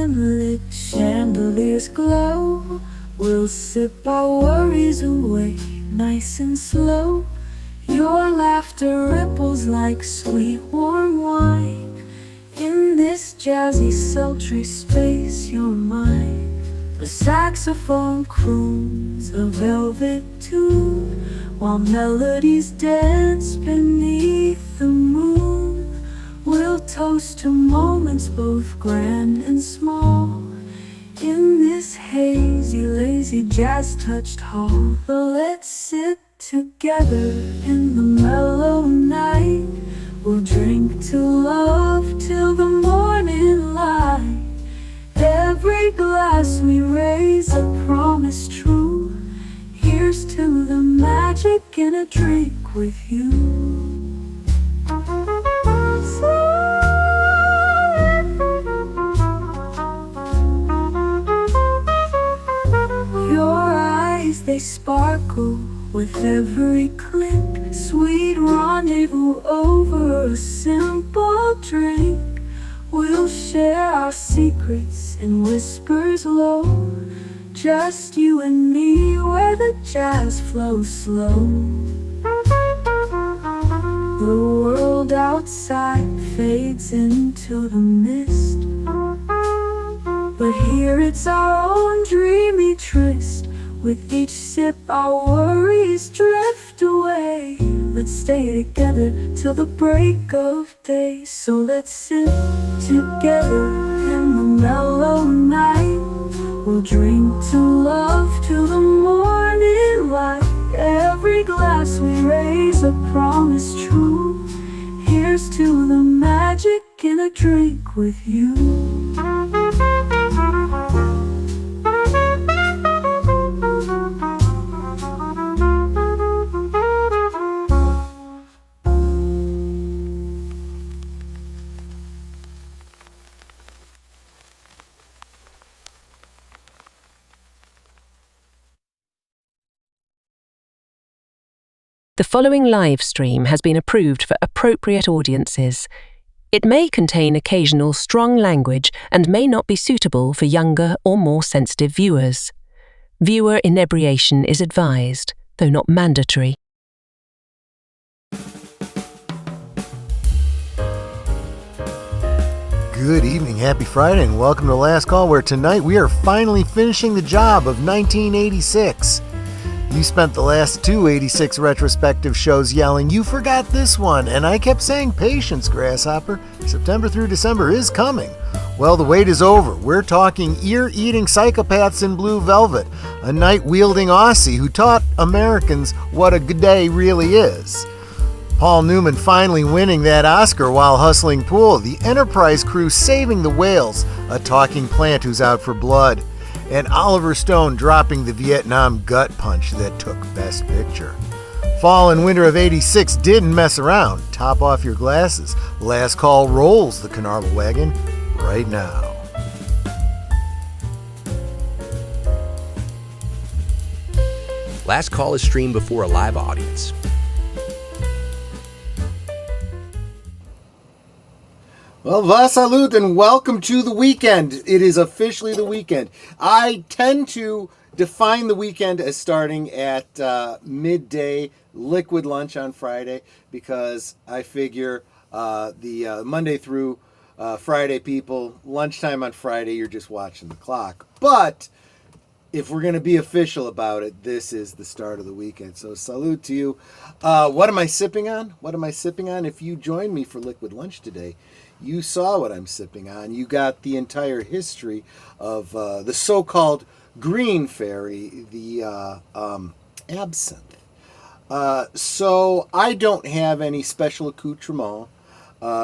dim-lit chandeliers glow. We'll sip our worries away, nice and slow. Your laughter ripples like sweet warm wine. In this jazzy sultry space you're mine. The saxophone croons a velvet tune, while melodies dance beneath the moon. We'll toast to moments both grand and small, in this hazy, lazy, jazz-touched hall. Let's sit together in the mellow night. We'll drink to love till the morning light. Every glass we raise a promise true. Here's to the magic in a drink with you. Your eyes, they sparkle with every click. Sweet rendezvous over a simple drink. We'll share our secrets in whispers low, just you and me where the jazz flows slow. The world outside fades into the mist, but here it's our own dreamy tryst. With each sip our worries drift away. Let's stay together till the break of day. So let's sit together in the mellow night. We'll drink to love till the morning light. Every glass we raise a promise true. Here's to the magic in a drink with you. The following live stream has been approved for appropriate audiences. It may contain occasional strong language and may not be suitable for younger or more sensitive viewers. Viewer inebriation is advised, though not mandatory. Good evening, happy Friday, and welcome to Last Call, where tonight we are finally finishing the job of 1986. You spent the last two 86 retrospective shows yelling, "You forgot this one," and I kept saying, "Patience, Grasshopper. September through December is coming." Well, the wait is over. We're talking ear-eating psychopaths in blue velvet, a knife-wielding Aussie who taught Americans what a good day really is. Paul Newman finally winning that Oscar while hustling pool, the Enterprise crew saving the whales, a talking plant who's out for blood, and Oliver Stone dropping the Vietnam gut punch that took Best Picture. Fall and winter of 86 didn't mess around. Top off your glasses. Last Call rolls the Canarble Wagon right now. Last Call is streamed before a live audience. Well, va salute and welcome to the weekend. It is officially the weekend. I tend to define the weekend as starting at midday liquid lunch on Friday, because I figure the Monday through Friday people, lunchtime on Friday, you're just watching the clock. But if we're going to be official about it, this is the start of the weekend. So salute to you. What am I sipping on? What am I sipping on? If you joined me for liquid lunch today, you saw what I'm sipping on. You got the entire history of the so-called green fairy, the absinthe. So I don't have any special accoutrement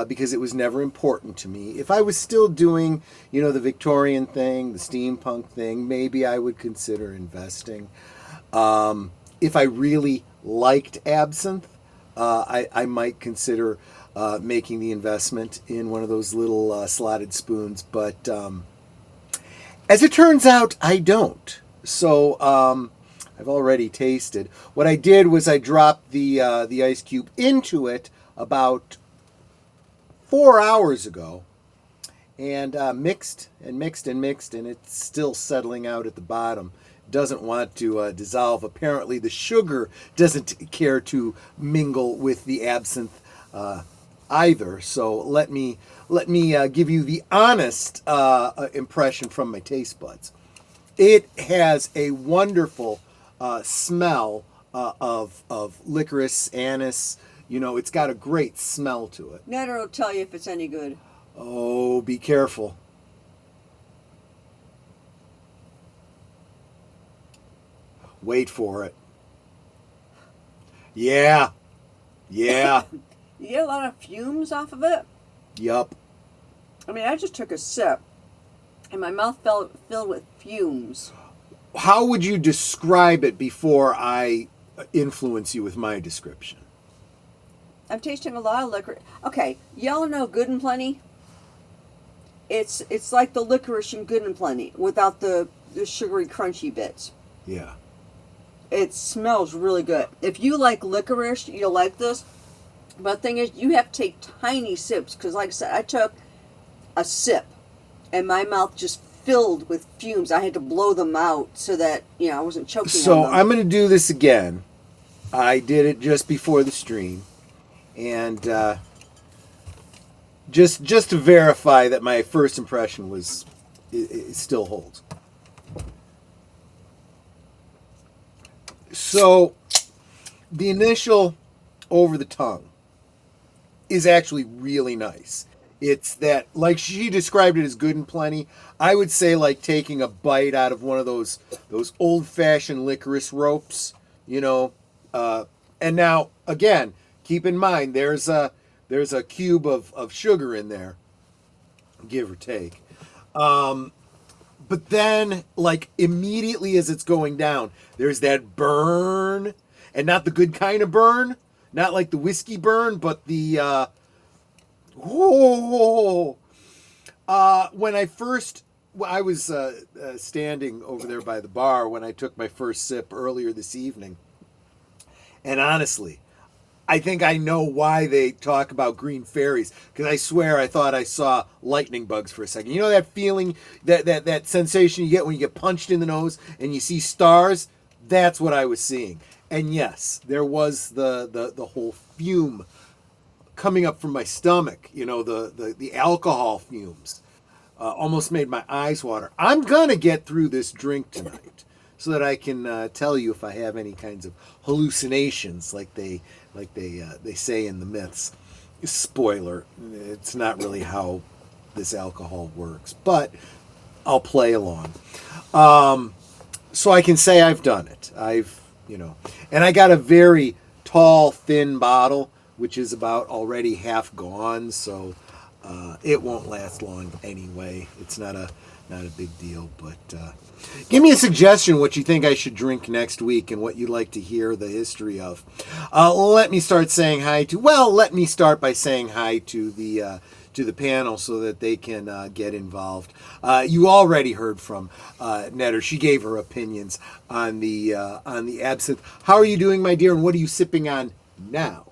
because it was never important to me. If I was still doing, the Victorian thing, the steampunk thing, maybe I would consider investing. If I really liked absinthe, I might consider making the investment in one of those little slotted spoons. But as it turns out, I don't. So I've already tasted. What I did was I dropped the ice cube into it about 4 hours ago, and mixed and mixed and mixed, and it's still settling out at the bottom. Doesn't want to dissolve. Apparently, the sugar doesn't care to mingle with the absinthe either. So let me give you the honest impression from my taste buds. It has a wonderful smell of licorice, anise. You know, it's got a great smell to it. Netter will tell you if it's any good. Oh, be careful. Wait for it. Yeah. Yeah. You get a lot of fumes off of it. Yup. I mean, I just took a sip, and my mouth filled with fumes. How would you describe it before I influence you with my description? I'm tasting a lot of licorice. Okay, y'all know Good and Plenty? It's like the licorice in Good and Plenty without the sugary crunchy bits. Yeah. It smells really good. If you like licorice, you'll like this. But the thing is, you have to take tiny sips because, like I said, I took a sip and my mouth just filled with fumes. I had to blow them out so that, I wasn't choking So on them. I'm going to do this again. I did it just before the stream. And just to verify that my first impression was, it still holds. So the initial over the tongue is actually really nice. It's that, like she described it as Good and Plenty. I would say like taking a bite out of one of those old-fashioned licorice ropes, And now, again, keep in mind there's a cube of sugar in there, give or take. But then, like, immediately as it's going down, there's that burn, and not the good kind of burn, not like the whiskey burn, but the when I was standing over there by the bar when I took my first sip earlier this evening, and honestly, I think I know why they talk about green fairies, because I swear I thought I saw lightning bugs for a second. You know that feeling, that sensation you get when you get punched in the nose and you see stars? That's what I was seeing. And yes, there was the whole fume coming up from my stomach, the alcohol fumes. Almost made my eyes water. I'm going to get through this drink tonight so that I can tell you if I have any kinds of hallucinations like they say in the myths. Spoiler, it's not really how this alcohol works, but I'll play along. So I can say I've done it. And I got a very tall, thin bottle, which is about already half gone, so it won't last long anyway. It's not a big deal, but give me a suggestion what you think I should drink next week and what you'd like to hear the history of. Let me start by saying hi to the panel so that they can get involved. You already heard from Netter. She gave her opinions on the absinthe. How are you doing, my dear, and what are you sipping on now?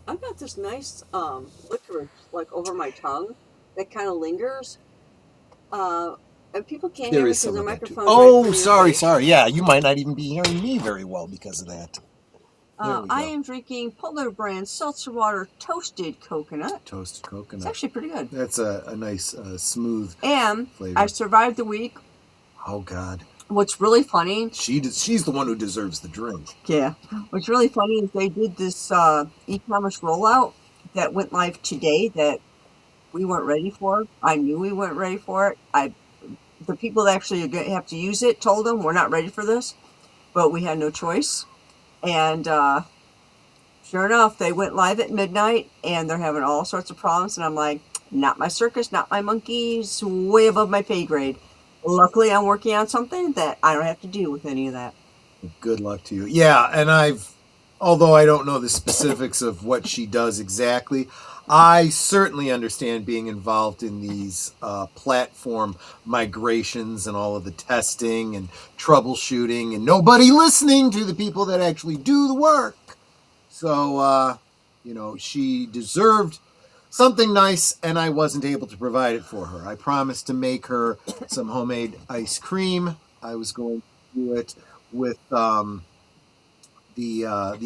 I've got this nice licorice like over my tongue that kind of lingers. And people can't hear me because the microphone's Oh, sorry. Yeah, you might not even be hearing me very well because of that. I am drinking Polar brand seltzer water toasted coconut. Toasted coconut. It's actually pretty good. That's a nice smooth and flavor. I survived the week. Oh, God. What's really funny... She's the one who deserves the drink. Yeah. What's really funny is they did this e-commerce rollout that went live today that we weren't ready for. I knew we weren't ready for it. The people that actually are going to have to use it told them we're not ready for this, but we had no choice. And sure enough, they went live at midnight, and they're having all sorts of problems. And I'm like, not my circus, not my monkeys, way above my pay grade. Luckily, I'm working on something that I don't have to deal with any of that. Good luck to you. Yeah, and although I don't know the specifics of what she does exactly, I certainly understand being involved in these platform migrations and all of the testing and troubleshooting and nobody listening to the people that actually do the work. So, she deserved something nice, and I wasn't able to provide it for her. I promised to make her some homemade ice cream. I was going to do it with the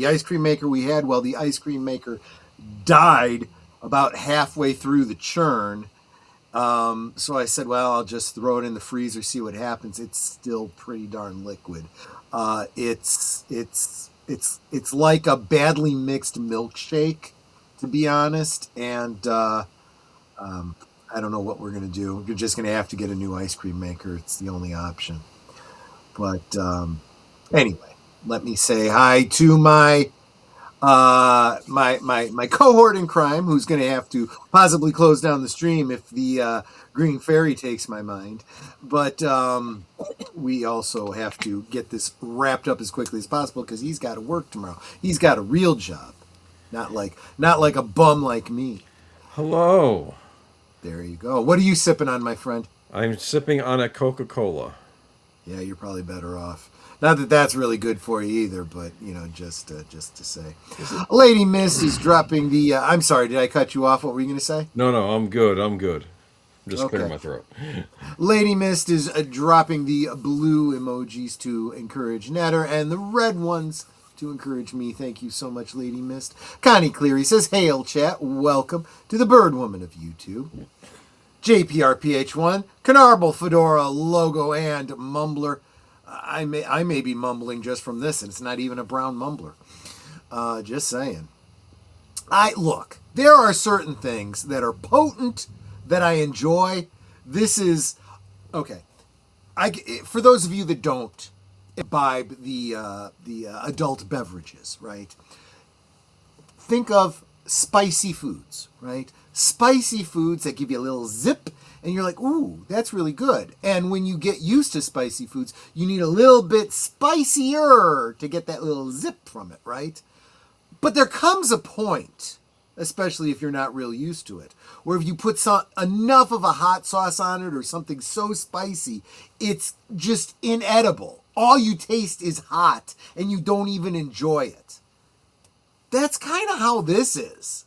ice cream maker we had. Well, the ice cream maker died about halfway through the churn. So I said, well, I'll just throw it in the freezer, see what happens. It's still pretty darn liquid. It's like a badly mixed milkshake, to be honest. And I don't know what we're gonna do. You're just gonna have to get a new ice cream maker. It's the only option. But anyway, let me say hi to my my cohort in crime, who's going to have to possibly close down the stream if the green fairy takes my mind. But we also have to get this wrapped up as quickly as possible because he's got to work tomorrow. He's got a real job, not like a bum like me. Hello. There you go. What are you sipping on, my friend? I'm sipping on a Coca-Cola. Yeah, you're probably better off. Not that that's really good for you either, but, you know, just to say. Lady Mist is dropping the... I'm sorry, did I cut you off? What were you going to say? No, I'm good. I'm just Okay. clearing my throat. Lady Mist is dropping the blue emojis to encourage Netter and the red ones to encourage me. Thank you so much, Lady Mist. Connie Cleary says, hail, chat. Welcome to the Bird Woman of YouTube. JPRPH1, Canarble Fedora logo and mumbler. I may be mumbling just from this, and it's not even a brown mumbler. Just saying. Look, there are certain things that are potent that I enjoy. This is okay. For those of you that don't imbibe the adult beverages, right? Think of spicy foods, right? Spicy foods that give you a little zip, and you're like, ooh, that's really good. And when you get used to spicy foods, you need a little bit spicier to get that little zip from it, right? But there comes a point, especially if you're not real used to it, where if you put enough of a hot sauce on it or something so spicy, it's just inedible. All you taste is hot, and you don't even enjoy it. That's kind of how this is.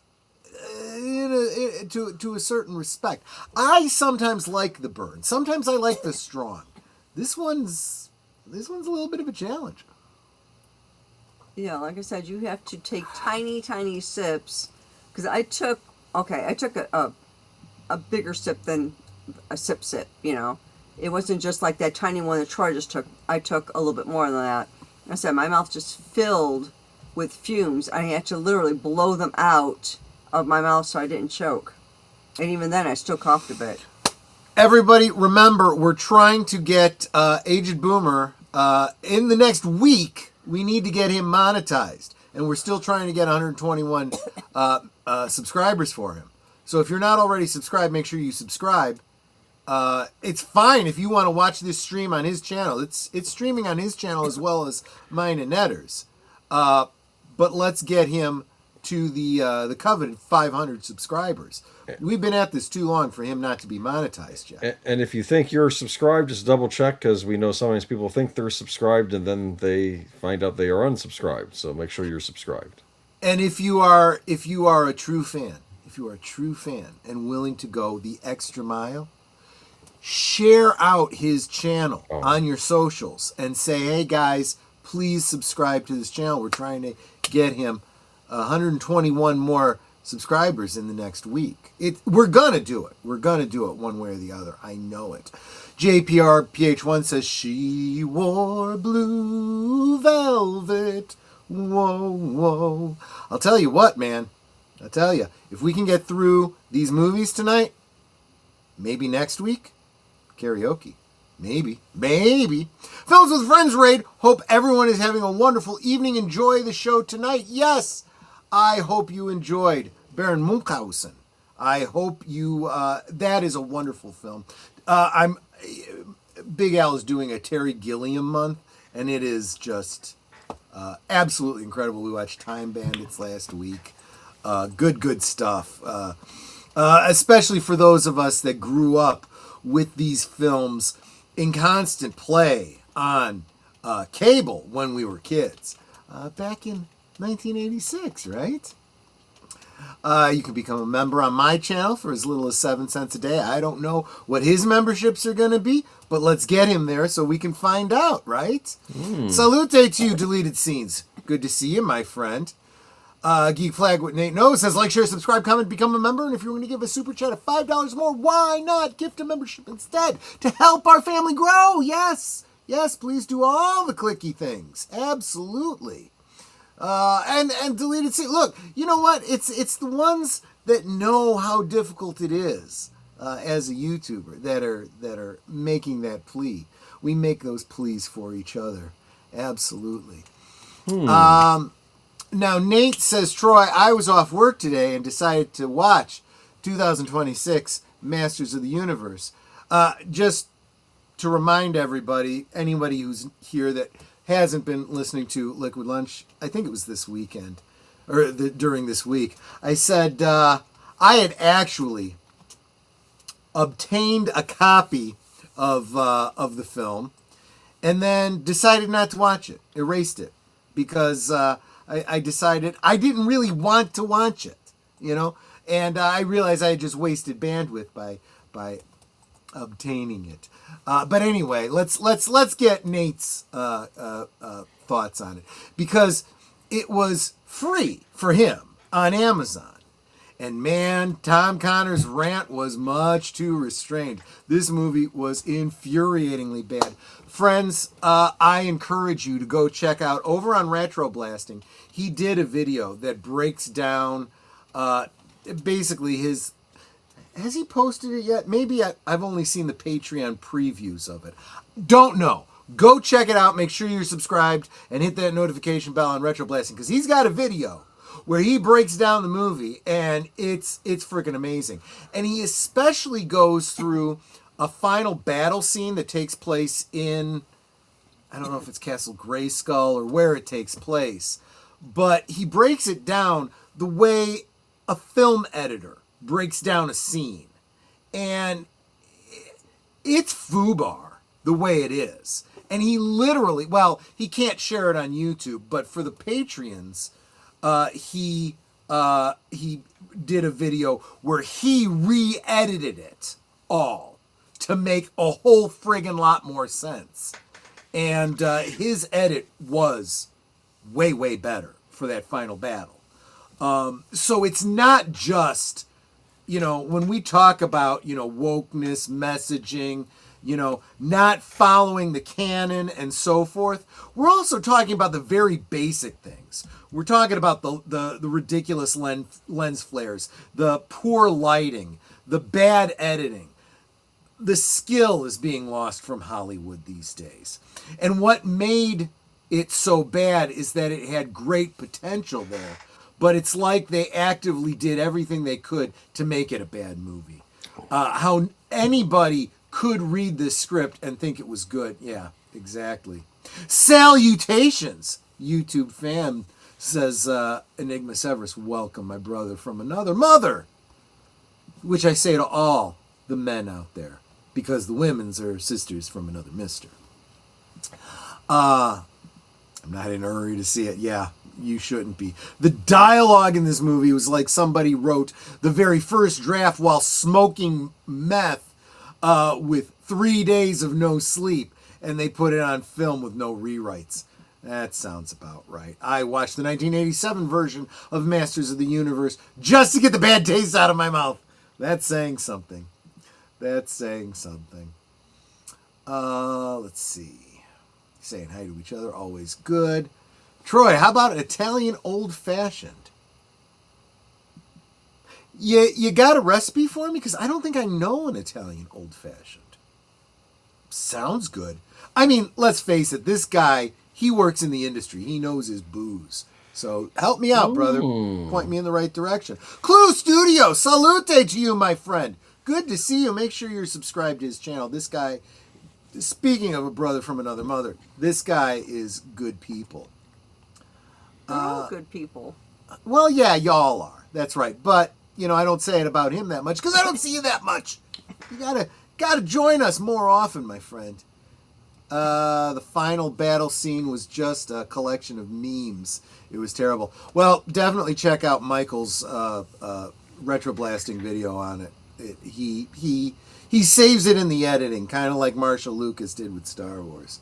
To a certain respect. I sometimes like the burn. Sometimes I like the strong. This one's a little bit of a challenge. Yeah, like I said, you have to take tiny, tiny sips. Because I took a bigger sip than a sip, you know. It wasn't just like that tiny one that Troy just took. I took a little bit more than that. I said my mouth just filled with fumes. I had to literally blow them out of my mouth so I didn't choke. And even then, I still coughed a bit. Everybody, remember, we're trying to get Aged Boomer in the next week. We need to get him monetized. And we're still trying to get 121 subscribers for him. So if you're not already subscribed, make sure you subscribe. It's fine if you want to watch this stream on his channel. It's streaming on his channel as well as mine and Netter's. But let's get him to the coveted 500 subscribers. We've been at this too long for him not to be monetized yet. And if you think you're subscribed, just double check, because we know sometimes people think they're subscribed and then they find out they are unsubscribed. So make sure you're subscribed. And if you are a true fan, and willing to go the extra mile, share out his channel on your socials and say, hey guys, please subscribe to this channel. We're trying to get him 121 more subscribers in the next week. We're gonna do it. We're gonna do it one way or the other. I know it. JPRPH1 says she wore blue velvet. Whoa, whoa. I'll tell you what, man. I'll tell you, if we can get through these movies tonight, maybe next week, karaoke. Maybe. Films with Friends raid. Hope everyone is having a wonderful evening. Enjoy the show tonight. Yes, I hope you enjoyed Baron Munchausen. I hope you, that is a wonderful film. Big Al is doing a Terry Gilliam month, and it is just absolutely incredible. We watched Time Bandits last week. Good stuff. Especially for those of us that grew up with these films in constant play on cable when we were kids. Back in 1986, right? You can become a member on my channel for as little as 7 cents a day. I don't know what his memberships are going to be, but let's get him there so we can find out, right? Salute to you, Deleted Scenes. Good to see you, my friend. Geek Flag with Nate knows says like, share, subscribe, comment, become a member, and if you're going to give a super chat of $5 more, why not gift a membership instead to help our family grow? Yes, please do all the clicky things. Absolutely. And Deleted Scene. Look, you know what? It's the ones that know how difficult it is as a YouTuber that are making that plea. We make those pleas for each other. Absolutely. Now, Nate says, Troy, I was off work today and decided to watch 2026 Masters of the Universe. Just to remind everybody, anybody who's here that hasn't been listening to Liquid Lunch, I think it was this weekend, or during this week, I said I had actually obtained a copy of the film and then decided not to watch it, erased it, because I decided I didn't really want to watch it, and I realized I had just wasted bandwidth by obtaining it. But anyway, let's get Nate's thoughts on it, because it was free for him on Amazon. And man, Tom Connor's rant was much too restrained. This movie was infuriatingly bad. Friends, I encourage you to go check out, over on Retro Blasting, he did a video that breaks down basically his... Has he posted it yet? Maybe I've only seen the Patreon previews of it. Don't know. Go check it out. Make sure you're subscribed and hit that notification bell on Retro Blasting, because he's got a video where he breaks down the movie, and it's freaking amazing. And he especially goes through a final battle scene that takes place in, I don't know if it's Castle Grayskull or where it takes place, but he breaks it down the way a film editor breaks down a scene. And it's FUBAR the way it is. And he literally, well, he can't share it on YouTube, but for the Patreons, he did a video where he re-edited it all to make a whole friggin' lot more sense. And his edit was way, way better for that final battle. So it's not just, when we talk about, wokeness, messaging, not following the canon and so forth, we're also talking about the very basic things. We're talking about the ridiculous lens flares, the poor lighting, the bad editing. The skill is being lost from Hollywood these days. And what made it so bad is that it had great potential there, but it's like they actively did everything they could to make it a bad movie. How anybody could read this script and think it was good. Yeah, exactly. Salutations, YouTube fam, says Enigma Severus. Welcome, my brother from another mother. Which I say to all the men out there, because the women's are sisters from another mister. I'm not in a hurry to see it. Yeah, you shouldn't be. The dialogue in this movie was like somebody wrote the very first draft while smoking meth with 3 days of no sleep, and they put it on film with no rewrites. That sounds about right. I watched the 1987 version of Masters of the Universe just to get the bad taste out of my mouth. That's saying something. Let's see. Saying hi to each other, always good. Troy, how about Italian old-fashioned? You got a recipe for me? Because I don't think I know an Italian old-fashioned. Sounds good. I mean, let's face it, this guy, he works in the industry. He knows his booze. So help me out, brother. Point me in the right direction. Clue Studio, salute to you, my friend. Good to see you. Make sure you're subscribed to his channel. This guy, speaking of a brother from another mother, this guy is good people. They're all good people. Well, yeah, y'all are. That's right. But, I don't say it about him that much because I don't see you that much. You gotta join us more often, my friend. The final battle scene was just a collection of memes. It was terrible. Well, definitely check out Michael's retroblasting video on it. He saves it in the editing, kind of like Marshall Lucas did with Star Wars.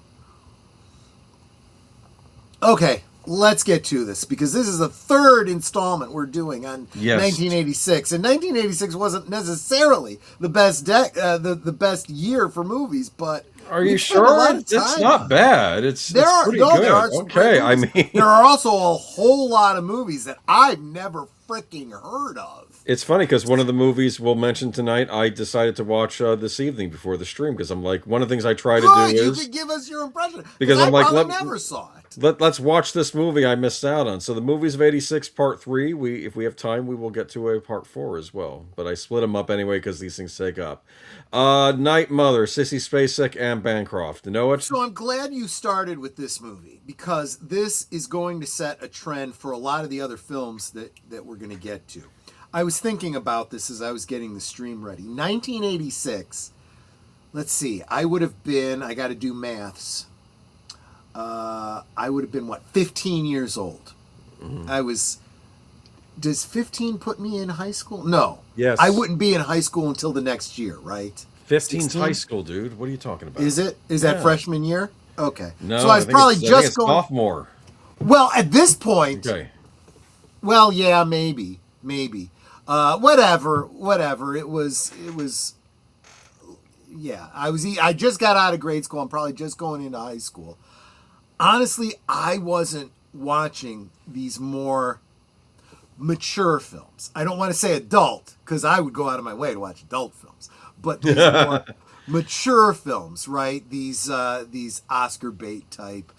Okay, let's get to this, because this is the third installment we're doing on 1986, and 1986 wasn't necessarily the best the best year for movies, but are you sure? It's not bad. It's pretty good. There are some okay, I mean, there are also a whole lot of movies that I've never freaking heard of. It's funny because one of the movies we'll mention tonight, I decided to watch this evening before the stream, because I'm like, one of the things I try to do is... you could give us your impression, because I'm like, never saw it. Let's watch this movie I missed out on. So the movies of 86, part 3, if we have time, we will get to a part 4 as well. But I split them up anyway because these things take up. Night Mother, Sissy Spacek, and Bancroft. Know it? So I'm glad you started with this movie, because this is going to set a trend for a lot of the other films that we're going to get to. I was thinking about this as I was getting the stream ready. 1986, let's see, I would have been, I got to do maths. I would have been, 15 years old. Mm-hmm. Does 15 put me in high school? No. Yes. I wouldn't be in high school until the next year, right? 15's high school, dude. What are you talking about? Is it? Is that freshman year? Okay. No, so I was probably just going... sophomore. Well, at this point... Okay. Well, yeah, maybe. Whatever. It was. Yeah, I just got out of grade school. I'm probably just going into high school. Honestly, I wasn't watching these more mature films. I don't want to say adult, because I would go out of my way to watch adult films. But these more mature films, right? These Oscar bait type,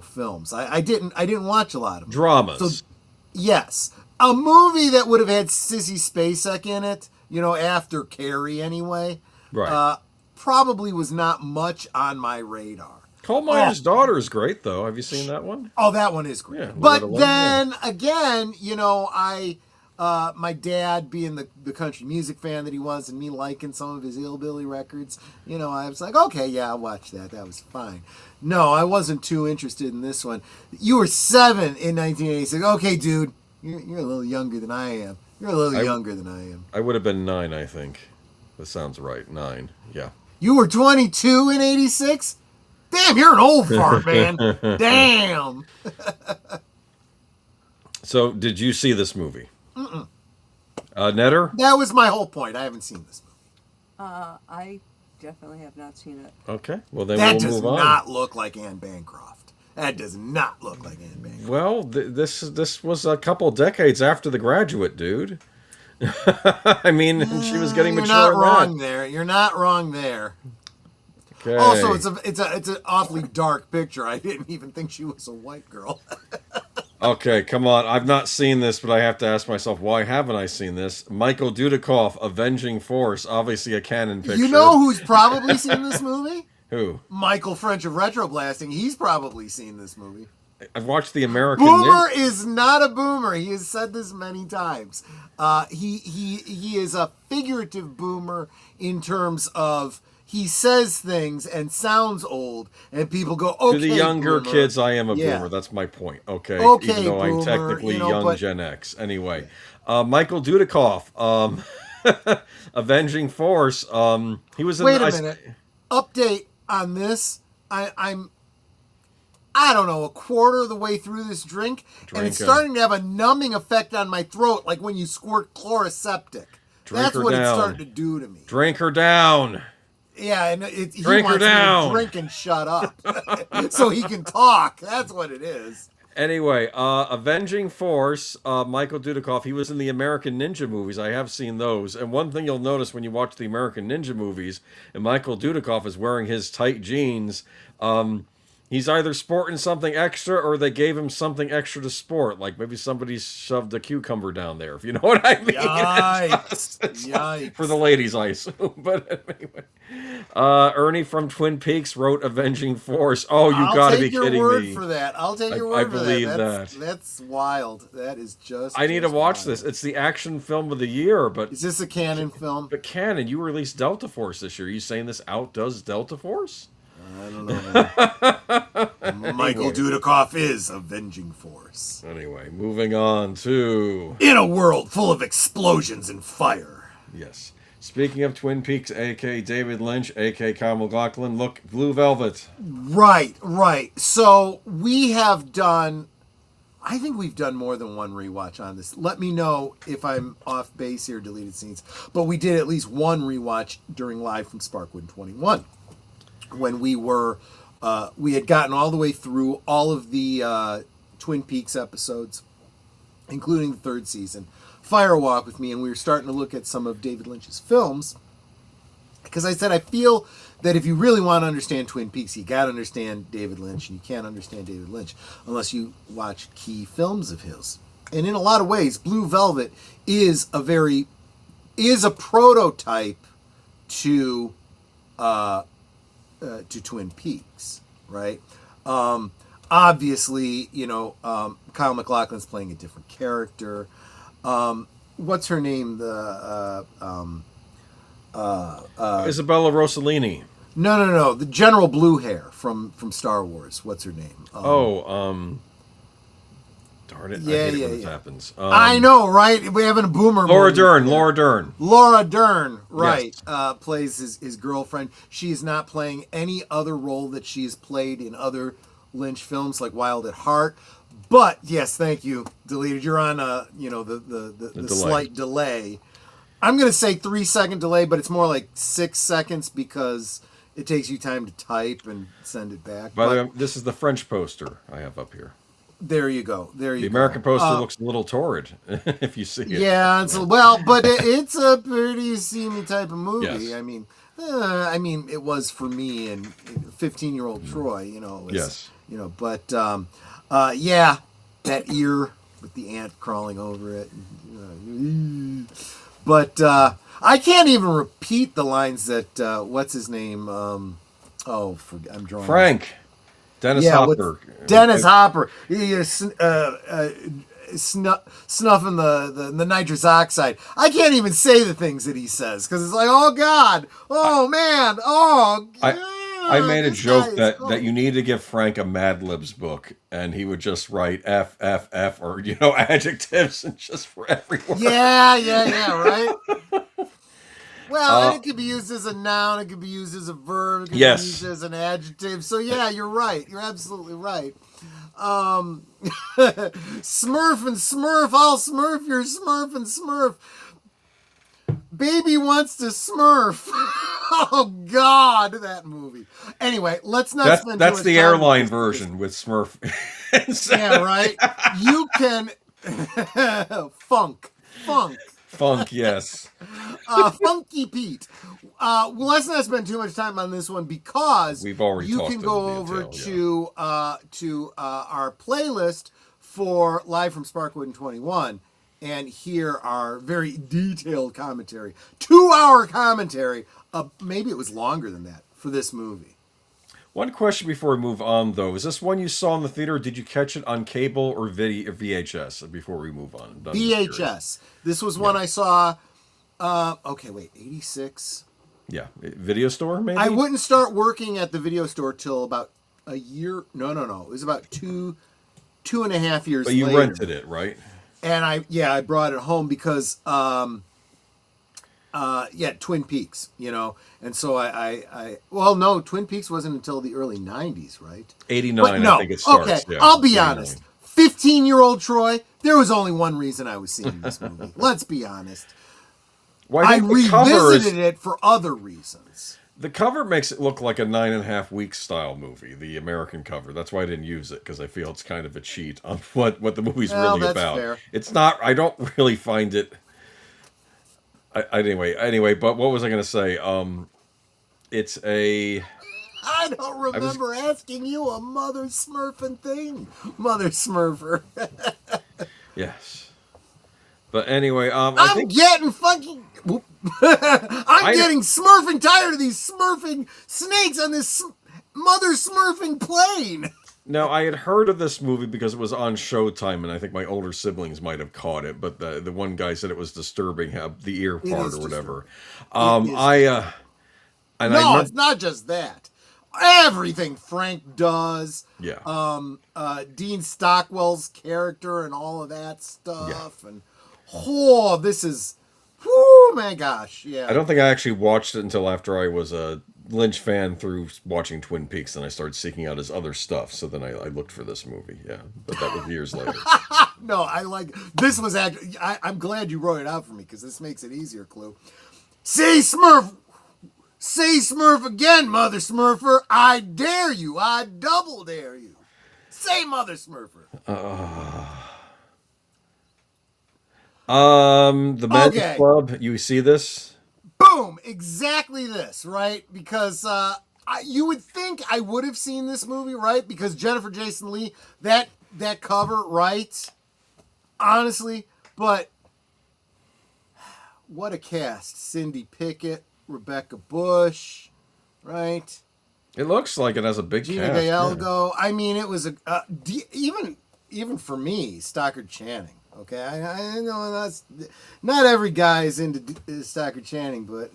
films. I didn't watch a lot of them. Dramas. So, yes. A movie that would have had Sissy Spacek in it, after Carrie anyway, right. Probably was not much on my radar. Coal Miner's Daughter is great, though. Have you seen that one? Oh, that one is great. Yeah, but then, again, my dad being the country music fan that he was, and me liking some of his hillbilly records, I was like, okay, yeah, I'll watch that. That was fine. No, I wasn't too interested in this one. You were 7 in 1986. Okay, dude. You're a little younger than I am. You're a little younger than I am. I would have been 9, I think. That sounds right. 9. Yeah. You were 22 in 86? Damn, you're an old fart, man. Damn. So, did you see this movie? Mm-mm. Netter? That was my whole point. I haven't seen this movie. I definitely have not seen it. Okay. Well, then we'll move on. That does not look like Anne Bancroft. That does not look like Anne Bancroft. Well, this was a couple decades after The Graduate, dude. I mean, she was getting mature. You're not wrong there. You're not wrong there. Okay. Also, it's an awfully dark picture. I didn't even think she was a white girl. Okay, come on. I've not seen this, but I have to ask myself, why haven't I seen this? Michael Dudikoff, Avenging Force, obviously a canon picture. You know who's probably seen this movie? Who? Michael French of Retroblasting. He's probably seen this movie. I've watched the American... Boomer is not a boomer. He has said this many times. He is a figurative boomer in terms of he says things and sounds old, and people go, okay, to the younger boomer. kids, I am a boomer. Yeah. That's my point. Okay, okay, even though boomer, I'm technically young Gen X. Anyway, Michael Dudikoff, Avenging Force. He was in... Wait a minute. Update on this. I'm I don't know, a quarter of the way through this drink, and it's starting to have a numbing effect on my throat, like when you squirt chloroseptic. That's what it's starting to do to me. Drink her down. Yeah, and he drink wants her down. Me to drink and shut up so he can talk. That's what it is. Anyway, Avenging Force, Michael Dudikoff, he was in the American Ninja movies. I have seen those. And one thing you'll notice when you watch the American Ninja movies, and Michael Dudikoff is wearing his tight jeans, he's either sporting something extra or they gave him something extra to sport. Like maybe somebody shoved a cucumber down there, if you know what I mean. Yikes. Yikes. For the ladies, I assume. But anyway. Ernie from Twin Peaks wrote Avenging Force. Oh, you got to be kidding me. I'll take your word for that. I'll take your word for that. I believe that. That's wild. That is just... I need to watch this. It's the action film of the year, but... Is this a canon film? But canon, you released Delta Force this year. Are you saying this outdoes Delta Force? I don't know. Michael Dudikoff is avenging force. Anyway, moving on to... In a world full of explosions and fire. Yes. Speaking of Twin Peaks, a.k.a. David Lynch, a.k.a. Kyle MacLachlan, look, Blue Velvet. Right. So we have done... I think we've done more than one rewatch on this. Let me know if I'm off base here, deleted scenes. But we did at least one rewatch during Live from Sparkwood 21. When we were... we had gotten all the way through all of the Twin Peaks episodes, including the third season. Fire Walk with me, and we were starting to look at some of David Lynch's films. Because I said, I feel that if you really want to understand Twin Peaks, you got to understand David Lynch, and you can't understand David Lynch unless you watch key films of his. And in a lot of ways, Blue Velvet is a prototype to Twin Peaks, right? Obviously, Kyle MacLachlan's playing a different character. What's her name? Isabella Rossellini. No. The General Blue Hair from Star Wars. What's her name? Darn it. Yeah, I hate it when yeah. this happens. I know, right? We're having a boomer Laura movie. Dern. Laura Dern, right, Yes. plays his girlfriend. She is not playing any other role that she has played in other Lynch films like Wild at Heart. But, yes, thank you, deleted. You're on, the slight delay. I'm going to say 3-second delay, but it's more like 6 seconds because it takes you time to type and send it back. By the way, this is the French poster I have up here. There you go. The American poster looks a little torrid, if you see it. Yeah, but it's a pretty seamy type of movie. Yes. I mean, it was for me and 15-year-old Troy. Yes. But that ear with the ant crawling over it. But I can't even repeat the lines that what's his name? I'm drawing. Frank. Dennis Hopper. Dennis Hopper. He is snuffing the nitrous oxide. I can't even say the things that he says because it's like, oh God, oh man, oh. I made a joke that you need to give Frank a Mad Libs book, and he would just write F, F, F, or adjectives and just for every word. Yeah, right. Well, and it could be used as a noun, it could be used as a verb, it could be used as an adjective. So yeah, you're right. You're absolutely right. Smurf and Smurf, I'll Smurf your Smurf and Smurf. Baby wants to Smurf. Oh God, that movie. Anyway, let's not spend too much time. That's the airline version with Smurf. Yeah, right. You can Funk, yes. Funky Pete. Let's not spend too much time on this one because we've already you can go over to our playlist for Live from Sparkwood and 21 and hear our very detailed commentary. 2-hour commentary. Maybe it was longer than that for this movie. One question before we move on, though. Is this one you saw in the theater, or did you catch it on cable or VHS before we move on? VHS. This was one I saw, 86. Yeah. Video store, maybe? I wouldn't start working at the video store till about a year. No. It was about two and a half years later. But you rented it, right? And I brought it home because, Twin Peaks, and so Twin Peaks wasn't until the early 90s, right? 89, I think it starts. Okay, yeah, I'll be 89. honest. 15-year-old Troy, there was only one reason I was seeing this movie. Let's be honest. Well, I revisited it for other reasons. The cover makes it look like a 9.5 week style movie, the American cover. That's why I didn't use it, because I feel it's kind of a cheat on what the movie's really about. Fair. It's not, I don't really find it... Anyway, but what was I going to say? It's a... I don't remember asking you a Mother Smurfing thing. Mother Smurfer. Yes. But anyway, I'm getting fucking... I'm getting smurfing tired of these smurfing snakes on this Mother Smurfing plane. Now, I had heard of this movie because it was on Showtime, and I think my older siblings might have caught it, but the one guy said it was disturbing, the ear part or whatever. It's not just that. everything Frank does. Yeah. Dean Stockwell's character and all of that stuff. Yeah. And this is, whoo, my gosh, yeah. I don't think I actually watched it until after I was a Lynch fan through watching Twin Peaks, and I started seeking out his other stuff. So then I looked for this movie. Yeah, but that was years later. No, I like this was actually. I'm glad you wrote it out for me because this makes it easier. Clue. Say Smurf again, Mother Smurfer. I dare you. I double dare you. Say Mother Smurfer. The Men's Club. You see this? Boom! Exactly this, right? Because you would think I would have seen this movie, right? Because Jennifer Jason Leigh, that cover, right? Honestly, but what a cast! Cindy Pickett, Rebecca Bush, right? It looks like it has a big Gina cast. Gallego. Yeah. I mean, it was even for me, Stockard Channing. Okay, I know that's not every guy is into Stockard Channing, but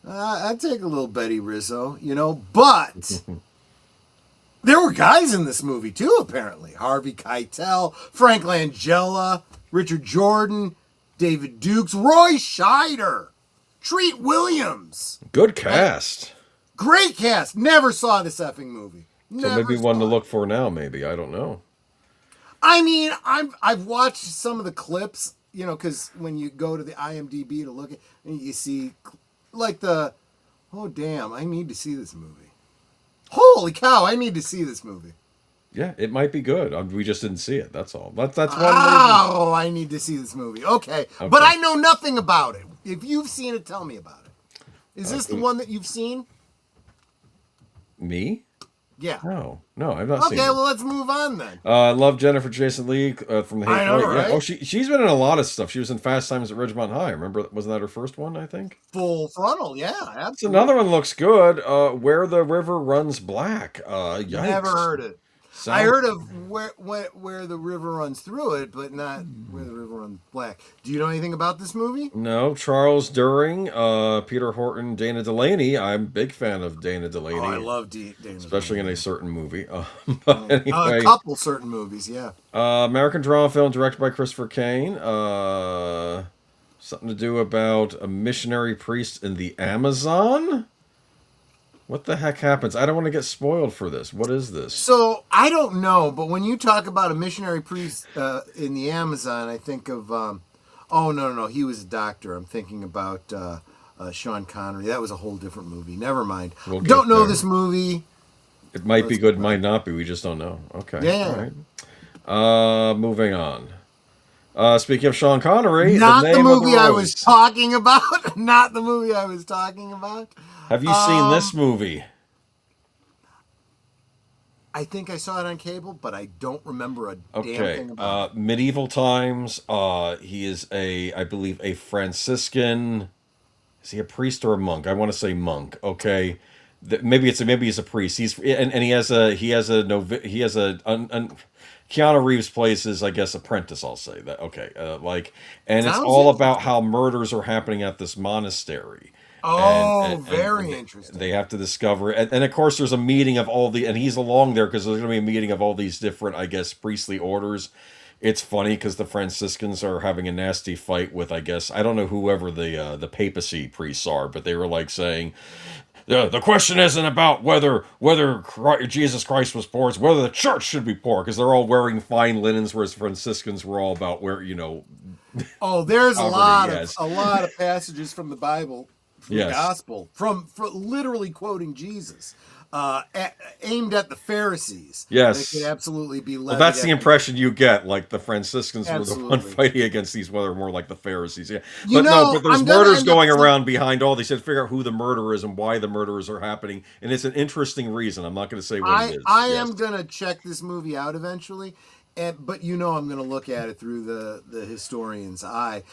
I'd take a little Betty Rizzo, but there were guys in this movie too, apparently. Harvey Keitel, Frank Langella, Richard Jordan, David Dukes, Roy Scheider, Treat Williams. Good cast. Great cast. Never saw this effing movie. So maybe one to look for now, maybe. I don't know. I mean, I've watched some of the clips, because when you go to the IMDb to look at, and you see, like oh damn, I need to see this movie. Holy cow, I need to see this movie. Yeah, it might be good. We just didn't see it. That's all. That's one. Oh, I need to see this movie. Okay, but I know nothing about it. If you've seen it, tell me about it. Is this the one that you've seen? Me? Yeah. No, I've not seen it. Okay, well, let's move on then. I love Jennifer Jason Leigh from The Hateful Eight. I know, right? Yeah. Oh, she's been in a lot of stuff. She was in Fast Times at Ridgemont High. Remember, wasn't that her first one, I think? Full Frontal, yeah, absolutely. So another one looks good. Where the River Runs Black. Yikes. Never heard it. I heard of where the river runs through it, but not where the river runs black. Do you know anything about this movie? No. Charles During, Peter Horton, Dana Delaney. I'm a big fan of Dana Delaney. Oh, I love Dana especially Delaney. in a certain movie. But anyway, a couple certain movies, yeah. American drama film directed by Christopher Kane. Something to do about a missionary priest in the Amazon. What the heck happens? I don't want to get spoiled for this. What is this? So, I don't know, but when you talk about a missionary priest in the Amazon, I think of, no, he was a doctor. I'm thinking about Sean Connery. That was a whole different movie. Never mind. Don't know this movie. It might be good, might not be. We just don't know. Okay. Yeah. All right. Moving on. Speaking of Sean Connery, not the movie I was talking about. Not the movie I was talking about. Have you seen this movie? I think I saw it on cable, but I don't remember a damn thing about it. Medieval times. He is I believe, a Franciscan. Is he a priest or a monk? I want to say monk. Okay, maybe he's a priest. He has a Keanu Reeves plays his, I guess, apprentice. I'll say that. Okay, and it's all about how murders are happening at this monastery. Very interesting. They have to discover it. And of course, there's a meeting of and he's along there because there's going to be a meeting of all these different, I guess, priestly orders. It's funny because the Franciscans are having a nasty fight with, I guess, I don't know whoever the papacy priests are, but they were like saying, the question isn't about whether Jesus Christ was poor, it's whether the church should be poor, because they're all wearing fine linens, whereas Franciscans were all about there's poverty, a lot of passages from the Bible. The gospel from literally quoting Jesus, aimed at the Pharisees. Yes, they could absolutely be. Well, that's the impression you get. Like the Franciscans were the one fighting against these, whether more like the Pharisees. Yeah, but there's murders going around behind all these. You have to figure out who the murderer is and why the murderers are happening, and it's an interesting reason. I'm not going to say what it is. I am going to check this movie out eventually. But I'm going to look at it through the historian's eye.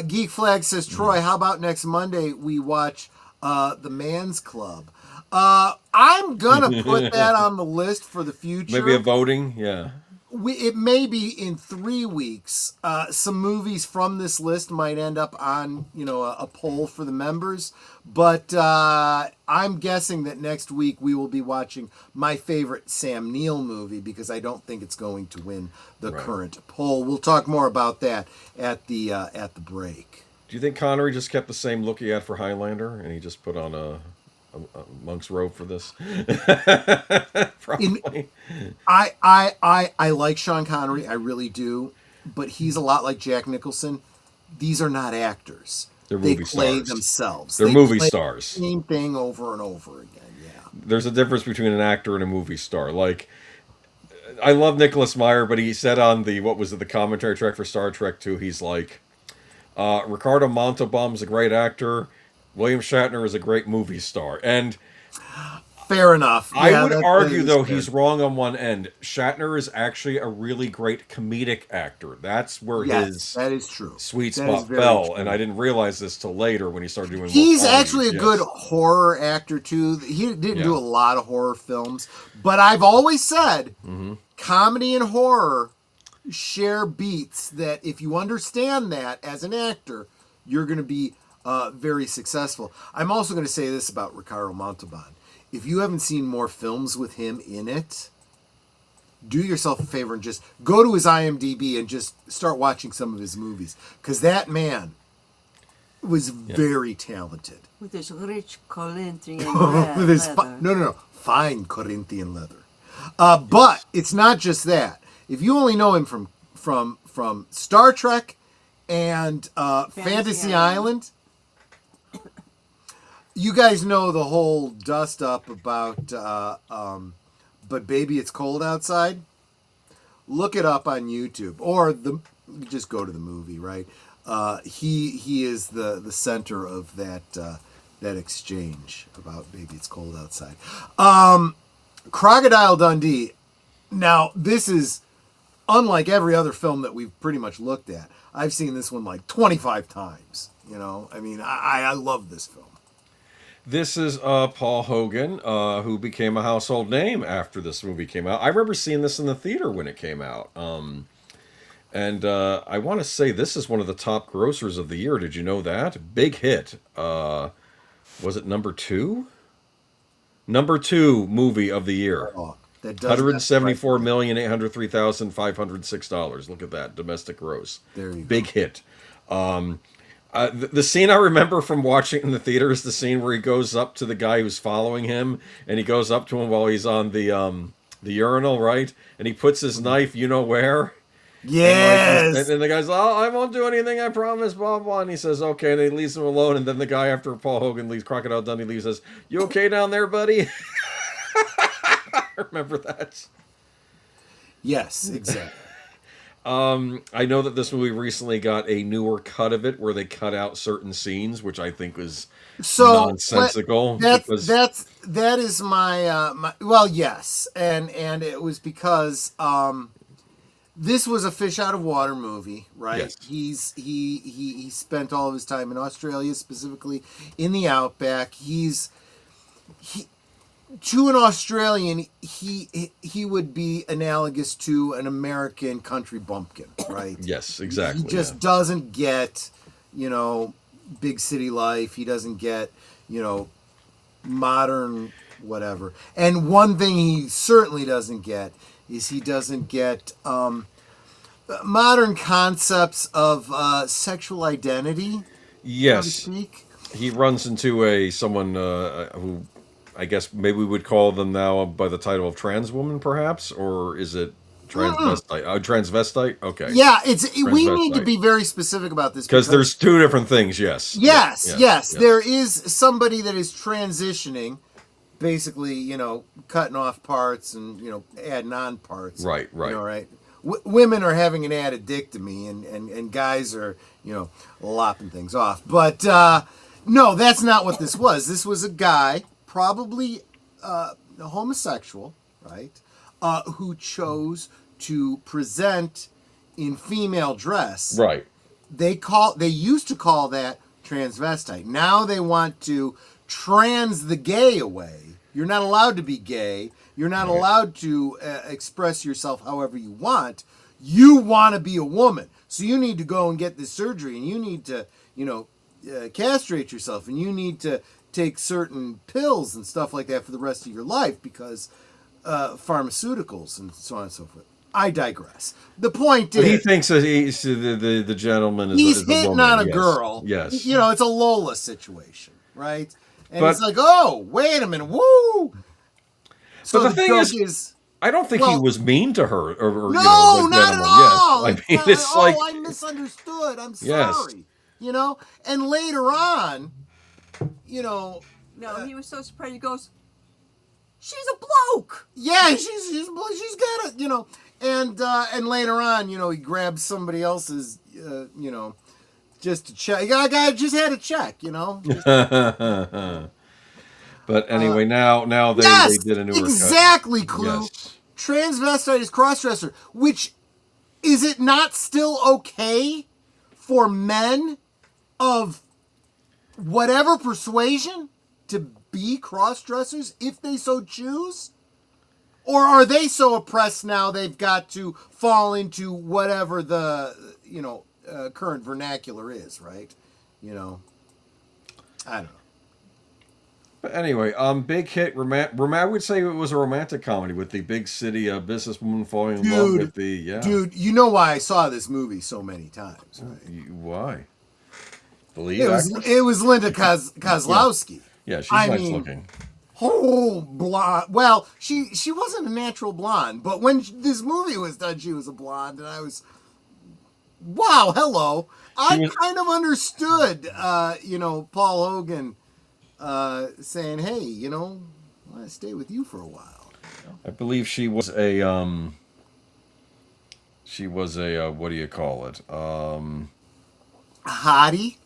Geek Flag says, Troy, how about next Monday we watch The Man's Club? I'm going to put that on the list for the future. Maybe a voting, yeah. it may be in 3 weeks. Some movies from this list might end up on, a poll for the members. But I'm guessing that next week we will be watching my favorite Sam Neill movie, because I don't think it's going to win the current poll. We'll talk more about that at the break. Do you think Connery just kept the same look he had for Highlander, and he just put on a monk's robe for this? Probably. I like Sean Connery, I really do, but he's a lot like Jack Nicholson. These are not actors. They play themselves. They're movie stars. Same thing over and over again. Yeah. There's a difference between an actor and a movie star. Like, I love Nicholas Meyer, but he said on the commentary track for Star Trek 2, he's like, Ricardo Montalban's a great actor. William Shatner is a great movie star. And fair enough. Yeah, I would argue, though, fair. he's wrong on one end. Shatner is actually a really great comedic actor. That's where his that is true. Sweet That spot is very fell. true. And I didn't realize this till later when he started doing He's more actually a comedies. good horror actor, too. He didn't do a lot of horror films. But I've always said comedy and horror share beats that if you understand that as an actor, you're going to be very successful. I'm also going to say this about Ricardo Montalban. If you haven't seen more films with him in it, do yourself a favor and just go to his IMDb and just start watching some of his movies. Because that man was very talented. With his rich Corinthian With his leather. fine Corinthian leather. But it's not just that. If you only know him from Star Trek and Fantasy Island, you guys know the whole dust up about But Baby It's Cold Outside. Look it up on YouTube, or just go to the movie, right? He is the center of that exchange about Baby It's Cold Outside. Crocodile Dundee. Now, this is unlike every other film that we've pretty much looked at. I've seen this one like 25 times. I mean, I love this film. This is Paul Hogan, who became a household name after this movie came out. I remember seeing this in the theater when it came out. And I want to say this is one of the top grossers of the year. Did you know that? Big hit. Was it number 2? Number 2 movie of the year. Oh, that does $174,803,506. Look at that. Domestic gross. There you go. Big hit. The scene I remember from watching in the theater is the scene where he goes up to the guy who's following him, and he goes up to him while he's on the urinal, right? And he puts his knife, you know where? Yes. And the guy's, oh, I won't do anything, I promise, blah, blah. And he says, okay, and he leaves him alone. And then the guy, after Paul Hogan leaves, Crocodile Dundee leaves, says, you okay down there, buddy? I remember that. Yes, exactly. I know that this movie recently got a newer cut of it where they cut out certain scenes, which I think was nonsensical. That is my well, yes, and it was because this was a fish out of water movie, right? Yes. He spent all of his time in Australia, specifically in the outback. To an Australian, he would be analogous to an American country bumpkin, right? Yes, exactly. He just doesn't get, big city life. He doesn't get, modern whatever. And one thing he certainly doesn't get is he doesn't get modern concepts of sexual identity. Yes. So to speak. He runs into someone who I guess maybe we would call them now by the title of trans woman, perhaps, or is it transvestite? Transvestite? Okay. Yeah, we need to be very specific about this because there's two different things. Yes. Yes. There is somebody that is transitioning, basically, cutting off parts and adding on parts. Right. Right. Women are having an addictomy, and guys are lopping things off. But no, that's not what this was. This was a guy, probably homosexual, right, who chose to present in female dress. Right. They used to call that transvestite. Now they want to trans the gay away. You're not allowed to be gay. You're not allowed to express yourself however you want. You want to be a woman. So you need to go and get this surgery, and you need to, castrate yourself, and you need to take certain pills and stuff like that for the rest of your life because pharmaceuticals and so on and so forth. I digress. The point is, he thinks that the gentleman is he's a hitting woman. on a Yes. girl. Yes. It's a Lola situation, right? And But- it's like, oh, wait a minute, woo! So But the thing joke is, I don't think he was mean to her. Or no, the not at gentleman. all. Yes. I mean, it's like, I misunderstood. I'm Yes. sorry. And later on, No, he was so surprised. He goes, "She's a bloke." yeah, she's got it, and later on, he grabs somebody else's, just to check. I just had to check, But anyway, now they did a newer exactly, cut. Clue. Yes. Transvestite is crossdresser, which is it not still okay for men of whatever persuasion to be crossdressers if they so choose? Or are they so oppressed now they've got to fall into whatever the current vernacular is, right? I don't know. But anyway, big hit. I would say it was a romantic comedy with the big city businesswoman falling in love with the Dude, you know why I saw this movie so many times, right? Why? It was Linda Kozlowski. Yeah, she's nice looking. Oh, blonde. Well, she wasn't a natural blonde, but when this movie was done, she was a blonde, and I was, wow, hello. I kind of understood, Paul Hogan saying, hey, I want to stay with you for a while. I believe she was a what do you call it? A hottie?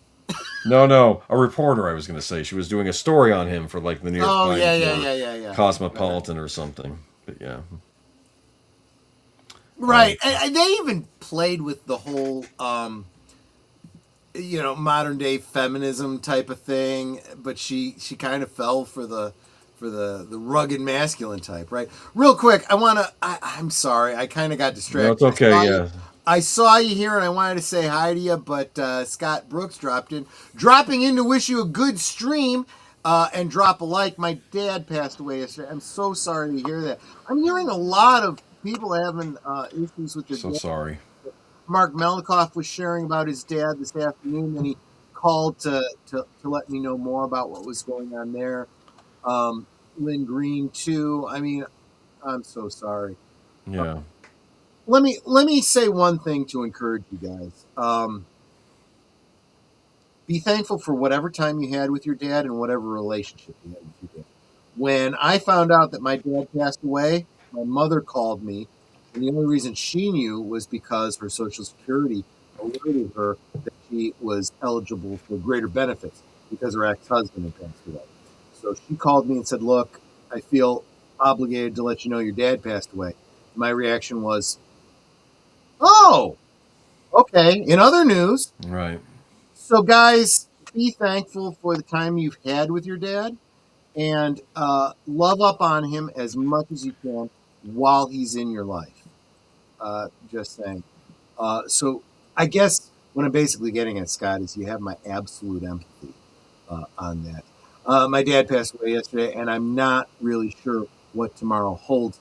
No, a reporter. I was going to say she was doing a story on him for like the New York Times yeah. Cosmopolitan or something. But yeah, right. And they even played with the whole, modern day feminism type of thing. But she kind of fell for the rugged masculine type, right? Real quick, I'm sorry, I kind of got distracted. No, it's okay. Yeah. I saw you here and I wanted to say hi to you, but Scott Brooks dropping in to wish you a good stream and drop a like. My dad passed away yesterday. I'm so sorry to hear that. I'm hearing a lot of people having issues with their dad. Sorry. Mark Melnikoff was sharing about his dad this afternoon, and he called to let me know more about what was going on there. Lynn Green too. I mean, I'm so sorry. Yeah. Let me say one thing to encourage you guys. Be thankful for whatever time you had with your dad and whatever relationship you had with your dad. When I found out that my dad passed away, my mother called me, and the only reason she knew was because her Social Security alerted her that she was eligible for greater benefits because her ex-husband had passed away. So she called me and said, look, I feel obligated to let you know your dad passed away. My reaction was, oh, okay. In other news, Right. So guys, be thankful for the time you've had with your dad, and love up on him as much as you can while he's in your life. Just saying. So I guess what I'm basically getting at, Scott, is you have my absolute empathy on that. My dad passed away yesterday, and I'm not really sure what tomorrow holds.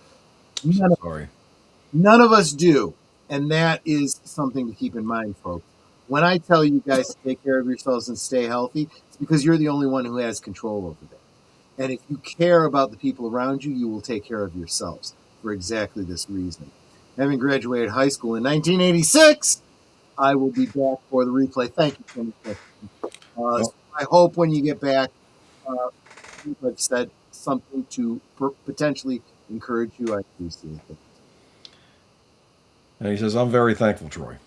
None of us do. And that is something to keep in mind, folks. When I tell you guys to take care of yourselves and stay healthy, it's because you're the only one who has control over that. And if you care about the people around you, you will take care of yourselves for exactly this reason. Having graduated high school in 1986, I will be back for the replay. Thank you, Tim. I hope when you get back, I've said something to potentially encourage you. I appreciate it. And he says, I'm very thankful, Troy.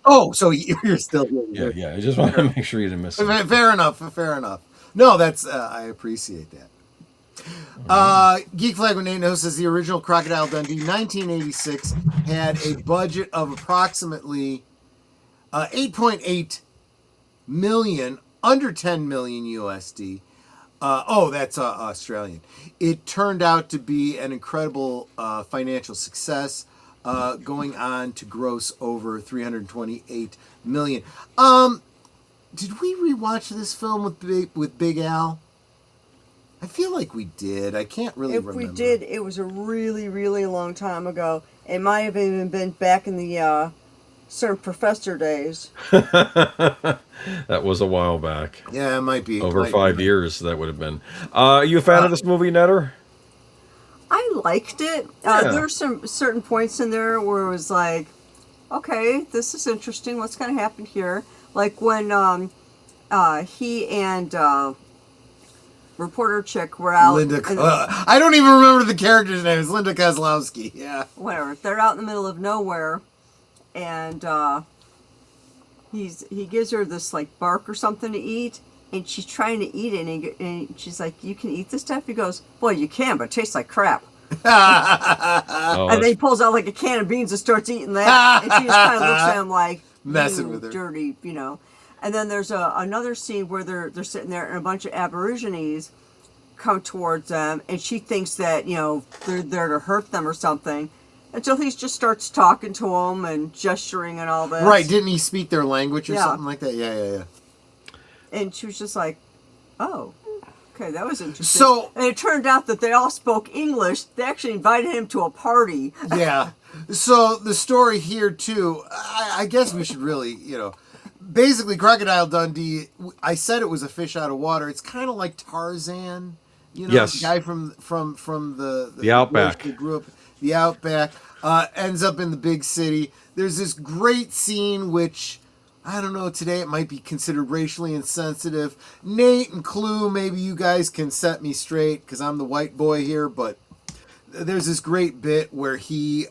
Oh, so you're still here. Yeah. I just want to make sure you didn't miss it. Fair enough. No, that's I appreciate that. Geek Flag with Nate knows says the original Crocodile Dundee 1986 had a budget of approximately 8.8 million, under 10 million USD. That's Australian. It turned out to be an incredible financial success, going on to gross over 328 million. Did we rewatch this film with Big Al? I feel like we did. I can't really remember. If we did, it was a really, really long time ago. It might have even been back in the Sir Professor days. That was a while back. Yeah, it might be. Over 5 years, that would have been. Are you a fan of this movie, Netter? I liked it. Yeah. There were some certain points in there where it was like, okay, this is interesting. What's going to happen here? Like when he and reporter chick were out. I don't even remember the character's name. It's Linda Kozlowski. Yeah. Whatever. They're out in the middle of nowhere, and he gives her this like bark or something to eat, and she's trying to eat it, and she's like, "You can eat this stuff?" He goes, "Well, you can, but it tastes like crap." And then he pulls out like a can of beans and starts eating that, and she just kind of looks at him like, messing with her, dirty, And then there's another scene where they're sitting there and a bunch of Aborigines come towards them, and she thinks that they're there to hurt them or something, until he just starts talking to them and gesturing and all this. Right? Didn't he speak their language or something like that? Yeah. And she was just like, "Oh, okay, that was interesting." So, and it turned out that they all spoke English. They actually invited him to a party. Yeah. So the story here too, I guess we should really, basically Crocodile Dundee, I said it was a fish out of water. It's kind of like Tarzan, yes. The guy from the Outback. Who grew up the Outback, ends up in the big city. There's this great scene which, I don't know, today it might be considered racially insensitive. Nate and Clue, maybe you guys can set me straight because I'm the white boy here, but there's this great bit where he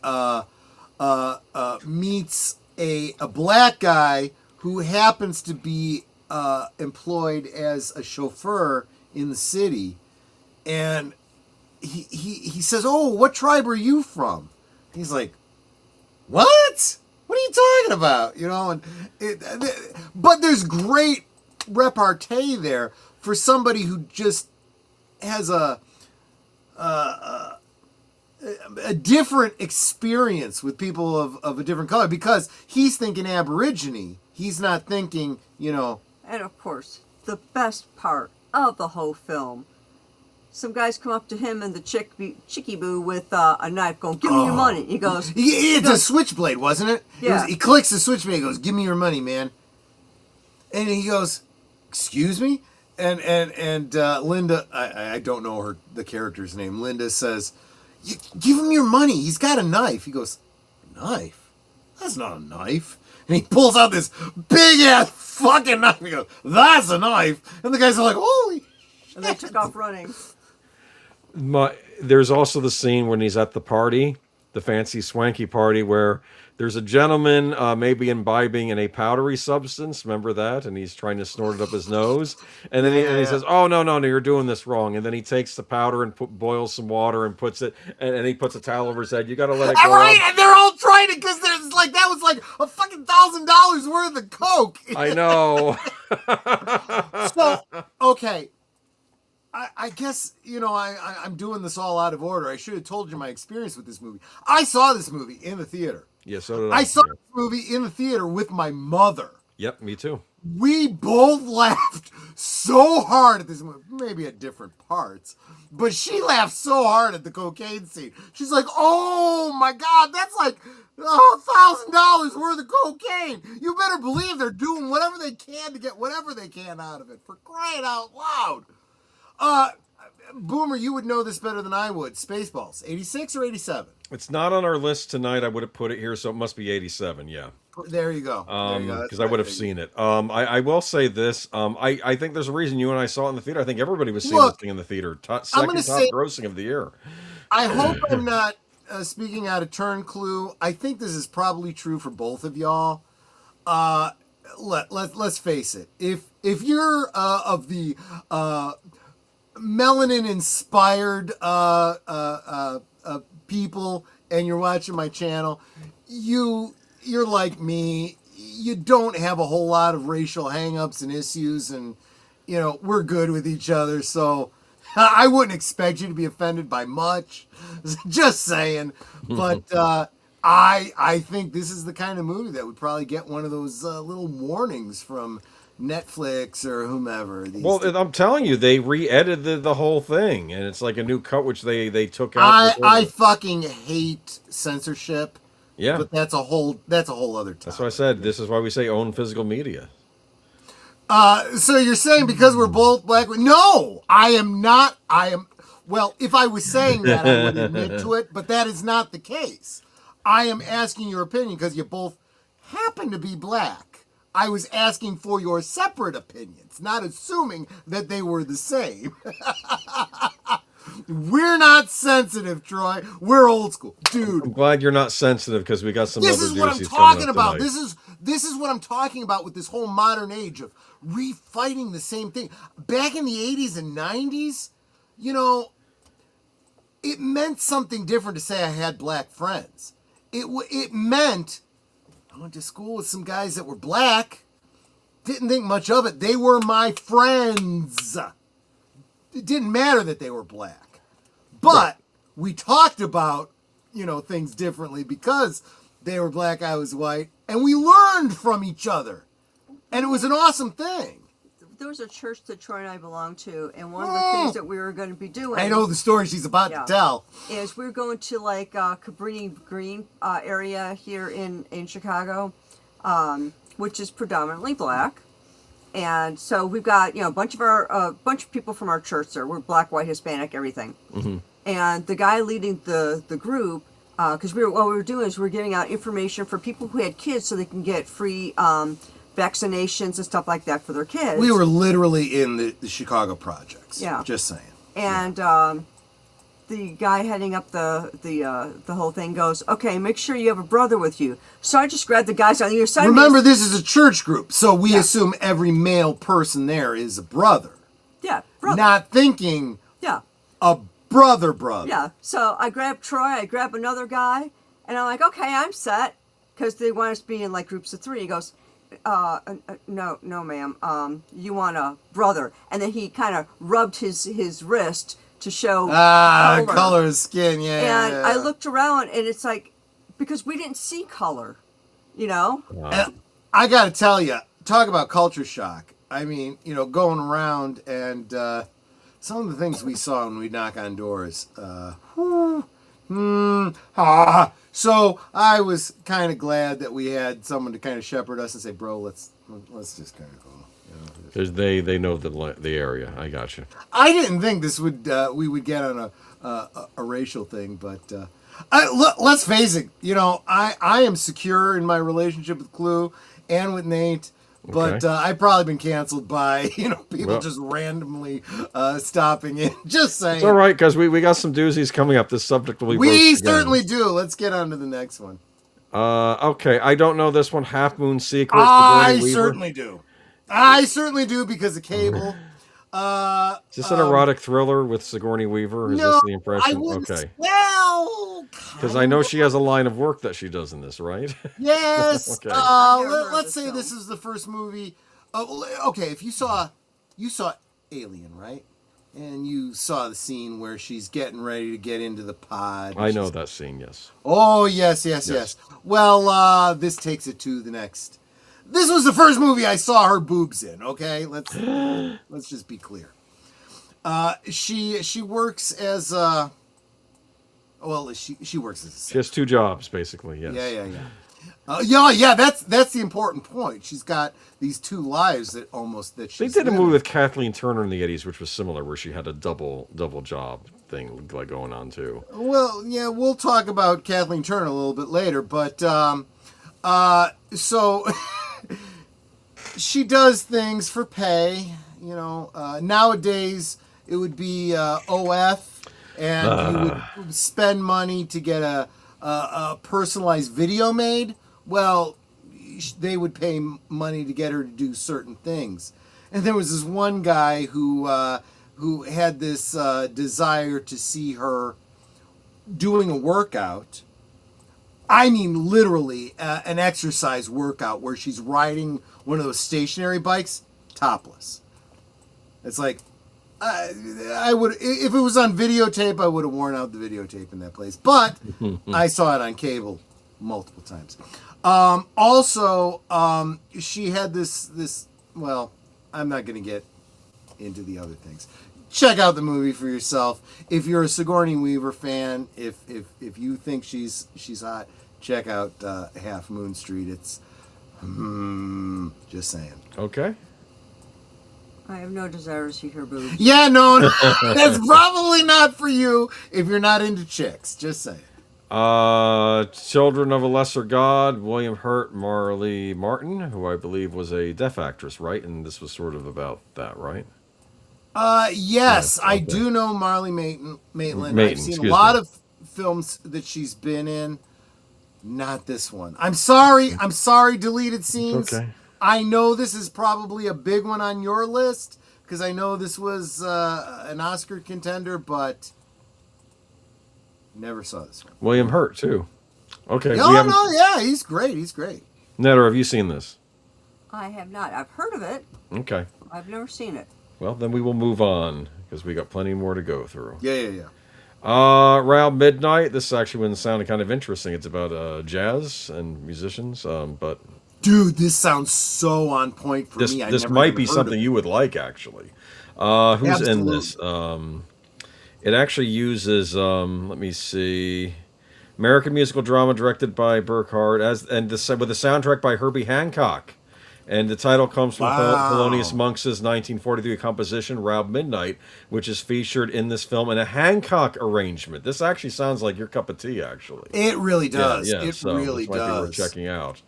meets a black guy who happens to be employed as a chauffeur in the city, and he says, "Oh, what tribe are you from?" He's like, "What? What are you talking about?" But there's great repartee there for somebody who just has a different experience with people of a different color, because he's thinking Aborigine. He's not thinking, And of course, the best part of the whole film, some guys come up to him and the chickie boo with a knife going, "Give me your money." He goes... It's a switchblade, wasn't it? Yeah. He clicks the switchblade, he goes, "Give me your money, man." And he goes, "Excuse me?" And Linda, I don't know the character's name, Linda says, "Give him your money. He's got a knife." He goes, "Knife? That's not a knife." And he pulls out this big ass fucking knife. He goes, "That's a knife." And the guys are like, "Holy shit." And they took off running. There's also the scene when he's at the party, the fancy swanky party, where there's a gentleman maybe imbibing in a powdery substance. Remember that? And he's trying to snort it up his nose. And then he says, "Oh, no, you're doing this wrong." And then he takes the powder and boils some water and puts it, and he puts a towel over his head. You got to let it go. Right, and they're all trying it because there's like, that was like a fucking $1,000 worth of coke. I know. So, okay. I guess, I'm doing this all out of order. I should have told you my experience with this movie. I saw this movie in the theater. Yeah, so did I. I saw this movie in the theater with my mother. Yep, me too. We both laughed so hard at this movie, maybe at different parts, but she laughed so hard at the cocaine scene. She's like, "Oh my God, that's like $1,000 worth of cocaine. You better believe they're doing whatever they can to get whatever they can out of it, for crying out loud." Boomer, you would know this better than I would. Spaceballs, 86 or 87? It's not on our list tonight. I would have put it here, so it must be 87, yeah. There you go. Because I would have seen it. I will say this. I think there's a reason you and I saw it in the theater. I think everybody was seeing this thing in the theater. Second top grossing of the year. I hope I'm not speaking out of turn, Clue. I think this is probably true for both of y'all. Let's face it. If you're of the melanin-inspired people and you're watching my channel, you're like me. You don't have a whole lot of racial hang-ups and issues, and we're good with each other, so I wouldn't expect you to be offended by much. Just saying. But I think this is the kind of movie that would probably get one of those little warnings from Netflix or whomever. Well, I'm telling you, they re-edited the whole thing, and it's like a new cut, which they took out. I fucking hate censorship. Yeah, But that's a whole other topic. that's what I said. This is why we say own physical media. So you're saying because we're both black? No, I am not. Well, if I was saying that, I would admit to it, but that is not the case. I am asking your opinion because you both happen to be black. I was asking for your separate opinions, not assuming that they were the same. We're not sensitive, Troy. We're old school, dude. I'm glad you're not sensitive because we got some. This other is what I'm juicies talking coming up about. tonight. This is what I'm talking about with this whole modern age of refighting the same thing. Back in the 80s and 90s, it meant something different to say I had black friends. It meant I went to school with some guys that were black. Didn't think much of it. They were my friends. It didn't matter that they were black. But we talked about, things differently because they were black, I was white, and we learned from each other. And it was an awesome thing. There was a church that Troy and I belonged to, and one of the things that we were going to be doing... I know the story she's about to tell. Is we were going to, Cabrini Green area here in Chicago, which is predominantly black. And so we've got, a bunch of people from our church there. We're black, white, Hispanic, everything. Mm-hmm. And the guy leading the group, because what we were doing is we were giving out information for people who had kids so they can get free vaccinations and stuff like that for their kids. We were literally in the Chicago projects. Yeah. Just saying. And the guy heading up the whole thing goes, okay, make sure you have a brother with you. So I just grabbed the guys on either side. Remember, this is a church group, so we assume every male person there is a brother. Yeah, brother. Not thinking a brother. Yeah, so I grabbed Troy, I grabbed another guy, and I'm like, okay, I'm set, because they want us to be in groups of 3. He goes, no, ma'am, you want a brother. And then he kind of rubbed his wrist to show color of skin, And I looked around, and it's like, because we didn't see color, And I got to tell you, talk about culture shock. I mean, going around and some of the things we saw when we knock on doors. So I was kind of glad that we had someone to kind of shepherd us and say, bro, let's just kind of go. Because they know the area. I got you. I didn't think this would we would get on a racial thing, but let's face it. I am secure in my relationship with Clue and with Nate, but I've probably been canceled by people just randomly stopping in. Just saying. It's all right because we got some doozies coming up. This subject will be. We certainly do. Let's get on to the next one. Okay, I don't know this one. Half Moon Secret. I certainly do. I certainly do because of Cable. Is this an erotic thriller with Sigourney Weaver? Is this the impression? I wouldn't, okay. Well, because I know she has a line of work that she does in this, right? Yes. Okay. Let's say this is the first movie. Okay, if you saw Alien, right? And you saw the scene where she's getting ready to get into the pod. I know that scene. Yes. Oh yes. Well, this takes it to the next. This was the first movie I saw her boobs in. Okay, let's just be clear. She works as she works as. She has 2 jobs basically. Yes. Yeah. That's the important point. She's got these 2 lives that she's. They did a movie with Kathleen Turner in the 80s, which was similar, where she had a double job thing going on too. Well, yeah, we'll talk about Kathleen Turner a little bit later, but so. She does things for pay, nowadays it would be OF, and you would spend money to get a personalized video made. Well, they would pay money to get her to do certain things. And there was this one guy who had this desire to see her doing a workout. I mean, literally an exercise workout where she's riding one of those stationary bikes, topless. It's like I would, if it was on videotape, I would have worn out the videotape in that place. But I saw it on cable multiple times. Also, she had this. Well, I'm not going to get into the other things. Check out the movie for yourself. If you're a Sigourney Weaver fan, if you think she's hot, check out Half Moon Street. It's just saying. Okay. I have no desire to see her boobs. Yeah, no, that's probably not for you if you're not into chicks. Just saying. Children of a Lesser God, William Hurt, Marley Martin, who I believe was a deaf actress, right? And this was sort of about that, right? Yes, okay. I do know Marley Maitland. Maitland, I've seen a lot of films that she's been in. Not this one. I'm sorry. Deleted scenes. Okay. I know this is probably a big one on your list because I know this was an Oscar contender, but never saw this one. William Hurt too. Okay. Yeah, he's great. Netter, have you seen this? I have not. I've heard of it. Okay. I've never seen it. Well, then we will move on because we got plenty more to go through. Yeah. Around midnight. This actually one sounded kind of interesting. It's about jazz and musicians, but. Dude, this sounds so on point for me. This might be something you would like, actually. Who's Absolutely. in this? It actually uses, let me see, American musical drama directed by Burkhart, with a soundtrack by Herbie Hancock. And the title comes from Thelonious Monk's 1943 composition, Round Midnight, which is featured in this film in a Hancock arrangement. This actually sounds like your cup of tea, actually. It really does. Yeah, it so really this might be worth does. checking out.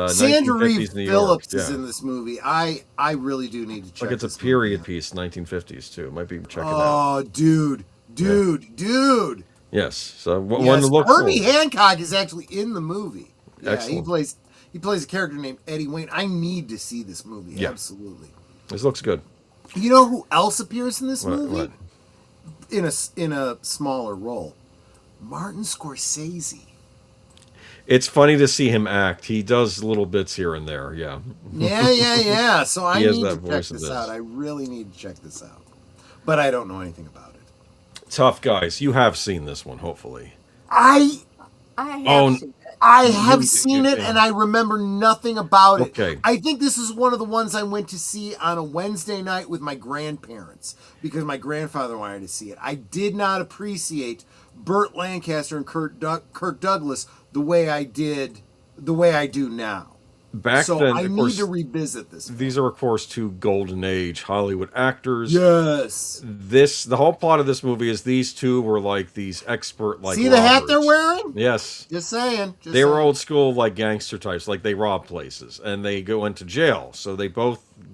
Sandra Reeve New Phillips York. is in this movie. I really do need to check. Like it's a period piece, 1950s too. Might be check it out. Oh, dude. Yes. So one Yes, to look Herbie for. Hancock is actually in the movie. Yeah, Excellent. he plays a character named Eddie Wayne. I need to see this movie. Yeah. Absolutely. This looks good. You know who else appears in this movie? What? In a smaller role? Martin Scorsese. It's funny to see him act. He does little bits here and there. Yeah. Yeah. So I He has need that to check voice in this this. out. I really need to check this out. But I don't know anything about it. Tough Guys. You have seen this one, hopefully. I I have Oh, seen it. I have seen it and I remember nothing about it. Okay. I think this is one of the ones I went to see on a Wednesday night with my grandparents because my grandfather wanted to see it. I did not appreciate Burt Lancaster and Kirk Douglas the way I do now. Back So then, I of need course, to revisit this. these are, of course, two golden age Hollywood actors. Yes. The whole plot of this movie is these two were like these expert, like See the hat they're robbers. wearing? Yes. Just saying. They were old school, like gangster types, like they robbed places and they go into jail. So they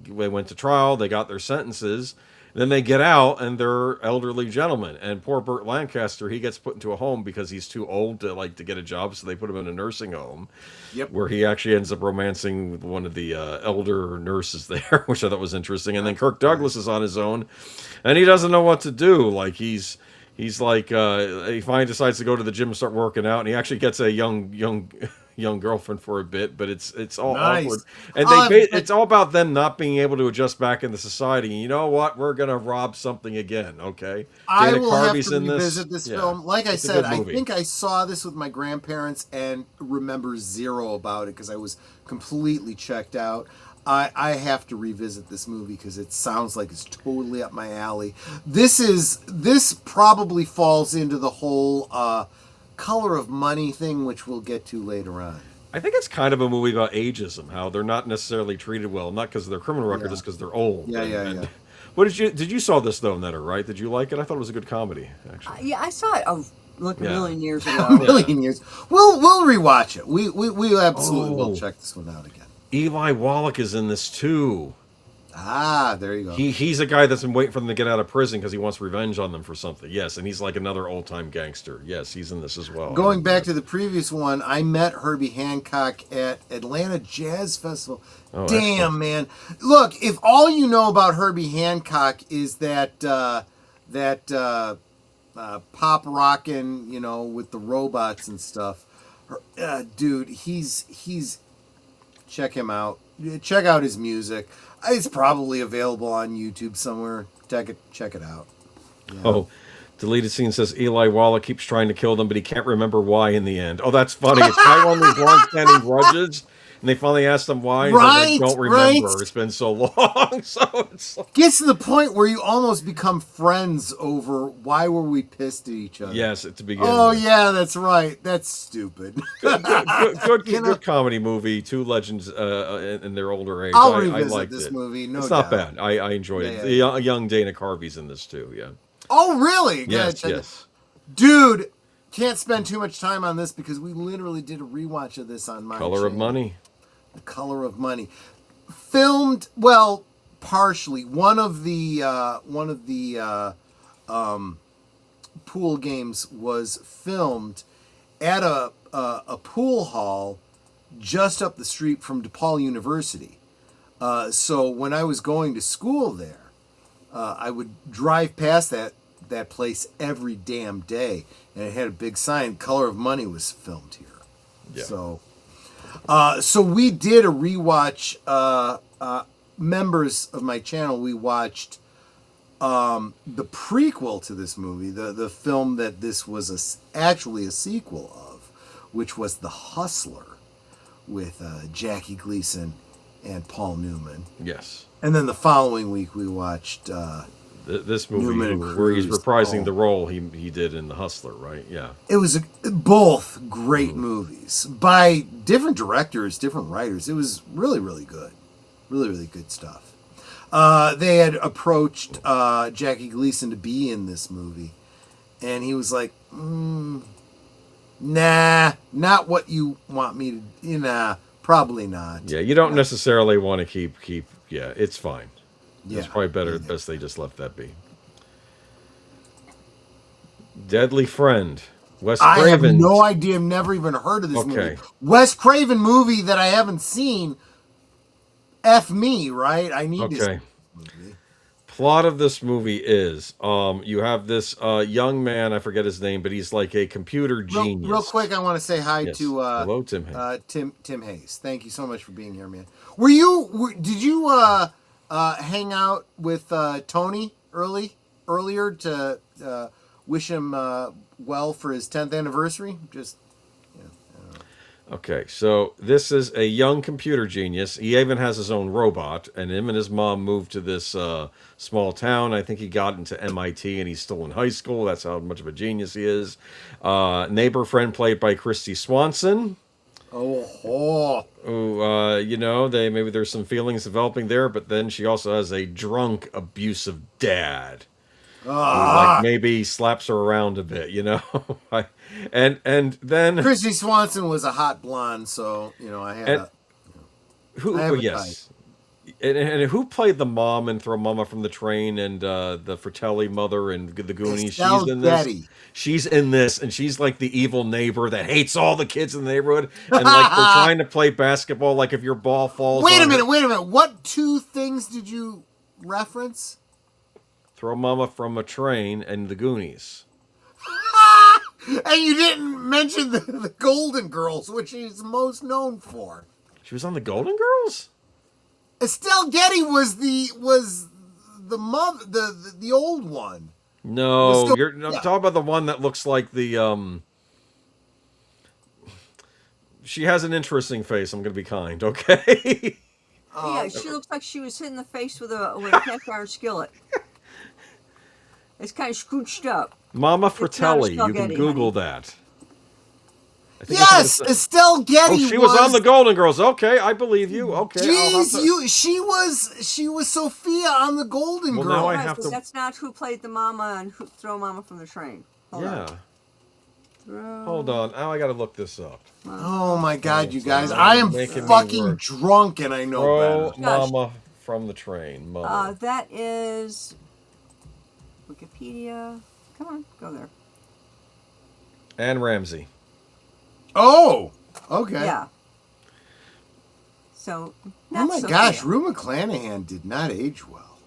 went to trial, they got their sentences, then they get out and they're elderly gentlemen. And poor Burt Lancaster, he gets put into a home because he's too old to get a job, so they put him in a nursing home. Yep. Where he actually ends up romancing with one of the elder nurses there, which I thought was interesting. And then Kirk Douglas is on his own, and he doesn't know what to do. Like he's like he finally decides to go to the gym and start working out, and he actually gets a young girlfriend for a bit, but it's all Nice. awkward, and it's all about them not being able to adjust back into society. And you know what? We're gonna rob something again. Okay, I Dana will Carvey's have to in revisit this Yeah. film. Like I It's a said, good I movie. think I saw this with my grandparents and remember zero about it because I was completely checked out. I have to revisit this movie because it sounds like it's totally up my alley. This probably falls into the whole color of money thing, which we'll get to later on. I think it's kind of a movie about ageism, how they're not necessarily treated well, not because of their criminal record, just because they're old. Yeah. What did you saw this though, Netter? Right? Did you like it? I thought it was a good comedy, actually. Yeah, I saw it a million years ago. A million years. We'll rewatch it. We absolutely will check this one out again. Eli Wallach is in this too. Ah, there you go. He's a guy that's been waiting for them to get out of prison because he wants revenge on them for something. Yes, and he's like another old time gangster. Yes, he's in this as well. Going back to the previous one, I met Herbie Hancock at Atlanta Jazz Festival. Oh, Damn, excellent. man. Look, if all you know about Herbie Hancock is that pop rockin', with the robots and stuff, dude, he's check him out. Check out his music. It's probably available on YouTube somewhere. Check it out. Yeah. Oh, deleted scene says Eli Wallach keeps trying to kill them, but he can't remember why in the end. Oh, that's funny. It's kind of one of these long-standing grudges, and they finally ask them why, and they Right, don't remember. right. It's been so long. So it's like, Gets to the point where you almost become friends over why were we pissed at each other. yes, at the beginning. Oh yeah, that's right. That's stupid. Good comedy movie. Two legends in their older age. I'll I revisit liked this it. movie. No it's doubt. not bad. I enjoyed it. Yeah. The young Dana Carvey's in this too. Yeah. Oh really? Yes. Good. Yes. Dude, can't spend too much time on this because we literally did a rewatch of this on my Color of channel. Money. The Color of Money. Filmed, well, partially. One of the pool games was filmed at a pool hall just up the street from DePaul University. So when I was going to school there, I would drive past that place every damn day, and it had a big sign, Color of Money was filmed here. Yeah. So we did a rewatch. Members of my channel, we watched the prequel to this movie, the film that this was actually a sequel of, which was The Hustler with Jackie Gleason and Paul Newman. Yes. And then the following week we watched This movie Newman where he's Cruise. reprising the role he did in The Hustler, right? Yeah. It was both great movies by different directors, different writers. It was really, really good. Really, really good stuff. They had approached Jackie Gleason to be in this movie, and he was like, nah, not what you want me to, nah, probably not. Yeah, you don't necessarily want to keep yeah, it's fine. Yeah. It's probably better best they just left that be. Deadly Friend. Wes I have Craven. no idea. I've never even heard of this movie. Okay. Wes Craven movie that I haven't seen. F me, right? I need to see Okay. this movie. Plot of this movie is you have this young man, I forget his name, but he's like a computer genius. Real quick, I want to say hi Yes. to Hello, Tim Hayes. Tim Hayes. Thank you so much for being here, man. Did you hang out with Tony earlier to wish him well for his 10th anniversary? Just Okay, so this is a young computer genius. He even has his own robot, and him and his mom moved to this small town. I think he got into MIT, and he's still in high school. That's how much of a genius he is. Neighbor friend played by Christy Swanson. oh. Who, maybe there's some feelings developing there, but then she also has a drunk, abusive dad. Who, like maybe slaps her around a bit, and then Christy Swanson was a hot blonde, so I had And- a who? I have a Yes, and who played the mom in Throw Mama from the Train and the Fratelli mother and the Goonies? Estelle She's in this. Getty. She's in this, and she's like the evil neighbor that hates all the kids in the neighborhood, and like they're trying to play basketball. Like if your ball falls. Wait a on her- minute. What two things did you reference? Throw Mama from a Train and the Goonies. And you didn't mention the Golden Girls, which she's most known for. She was on the Golden Girls. Estelle Getty was the mother, the old one. No, Still- I'm yeah. talking about the one that looks like the. She has an interesting face. I'm going to be kind, okay? Yeah, she looks like she was hit in the face with a cast iron skillet. It's kind of scrooched up. Mama not Fratelli. Estelle You can Getty, Google honey. that. I think Yes, it's- Estelle Getty. Oh, she was on the Golden Girls. Okay, I believe you. Okay. I'll have Jeez, to- she was Sophia on the Golden Well, Girls. now I Right, have but to- that's not who played the mama and Throw Mama from the Train. Hold on. Yeah. Hold on. Now I got to look this up. Oh my God, you guys! You're I am making me fucking work. drunk, and I know Throw better. Mama from the Train. Mother. That is Wikipedia. Come on, go there. Anne Ramsey. Oh, okay. Yeah. So. Oh not my Sophia. gosh, Rue McClanahan did not age well.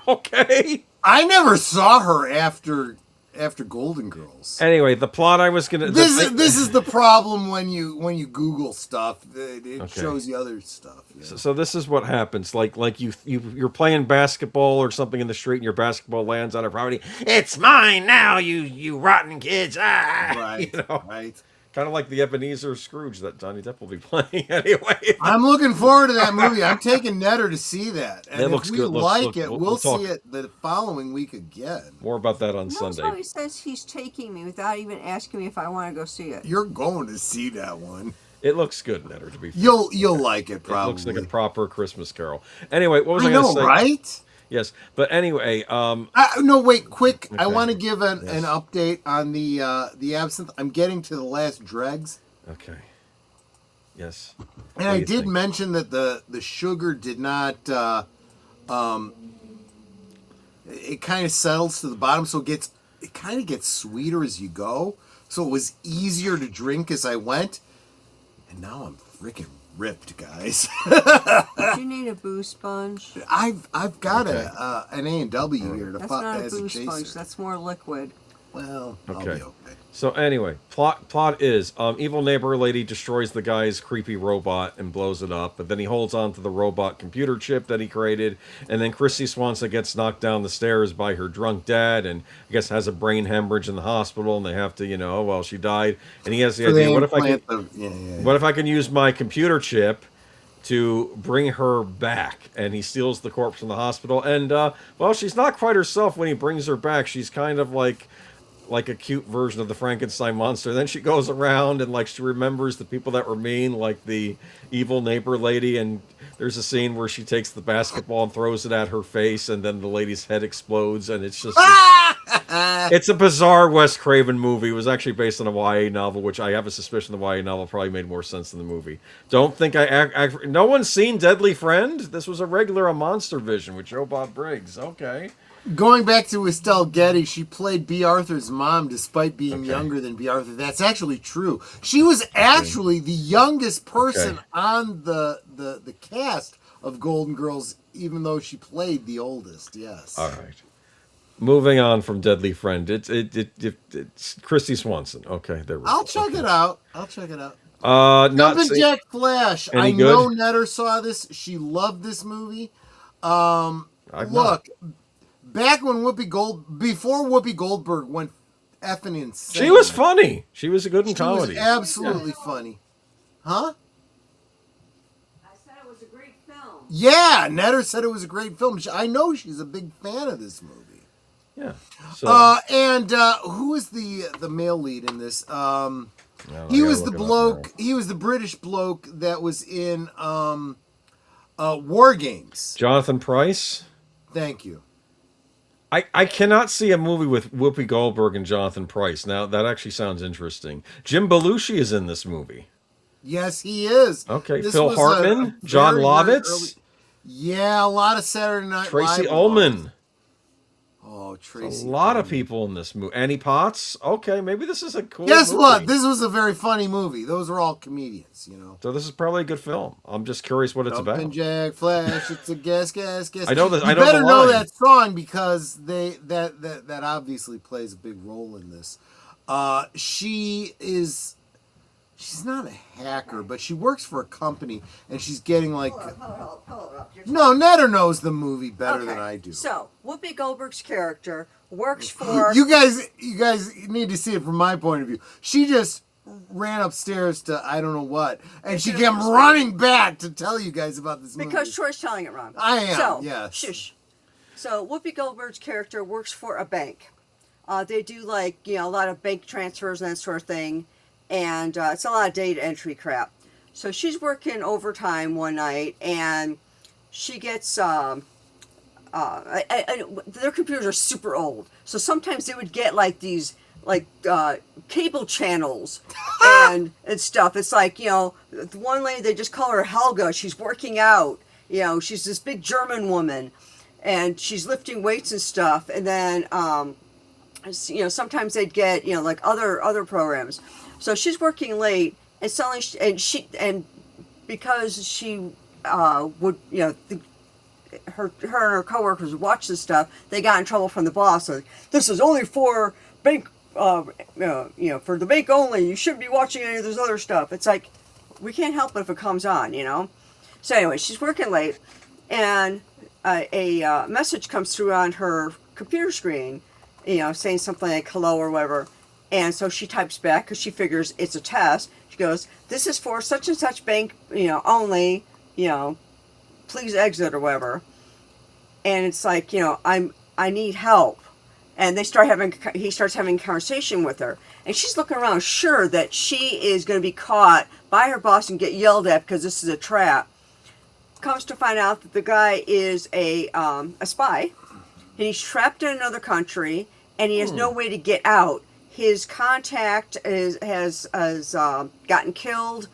Okay. I never saw her after after Golden Girls. Anyway, the plot I was gonna. This is the problem when you Google stuff. It shows you other stuff. Yeah. So this is what happens. Like you're playing basketball or something in the street, and your basketball lands on a property. It's mine now, you rotten kids! Ah! Right. You know? Right. Kind of like the Ebenezer Scrooge that Johnny Depp will be playing anyway. I'm looking forward to that movie. I'm taking Netter to see that. And It looks if we good. like it, we'll we'll talk see it the following week again. more about that on No, Sunday. so he says he's taking me without even asking me if I want to go see it. You're going to see that one. It looks good, Netter. To be fair. You'll like it probably. It looks like a proper Christmas Carol. Anyway, what was I I going to know, say? right? Yes, but anyway, No, wait, quick. I Okay. want to give an Yes. update on the absinthe. I'm getting to the last dregs. okay, yes, And What I do you did think? mention that the sugar did not. It kind of settles to the bottom, so it kind of gets sweeter as you go. So it was easier to drink as I went. And now I'm freaking ripped, guys. Do you need a booze sponge? I've got Okay. an A&W here to That's fuck not a as a booze sponge. chaser. That's more liquid. Well, I'll Okay. be okay. So anyway, plot is evil neighbor lady destroys the guy's creepy robot and blows it up, but then he holds on to the robot computer chip that he created, and then Christy Swanson gets knocked down the stairs by her drunk dad, and I guess has a brain hemorrhage in the hospital, and they have to, she died, and he has the So they idea, what if I can use my computer chip to bring her back? And he steals the corpse from the hospital, and she's not quite herself when he brings her back. She's kind of like a cute version of the Frankenstein monster. Then she goes around and she remembers the people that were mean, like the evil neighbor lady. And there's a scene where she takes the basketball and throws it at her face, and then the lady's head explodes. And it's just it's a bizarre Wes Craven movie. It was actually based on a YA novel, which I have a suspicion the YA novel probably made more sense than the movie. Don't think no one's seen Deadly Friend. This was a regular on Monster Vision with Joe Bob Briggs. Okay. Going back to Estelle Getty, she played B. Arthur's mom despite being younger than B. Arthur. That's actually true. She was actually the youngest person on the cast of Golden Girls, even though she played the oldest. Yes. All right. Moving on from Deadly Friend, it's Christy Swanson. Okay, there we go. I'll check it out. Not Jumpin' see- Jack Flash. Any I good? know Netter saw this. She loved this movie. I've not. Look, back when before Whoopi Goldberg went effing insane. She was funny. She was good in She was comedy. absolutely funny. Huh? I said it was a great film. Yeah, Netter said it was a great film. I know she's a big fan of this movie. Yeah. So And who is the male lead in this? I He gotta was look the it up bloke. now. He was the British bloke that was in War Games. Jonathan Pryce. Thank you. I cannot see a movie with Whoopi Goldberg and Jonathan Pryce. Now that actually sounds interesting. Jim Belushi is in this movie. Yes, he is. Okay, This Phil was Hartman, a John very, very Lovitz, early- Yeah, a lot of Saturday Night Tracy Live Ullman. Oh, A Tracy. lot of Ullman. people in this movie. Annie Potts. Okay, maybe this is a cool. Guess movie. what? This was a very funny movie. Those are all comedians, you know. So this is probably a good film. I'm just curious what it's Jumpin' about. Jack Flash, it's a guess. I know that. You I know better the know line. that song because that obviously plays a big role in this. She's not a hacker, but she works for a company, and she's getting like. Hold up. No, Netter knows the movie better than I do. So, Whoopi Goldberg's character works for... You guys need to see it from my point of view. She just ran upstairs to I don't know what, and she came running back to tell you guys about this movie. Because Troy's telling it wrong. I am, So, yes. shush. So, Whoopi Goldberg's character works for a bank. They do, a lot of bank transfers and that sort of thing. And it's a lot of data entry crap. So she's working overtime one night, and she gets their computers are super old. So sometimes they would get these cable channels and stuff. It's the one lady, they just call her Helga. She's working out. She's this big German woman, and she's lifting weights and stuff. And then sometimes they'd get other programs. So she's working late, and suddenly, because she would, her and her coworkers watched this stuff, they got in trouble from the boss. Like, this is only for bank, for the bank only. You shouldn't be watching any of this other stuff. It's like, we can't help it if it comes on, So anyway, she's working late, and a message comes through on her computer screen, saying something like hello or whatever. And so she types back because she figures it's a test. She goes, this is for such and such bank, only, please exit or whatever. And it's like, I need help. And he starts having a conversation with her. And she's looking around, sure that she is going to be caught by her boss and get yelled at because this is a trap. Comes to find out that the guy is a spy. And he's trapped in another country, and he has no way to get out. His contact has gotten killed.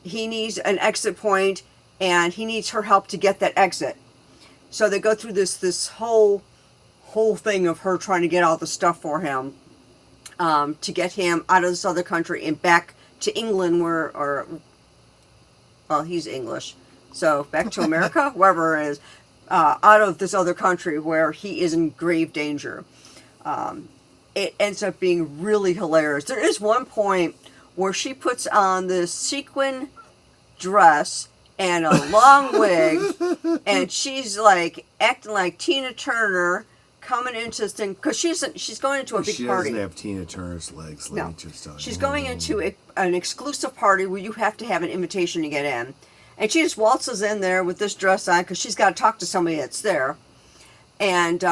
He needs an exit point, and he needs her help to get that exit. So they go through this whole thing of her trying to get all the stuff for him, to get him out of this other country and back to England, he's English, so back to America, wherever it is, out of this other country where he is in grave danger. It ends up being really hilarious. There is one point where she puts on this sequin dress and a long wig, and she's like acting like Tina Turner coming into this thing, because she's going into a big party. She doesn't have Tina Turner's legs. Let me just tell you. She's going into an exclusive party where you have to have an invitation to get in. And she just waltzes in there with this dress on because she's got to talk to somebody that's there. And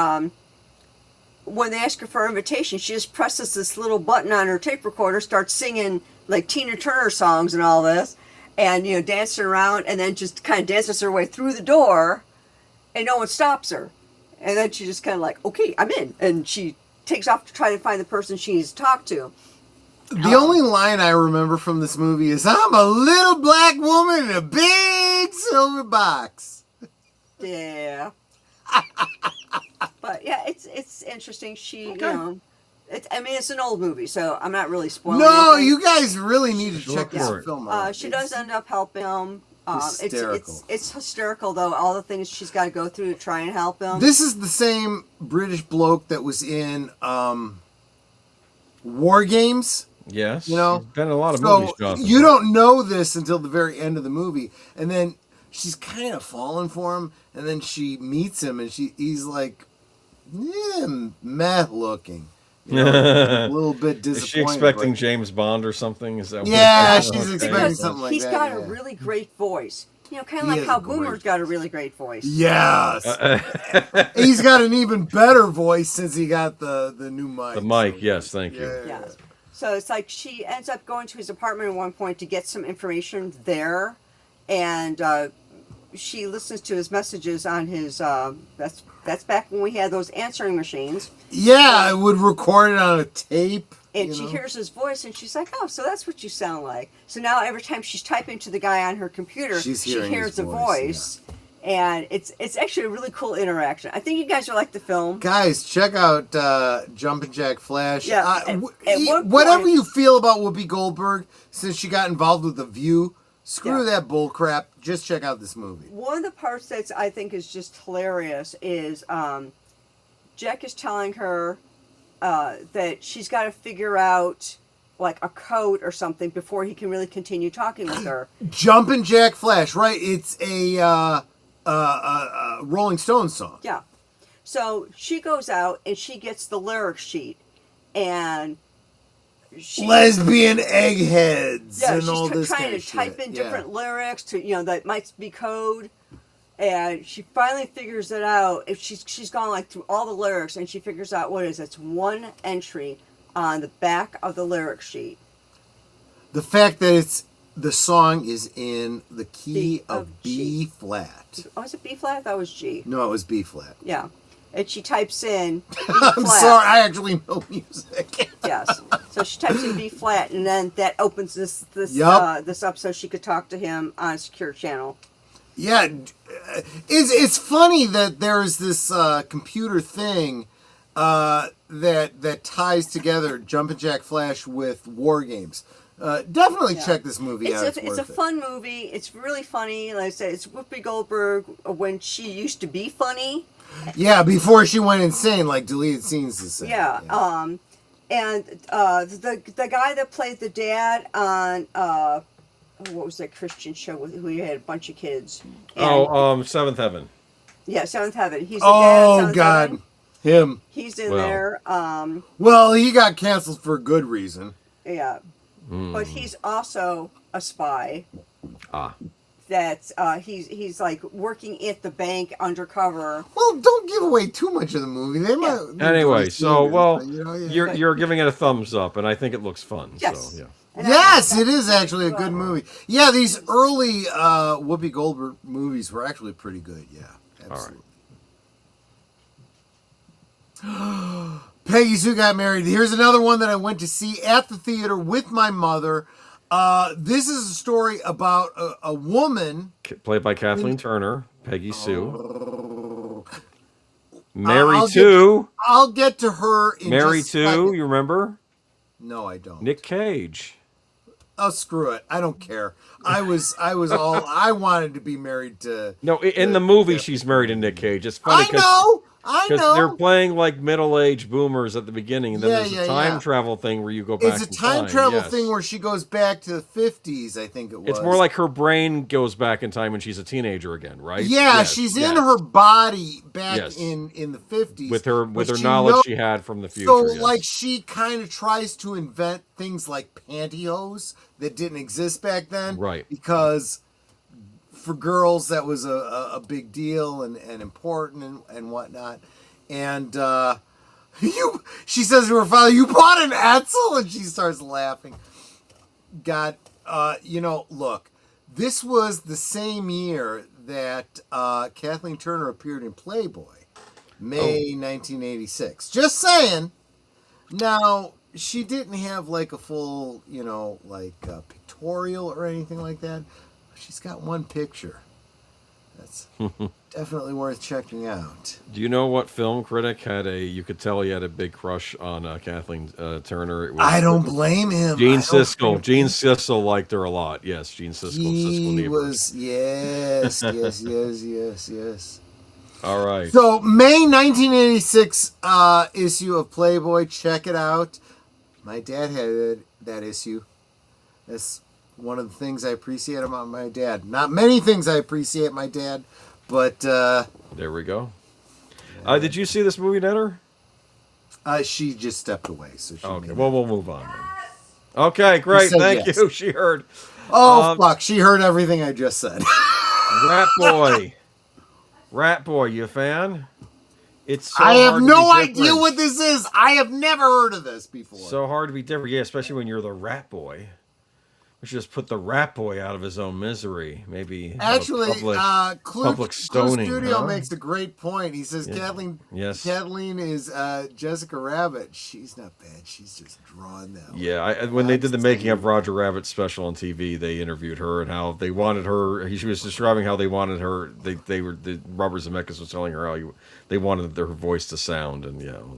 when they ask her for an invitation, she just presses this little button on her tape recorder, starts singing like Tina Turner songs and all this, and dancing around, and then just kind of dances her way through the door, and no one stops her. And then she just kind of like, okay, I'm in, and she takes off to try to find the person she needs to talk to. The only line I remember from this movie is, "I'm a little black woman in a big silver box." Yeah. But yeah, it's interesting. She, it's an old movie, so I'm not really spoiling anything. You guys really need to check this film out. She does end up helping him. Hysterical. It's hysterical, though, all the things she's got to go through to try and help him. This is the same British bloke that was in War Games. Yes. He's been in a lot of movies, Jonathan. You don't know this until the very end of the movie. And then she's kind of falling for him, and then she meets him, and he's like, meh looking. A little bit disappointed. Is she expecting James Bond or something? Is that she's expecting something like that. He's got a really great voice. Kind of like how Boomer's got a really great voice. Yes. He's got an even better voice since he got the new mic. The mic, yes, thank you. Yeah. So it's like she ends up going to his apartment at one point to get some information there, and she listens to his messages on his, that's back when we had those answering machines. Yeah, I would record it on a tape. And she hears his voice, and she's like, oh, so that's what you sound like. So now every time she's typing to the guy on her computer, she hears the voice. Yeah. And it's actually a really cool interaction. I think you guys will like the film. Guys, check out Jumpin' Jack Flash. Yeah, whatever you feel about Whoopi Goldberg, since she got involved with The View, screw that bull crap. Just check out this movie. One of the parts that I think is just hilarious is Jack is telling her that she's got to figure out like a code or something before he can really continue talking with her. Jumpin' Jack Flash, right? It's a Rolling Stones song. Yeah. So she goes out and she gets the lyric sheet, and lesbian eggheads and all this she's kind trying of to type in different lyrics to that might be code, and she finally figures it out. If she's gone like through all the lyrics, and she figures out what it is. It's one entry on the back of the lyric sheet. The fact that the song is in the key of B flat. Oh, was it B flat? That was G. No, it was B flat. Yeah. And she types in B I'm flat. sorry, I actually know music. Yes. So she types in B flat, and then that opens this up so she could talk to him on a secure channel. Yeah. It's funny that there's this computer thing that ties together Jumpin' Jack Flash with War Games. Definitely Yeah. check this movie out. It's a worth it. fun movie. It's really funny. Like I said, it's Whoopi Goldberg when she used to be funny. Yeah, before she went insane, like deleted scenes is saying. Yeah. And the guy that played the dad on what was that Christian show with who had a bunch of kids? And, Seventh Heaven. yeah, Seventh Heaven. He's the dad in Oh Seventh God, Heaven. him. He's in Well. there. Well, he got canceled for a good reason. Yeah. But he's also a spy. Ah. That he's like working at the bank undercover. Well, don't give away too much of the movie. They might. Anyway, so well, yeah. you're giving it a thumbs up, and I think it looks fun. Yes. So yeah. And Yes, I- it is actually a good movie. Yeah, these early Whoopi Goldberg movies were actually pretty good. Yeah, absolutely. Peggy Sue Got Married. Here's another one that I went to see at the theater with my mother. This is a story about a woman. Played by Kathleen Turner, Peggy Sue. I'll Mary Two. I'll get to her in Mary just a second. Two. You remember? No, I don't. Nick Cage. Oh, screw it. I don't care. I was all I wanted to be married to. No, in the movie, she's married to Nick Cage. It's funny I know. I because know. they're playing like middle-aged boomers at the beginning, and then there's a time travel thing where you go back. It's a in time travel yes. thing where she goes back to the 50s, I think it was. It's more like her brain goes back in time when she's a teenager again, right? Yeah, Yes, she's yes. in her body back Yes. in the 50s. with her but she knowledge knows- she had from the future. So, yes. like, she kind of tries to invent things like pantyhose that didn't exist back then. Right. Because for girls, that was a big deal and important and whatnot. And she says to her father, "You bought an Edsel?" And she starts laughing. God, look, this was the same year that Kathleen Turner appeared in Playboy, May 1986. Just saying. Now, she didn't have like a full, pictorial or anything like that. She's got one picture. That's definitely worth checking out. Do you know what film critic you could tell he had a big crush on Kathleen Turner? It was I don't blame him. Gene Siskel. Gene Siskel liked her a lot. Yes, Gene Siskel. Siskel He Niebuhr. was, yes. All right. So, May 1986 issue of Playboy. Check it out. My dad had that issue. That's one of the things I appreciate about my dad. Not many things I appreciate my dad, but There we go. Did you see this movie, Netter? she just stepped away. So she Okay. made Well, we'll move on then. Okay, great. said Thank yes. you. She heard. Oh, fuck. She heard everything I just said. Rat Boy. Rat Boy, you a fan? It's so I have hard to no be idea different. what this is. I have never heard of this before. So hard to be different. Yeah, especially when you're the Rat Boy. We should just put the Rat Boy out of his own misery. Maybe have a Actually, public Clue stoning. Studio huh? makes a great point. He says Kathleen is Jessica Rabbit. She's not bad. She's just drawn that. Yeah, when they did the making of Roger Rabbit special on TV, they interviewed her and how they wanted her. She was describing how they wanted her. Robert Zemeckis was telling her how they wanted her voice to sound, and yeah, all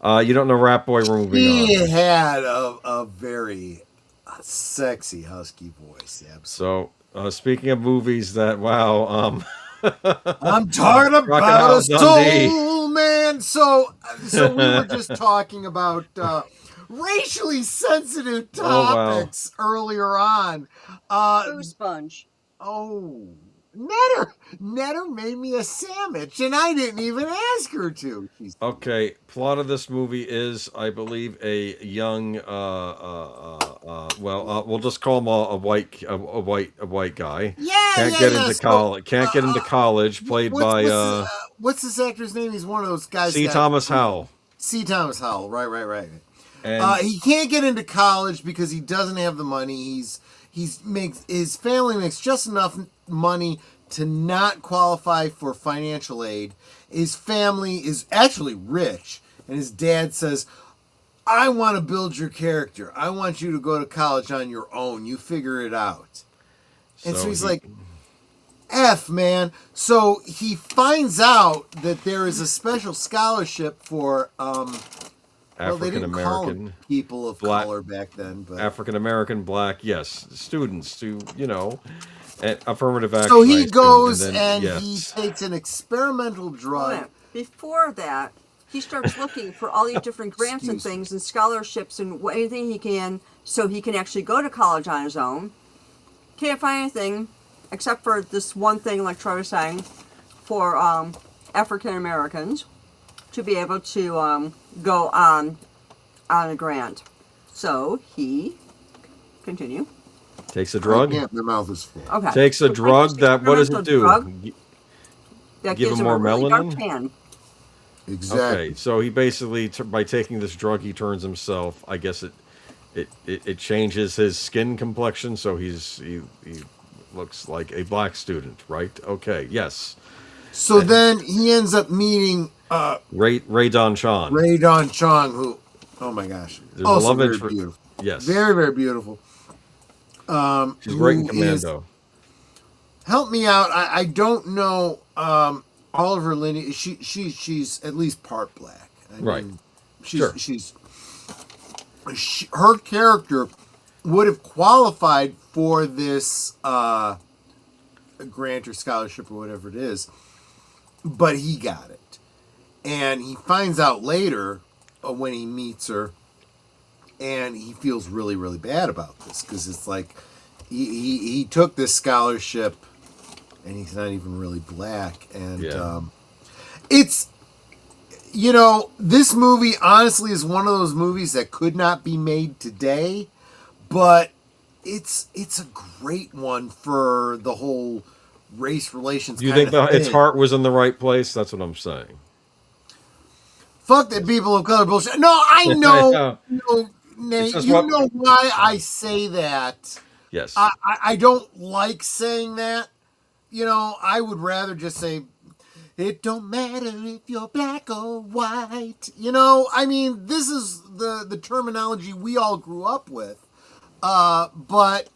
that. You don't know Rat Boy? We're moving He on. had a very sexy husky voice. Yeah, So, speaking of movies that I'm talking about Crocodile a Dundee. soul, man. So we were just talking about racially sensitive wow. topics earlier on. Food sponge. Oh, Netter made me a sandwich, and I didn't even ask her to. Okay, plot of this movie is, I believe, a young, we'll just call him a white guy. Can't get into college. Can't get into college. Played by what's this actor's name? He's one of those guys. C. Thomas Howell. C. Thomas Howell. Right. And He can't get into college because he doesn't have the money. His family makes just enough money to not qualify for financial aid. His family is actually rich, and his dad says, "I want to build your character. I want you to go to college on your own. You figure it out." And so he's like, F, man. So he finds out that there is a special scholarship for Well, they African didn't call them American, people of black, color back then, but African American, black, yes, students to, and affirmative so action, I he assume, and goes then and he yes, takes an experimental Wait a drug. minute. Before that, he starts looking for all these different grants and Excuse me. things and scholarships and anything he can so he can actually go to college on his own. Can't find anything except for this one thing, like Troy was saying, for African Americans to be able to go on a grant. So he continue. takes a drug. Yeah, my mouth is full. Okay. Takes a So drug that, what does it experimental drug do? that Give gives him him more a really dark melanin? tan. Exactly. Okay, so he basically, by taking this drug, he turns himself. I guess it changes his skin complexion, so he looks like a black student, right? Okay, yes. So then he ends up meeting Ray Don Chan. Ray Don Chong, who, oh my gosh, There's a also love very interest. beautiful, Yes, very very beautiful. she's great in who is- Commando. help me out. I don't know Oliver Linney. She's at least part black. I Right. mean, Sure. Her character would have qualified for this grant or scholarship or whatever it is, but he got it, and he finds out later when he meets her, and he feels really really bad about this because it's like he took this scholarship and he's not even really black, and Yeah. it's this movie honestly is one of those movies that could not be made today, but it's a great one for the whole race relations. Do you kind think of its thing. heart was in the right place? That's what I'm saying. Fuck that people of color bullshit. No, I know, Yeah. no, Nate, just you what- know why I say that. Yes. I don't like saying that. I would rather just say, it don't matter if you're black or white. I mean, this is the terminology we all grew up with. But,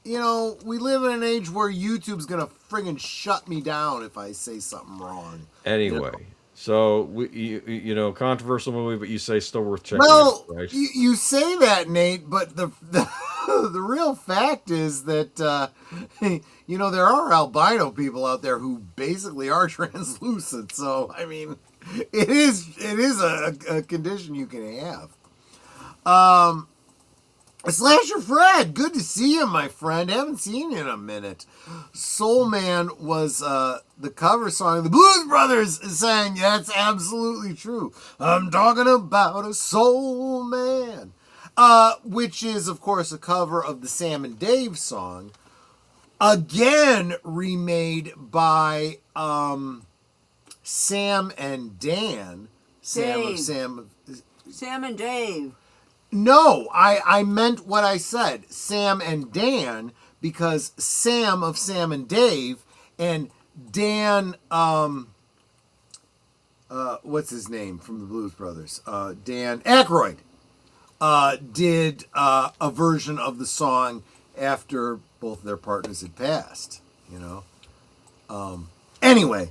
we live in an age where YouTube's going to friggin' shut me down if I say something wrong. Anyway, so controversial movie, but you say still worth checking Well, out, right? you say that, Nate, but the the real fact is that there are albino people out there who basically are translucent. So I mean, it is a condition you can have. Slasher Fred, good to see you, my friend. Haven't seen you in a minute. Soul Man was the cover song. The Blues Brothers is saying that's absolutely true. I'm talking about a Soul Man, which is, of course, a cover of the Sam and Dave song, again remade by Sam and Dan. Dave. Sam No, I meant what I said. Sam and Dan, because Sam of Sam and Dave and Dan, what's his name from the Blues Brothers? Dan Aykroyd did a version of the song after both their partners had passed, Anyway,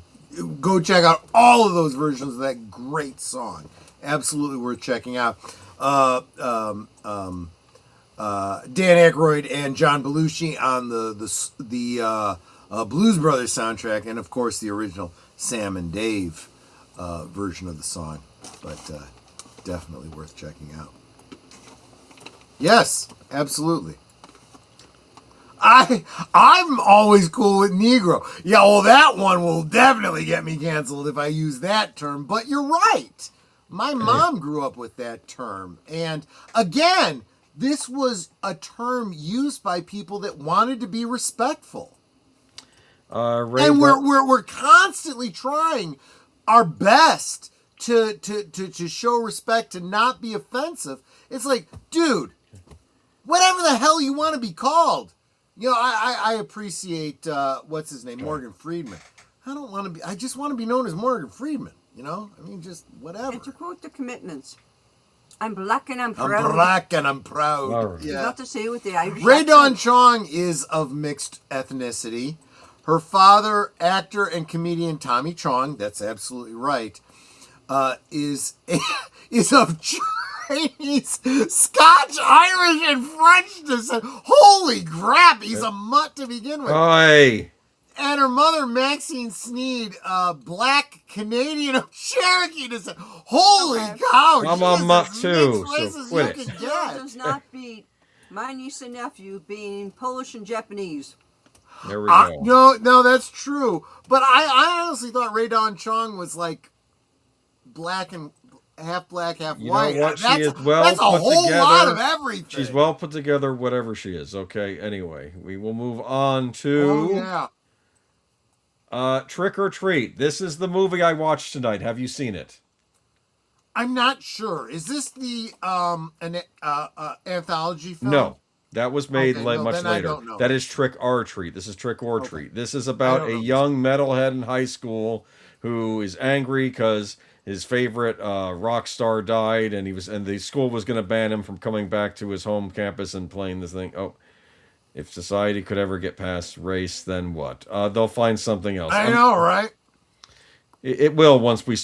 go check out all of those versions of that great song. Absolutely worth checking out. Dan Aykroyd and John Belushi on the Blues Brothers soundtrack, and of course the original Sam and Dave version of the song. But definitely worth checking out. Yes, absolutely. I'm always cool with Negro. Yeah, well, that one will definitely get me canceled if I use that term. But you're right. My mom grew up with that term. And again, this was a term used by people that wanted to be respectful. And we're constantly trying our best to show respect, to not be offensive. It's like, dude, whatever the hell you want to be called. I appreciate what's his name, Morgan Freeman. I just want to be known as Morgan Freeman. Just whatever. And to quote the Commitments, I'm black and I'm I'm proud. black and I'm proud. All right. Yeah. Not to say with the Irish Ray Dawn accent. Chong is of mixed ethnicity. Her father, actor and comedian Tommy Chong, that's absolutely right, is is of Chinese, Scotch, Irish, and French descent. Holy crap! He's a mutt to begin with. Oi! And her mother, Maxine Sneed, black Canadian of Cherokee descent. Holy cow! I'm she a is mutt as too, mixed so race as quit you it. can Still get. does not beat my niece and nephew being Polish and Japanese. There we go. No, that's true. But I honestly thought Rae Dawn Chong was like black, half You white. know what? That's, She is well that's a put whole together. lot of everything. She's well put together, whatever she is. Okay, anyway, we will move on to Trick or Treat. This is the movie I watched tonight. Have you seen it? I'm not sure. Is this the anthology film? No. That was made much then I later. don't know. That is Trick or Treat. This is Trick or Treat. This is about a young metalhead in high school who is angry because his favorite rock star died, and the school was going to ban him from coming back to his home campus and playing this thing. Oh, if society could ever get past race, then what? They'll find something else. I know, right? It will once we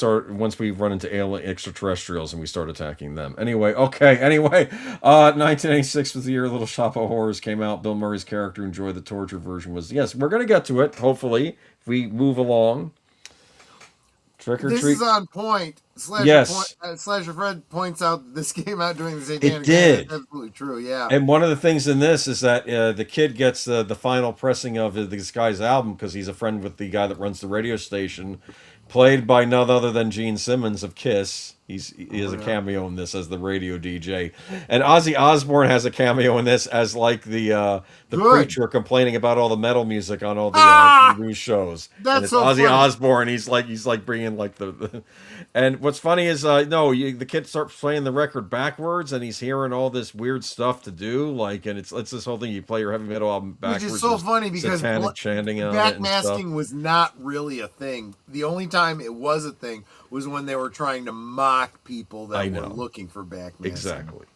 run into alien extraterrestrials and we start attacking them. Anyway, 1986 was the year Little Shop of Horrors came out. Bill Murray's character, Enjoy the Torture version, was, yes, we're going to get to it, hopefully, if we move along. Trick or Treat. This is on point. Slasher Fred points out that this came out during the Satanic It did. That's absolutely true, yeah. And one of the things in this is that the kid gets the final pressing of this guy's album because he's a friend with the guy that runs the radio station, played by none other than Gene Simmons of Kiss. He has a cameo in this as the radio DJ. And Ozzy Osbourne has a cameo in this as like the preacher complaining about all the metal music on all the news shows. That's and it's so Ozzy funny. Osbourne. He's like bringing like the and what's funny is the kid starts playing the record backwards and he's hearing all this weird stuff to do, like, and it's this whole thing, you play your heavy metal album backwards. Which is so funny because satanic chanting on it and stuff. backmasking was not really a thing. The only time it was a thing was when they were trying to mock people that were looking for backmasking. Exactly.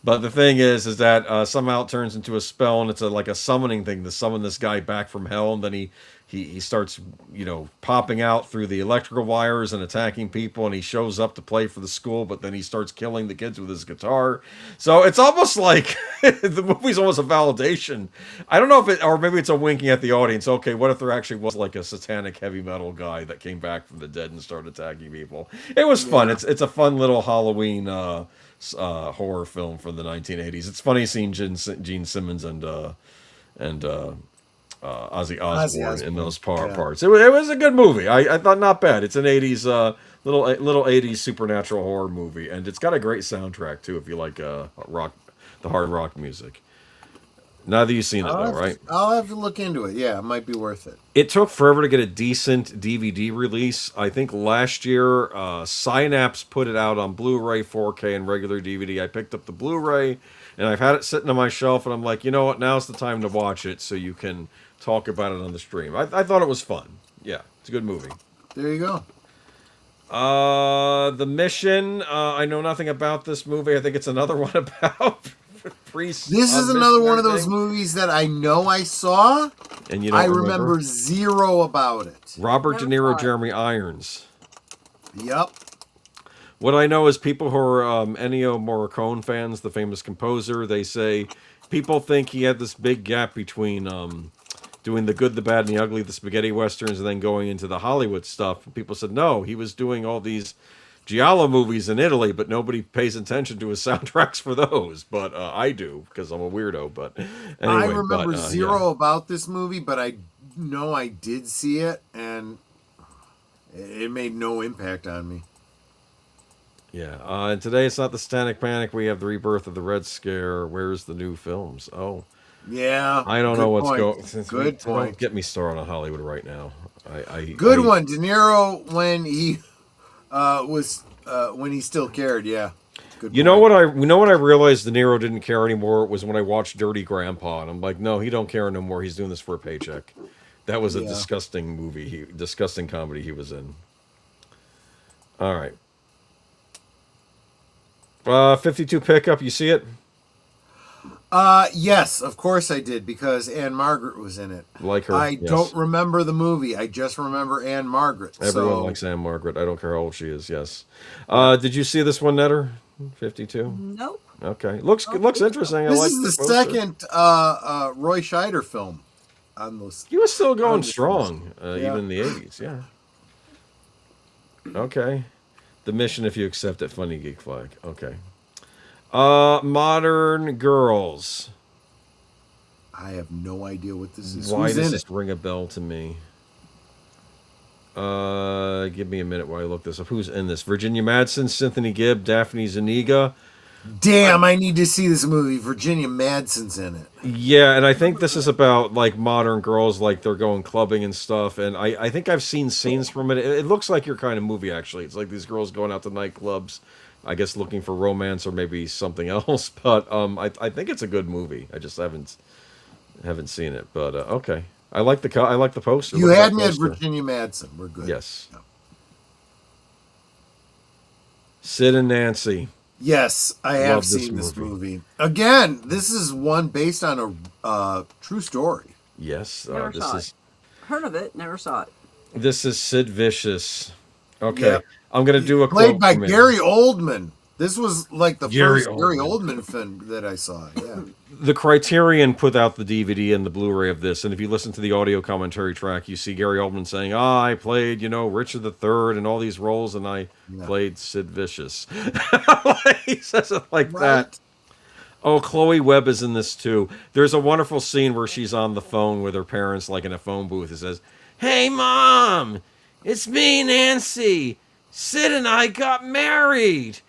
But the thing is that somehow it turns into a spell, and it's like a summoning thing to summon this guy back from hell, and then he starts, popping out through the electrical wires and attacking people, and he shows up to play for the school, but then he starts killing the kids with his guitar. So it's almost like the movie's almost a validation. I don't know if or maybe it's a winking at the audience. Okay, what if there actually was like a satanic heavy metal guy that came back from the dead and started attacking people? It was fun. It's a fun little Halloween horror film from the 1980s. It's funny seeing Gene Simmons and Ozzy Osbourne in those parts. It was a good movie. I thought not bad. It's an 80s little 80s supernatural horror movie, and it's got a great soundtrack too if you like the hard rock music. Now that you've seen it, though, right? I'll have to look into it. Yeah, it might be worth it. It took forever to get a decent DVD release. I think last year, Synapse put it out on Blu-ray, 4K, and regular DVD. I picked up the Blu-ray, and I've had it sitting on my shelf, and I'm like, you know what? Now's the time to watch it so you can talk about it on the stream. I thought it was fun. Yeah, it's a good movie. There you go. The Mission. I know nothing about this movie. I think it's another one about priests. This is another one of those movies that I know I saw, and I remember zero about it. Robert De Niro, Jeremy Irons. Yep. What I know is people who are Ennio Morricone fans, the famous composer, they say people think he had this big gap between doing the good, the bad, and the ugly, the spaghetti westerns, and then going into the Hollywood stuff. And people said, no, he was doing all these Giallo movies in Italy, but nobody pays attention to his soundtracks for those. But I do, because I'm a weirdo. But anyway, I remember zero about this movie, but I know I did see it, and it made no impact on me. Yeah, and today it's not the Satanic Panic. We have the rebirth of the Red Scare. Where's the new films? Oh, yeah. I don't know what's going. Good point. Don't get me started on Hollywood right now. Good one, De Niro when he when he still cared. Yeah. Good you know what I realized De Niro didn't care anymore was when I watched Dirty Grandpa, and I'm like, no, he don't care no more. He's doing this for a paycheck. That was a disgusting movie. Disgusting comedy he was in. All right. 52 pickup, you see it? Yes, of course I did, because Anne Margaret was in it. Like her, I yes. don't remember the movie. I just remember Anne Margaret. Everyone So likes Anne Margaret. I don't care how old she is. Yes. Did you see this one, Netter? 52. Nope. Okay. Looks interesting. I this like is the poster. second Roy Scheider film on those. He was still going on this strong, list. even in the 80s. Yeah. Okay. The mission, if you accept it, funny geek flag. Okay. Modern Girls. I have no idea what this is. Why Who's does in this it? ring a bell to me? Give me a minute while I look this up. Who's in this? Virginia Madsen, Cynthia Gibb, Daphne Zuniga. Damn, I need to see this movie. Virginia Madsen's in it. Yeah, and I think this is about like modern girls, like they're going clubbing and stuff. And I think I've seen scenes from it. It looks like your kind of movie, actually. It's like these girls going out to nightclubs, I guess looking for romance or maybe something else. But I think it's a good movie. I just haven't seen it. But okay, I like the poster. You Look at had that me at poster. Virginia Madsen. We're good. Yes. Sid and Nancy. Yes, I have Love this seen this movie. movie. Again, this is one based on a true story. Yes, Never this saw is it. Heard of it, never saw it. this is Sid Vicious. Okay, Yep. I'm gonna do a Played quote by from it. Gary Oldman. This was like the Gary first Gary Oldman. Oldman film that I saw. Yeah. The Criterion put out the DVD and the Blu-ray of this, and if you listen to the audio commentary track, you see Gary Oldman saying, I played, Richard III and all these roles, and I played Sid Vicious." He says it like that. Oh, Chloe Webb is in this too. There's a wonderful scene where she's on the phone with her parents, like in a phone booth. It says, "Hey, Mom, it's me, Nancy. Sid and I got married.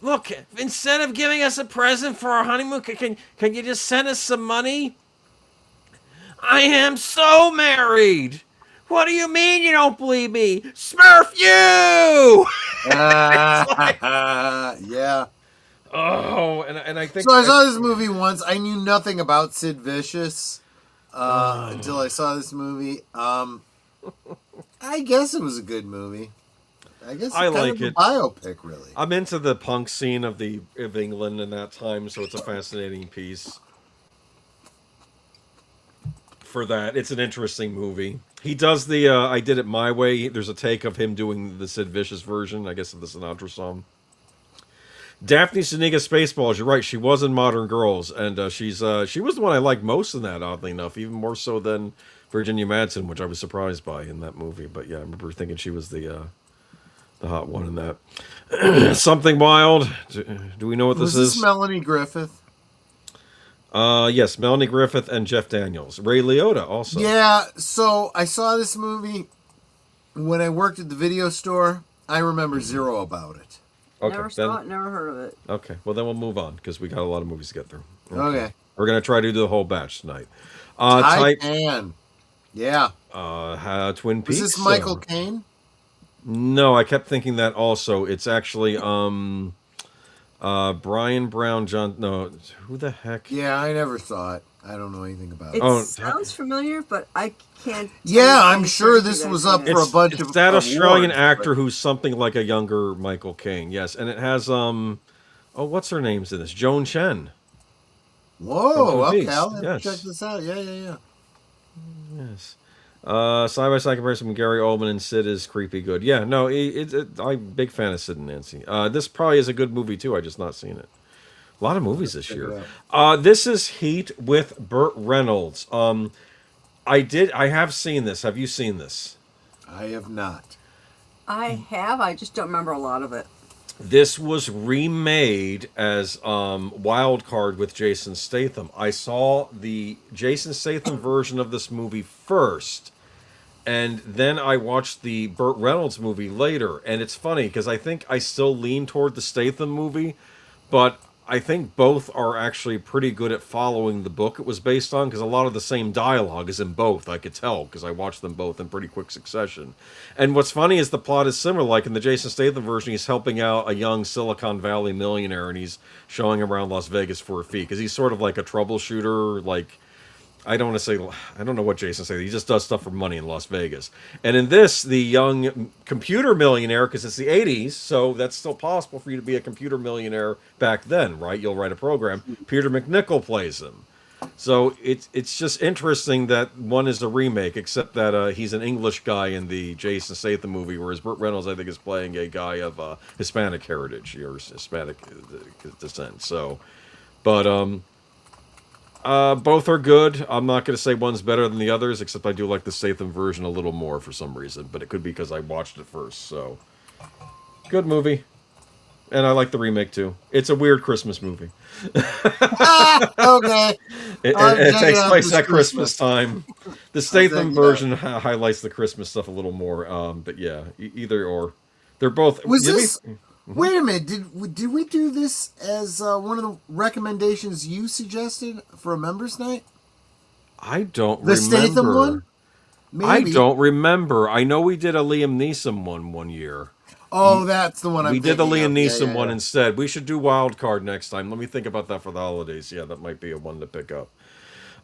Look, instead of giving us a present for our honeymoon, can you just send us some money? I am so married. What do you mean you don't believe me? Smurf you!" Yeah. Oh, and I think So I saw this movie once. I knew nothing about Sid Vicious until I saw this movie. I guess it was a good movie. I guess it's I kind like of a it. biopic, really. I'm into the punk scene of England in that time, so it's a fascinating piece. For that, it's an interesting movie. He does the "I Did It My Way." There's a take of him doing the Sid Vicious version, I guess, of the Sinatra song. Daphne Zuniga Spaceballs. You're right. She was in Modern Girls, and she was the one I liked most in that. Oddly enough, even more so than Virginia Madsen, which I was surprised by in that movie. But yeah, I remember thinking she was the hot one in that. Something Wild. Do we know what this Was is? Melanie Griffith? Yes, Melanie Griffith and Jeff Daniels. Ray Liotta also. Yeah, so I saw this movie when I worked at the video store. I remember zero about it. Okay, Never saw it, never heard of it. Okay, well then we'll move on because we got a lot of movies to get through. Okay. We're gonna try to do the whole batch tonight. Titan. Yeah. Twin Peaks. Was this Michael Caine? No, I kept thinking that also. It's actually Brian Brown John. No, who the heck? Yeah, I never saw it. I don't know anything about It it. sounds familiar, but I can't. Yeah, I'm sure this was up for a bunch It's of that Australian awards, actor but- who's something like a younger Michael Caine. Yes, and it has what's her name's in this? Joan Chen. Whoa, From Twin okay, Peaks. I'll have Yes. to check this out. Yeah. Yes. Side-by-side comparison with Gary Oldman and Sid is creepy good. Yeah, no, I'm a big fan of Sid and Nancy. This probably is a good movie too. I just not seen it. A lot of movies this year. This is Heat with Burt Reynolds. I have seen this. Have you seen this? I have not. I have. I just don't remember a lot of it. This was remade as Wild Card with Jason Statham. I saw the Jason Statham version of this movie first, and then I watched the Burt Reynolds movie later. And it's funny because I think I still lean toward the Statham movie, but I think both are actually pretty good at following the book it was based on, because a lot of the same dialogue is in both. I could tell because I watched them both in pretty quick succession. And what's funny is the plot is similar. Like in the Jason Statham version, he's helping out a young Silicon Valley millionaire, and he's showing him around Las Vegas for a fee because he's sort of like a troubleshooter, like I don't want to say, I don't know what Jason said. He just does stuff for money in Las Vegas. And in this, the young computer millionaire, because it's the 80s, so that's still possible for you to be a computer millionaire back then, right? You'll write a program. Peter McNichol plays him. So it's just interesting that one is a remake, except that he's an English guy in the Jason Statham movie, whereas Burt Reynolds, I think, is playing a guy of Hispanic heritage or Hispanic descent. So, but both are good. I'm not going to say one's better than the others, except I do like the Statham version a little more for some reason, but it could be because I watched it first. So, good movie. And I like the remake, too. It's a weird Christmas movie. Okay. It takes place at Christmas time. The Statham version highlights the Christmas stuff a little more. But yeah, either or. They're both... Was this... Wait a minute. Did we do this as one of the recommendations you suggested for a members' night? I don't remember. The Statham one? Maybe. I don't remember. I know we did a Liam Neeson one year. Oh, that's the one We did the Liam Neeson one instead. We should do Wild Card next time. Let me think about that for the holidays. Yeah, that might be a one to pick up.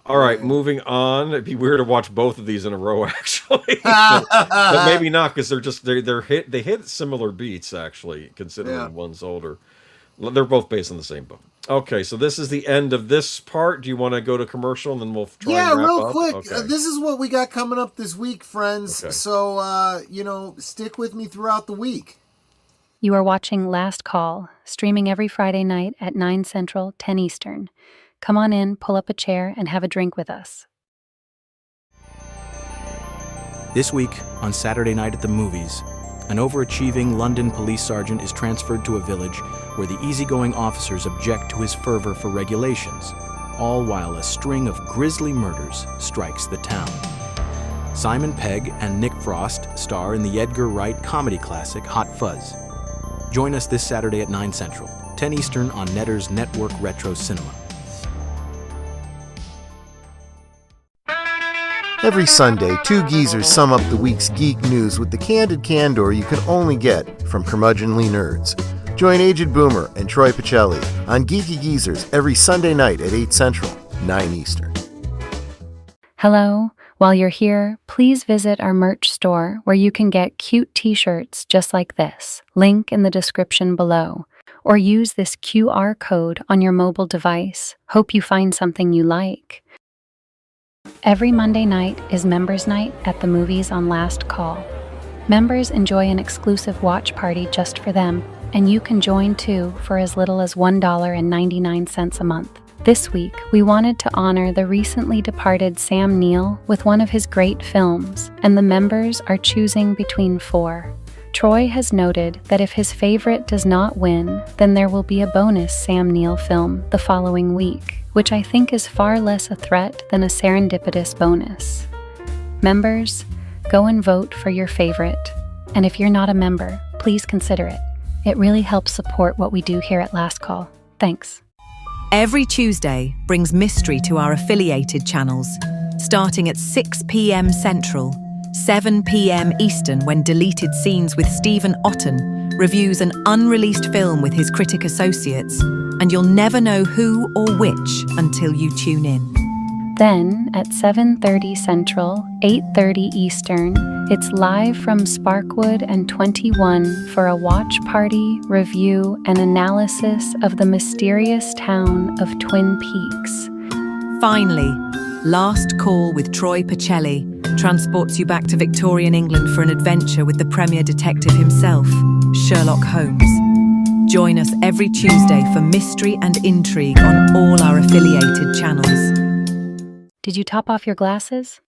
All right, moving on. It'd be weird to watch both of these in a row, actually, but maybe not because they hit similar beats actually, considering one's older. They're both based on the same book. Okay, so this is the end of this part. Do you want to go to commercial and then we'll try and wrap real up? quick. Okay. This is what we got coming up this week, friends. Okay. So, stick with me throughout the week. You are watching Last Call, streaming every Friday night at 9 Central, 10 Eastern. Come on in, pull up a chair, and have a drink with us. This week, on Saturday night at the movies, an overachieving London police sergeant is transferred to a village where the easygoing officers object to his fervor for regulations, all while a string of grisly murders strikes the town. Simon Pegg and Nick Frost star in the Edgar Wright comedy classic Hot Fuzz. Join us this Saturday at 9 Central, 10 Eastern on Netter's Network Retro Cinema. Every Sunday, two geezers sum up the week's geek news with the candid candor you can only get from curmudgeonly nerds. Join Aged Boomer and Troy Pacelli on Geeky Geezers every Sunday night at 8 Central, 9 Eastern. Hello. While you're here, please visit our merch store where you can get cute t-shirts just like this. Link in the description below. Or use this QR code on your mobile device. Hope you find something you like. Every Monday night is Members Night at the movies on Last Call. Members enjoy an exclusive watch party just for them, and you can join too for as little as $1.99 a month. This week, we wanted to honor the recently departed Sam Neill with one of his great films, and the members are choosing between 4. Troy has noted that if his favorite does not win, then there will be a bonus Sam Neill film the following week, which I think is far less a threat than a serendipitous bonus. Members, go and vote for your favorite. And if you're not a member, please consider it. It really helps support what we do here at Last Call. Thanks. Every Tuesday brings mystery to our affiliated channels, starting at 6 p.m. Central, 7 p.m. Eastern, when Deleted Scenes with Stephen Otten reviews an unreleased film with his critic associates, and you'll never know who or which until you tune in. Then, at 7:30 Central, 8:30 Eastern, it's live from Sparkwood and 21 for a watch party, review, and analysis of the mysterious town of Twin Peaks. Finally, Last Call with Troy Pacelli transports you back to Victorian England for an adventure with the premier detective himself, Sherlock Holmes. Join us every Tuesday for mystery and intrigue on all our affiliated channels. Did you top off your glasses?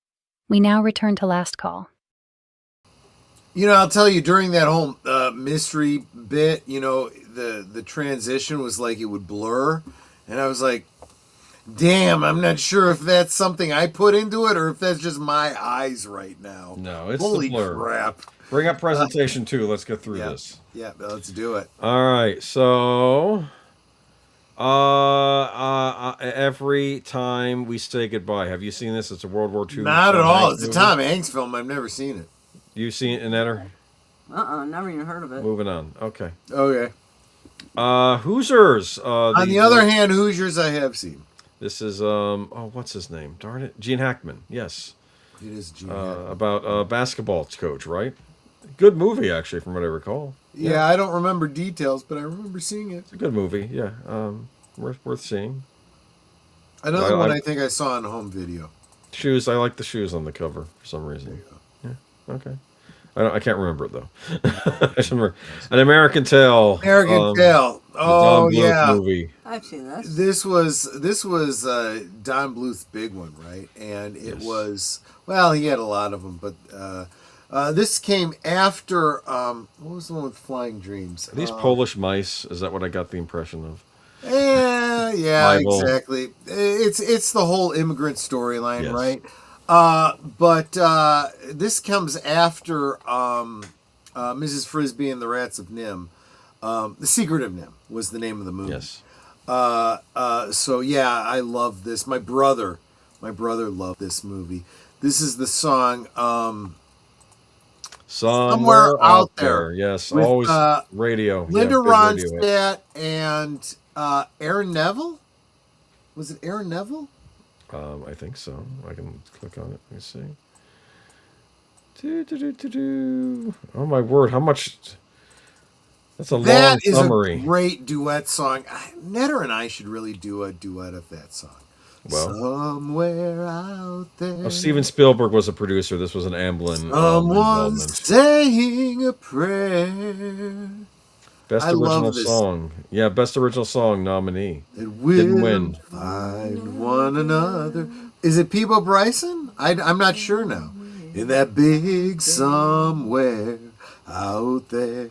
We now return to Last Call. I'll tell you, during that whole mystery bit, the transition was like it would blur. And I was like, damn, I'm not sure if that's something I put into it or if that's just my eyes right now. No, it's Holy the blur. Crap. Bring up presentation 2. Let's get through this. Yeah, let's do it. All right, so every time we say goodbye, have you seen this? It's a World War II. Not at all. Hanks It's a movie. Tom Hanks film. I've never seen it. You seen it, Netter? Never even heard of it. Moving on. Okay. Okay. Hoosiers. On the other hand, Hoosiers I have seen. This is what's his name? Darn it, Gene Hackman. Yes, It is Gene. about a basketball coach, right? Good movie, actually, from what I recall. Yeah, I don't remember details, but I remember seeing it. It's a good movie. Yeah, worth seeing. Another one I think I saw on home video. Shoes. I like the shoes on the cover for some reason. Yeah. Okay. I can't remember it though. I just remember An American Tale. American Tale. Oh the Don yeah, Bluth movie. I've seen this. This was Don Bluth's big one, right? And it was, well, he had a lot of them, but this came after what was the one with Flying Dreams? Are these Polish mice? Is that what I got the impression of? Yeah, Bible. exactly. It's the whole immigrant storyline, Yes. right? But this comes after Mrs. Frisbee and the Rats of Nim. The Secret of Nim was the name of the movie. Yes. So yeah, I love this. My brother loved this movie. This is the song Somewhere out there. Yes, with, always radio. Linda Yeah, good radio hit. Ronstadt and Aaron Neville. Was it Aaron Neville? I think so. I can click on it. Let me see. Do. Oh my word! How much? That's a long That is summary. a great duet song. Netter and I should really do a duet of that song. Well, Somewhere out there. Steven Spielberg was a producer. This was an Amblin Someone's involvement. saying a prayer. Best I love original this. song. Yeah, best original song nominee. That we'll Didn't win. find one another. Is it Peebo Bryson? I'm not sure now. In that big somewhere out there.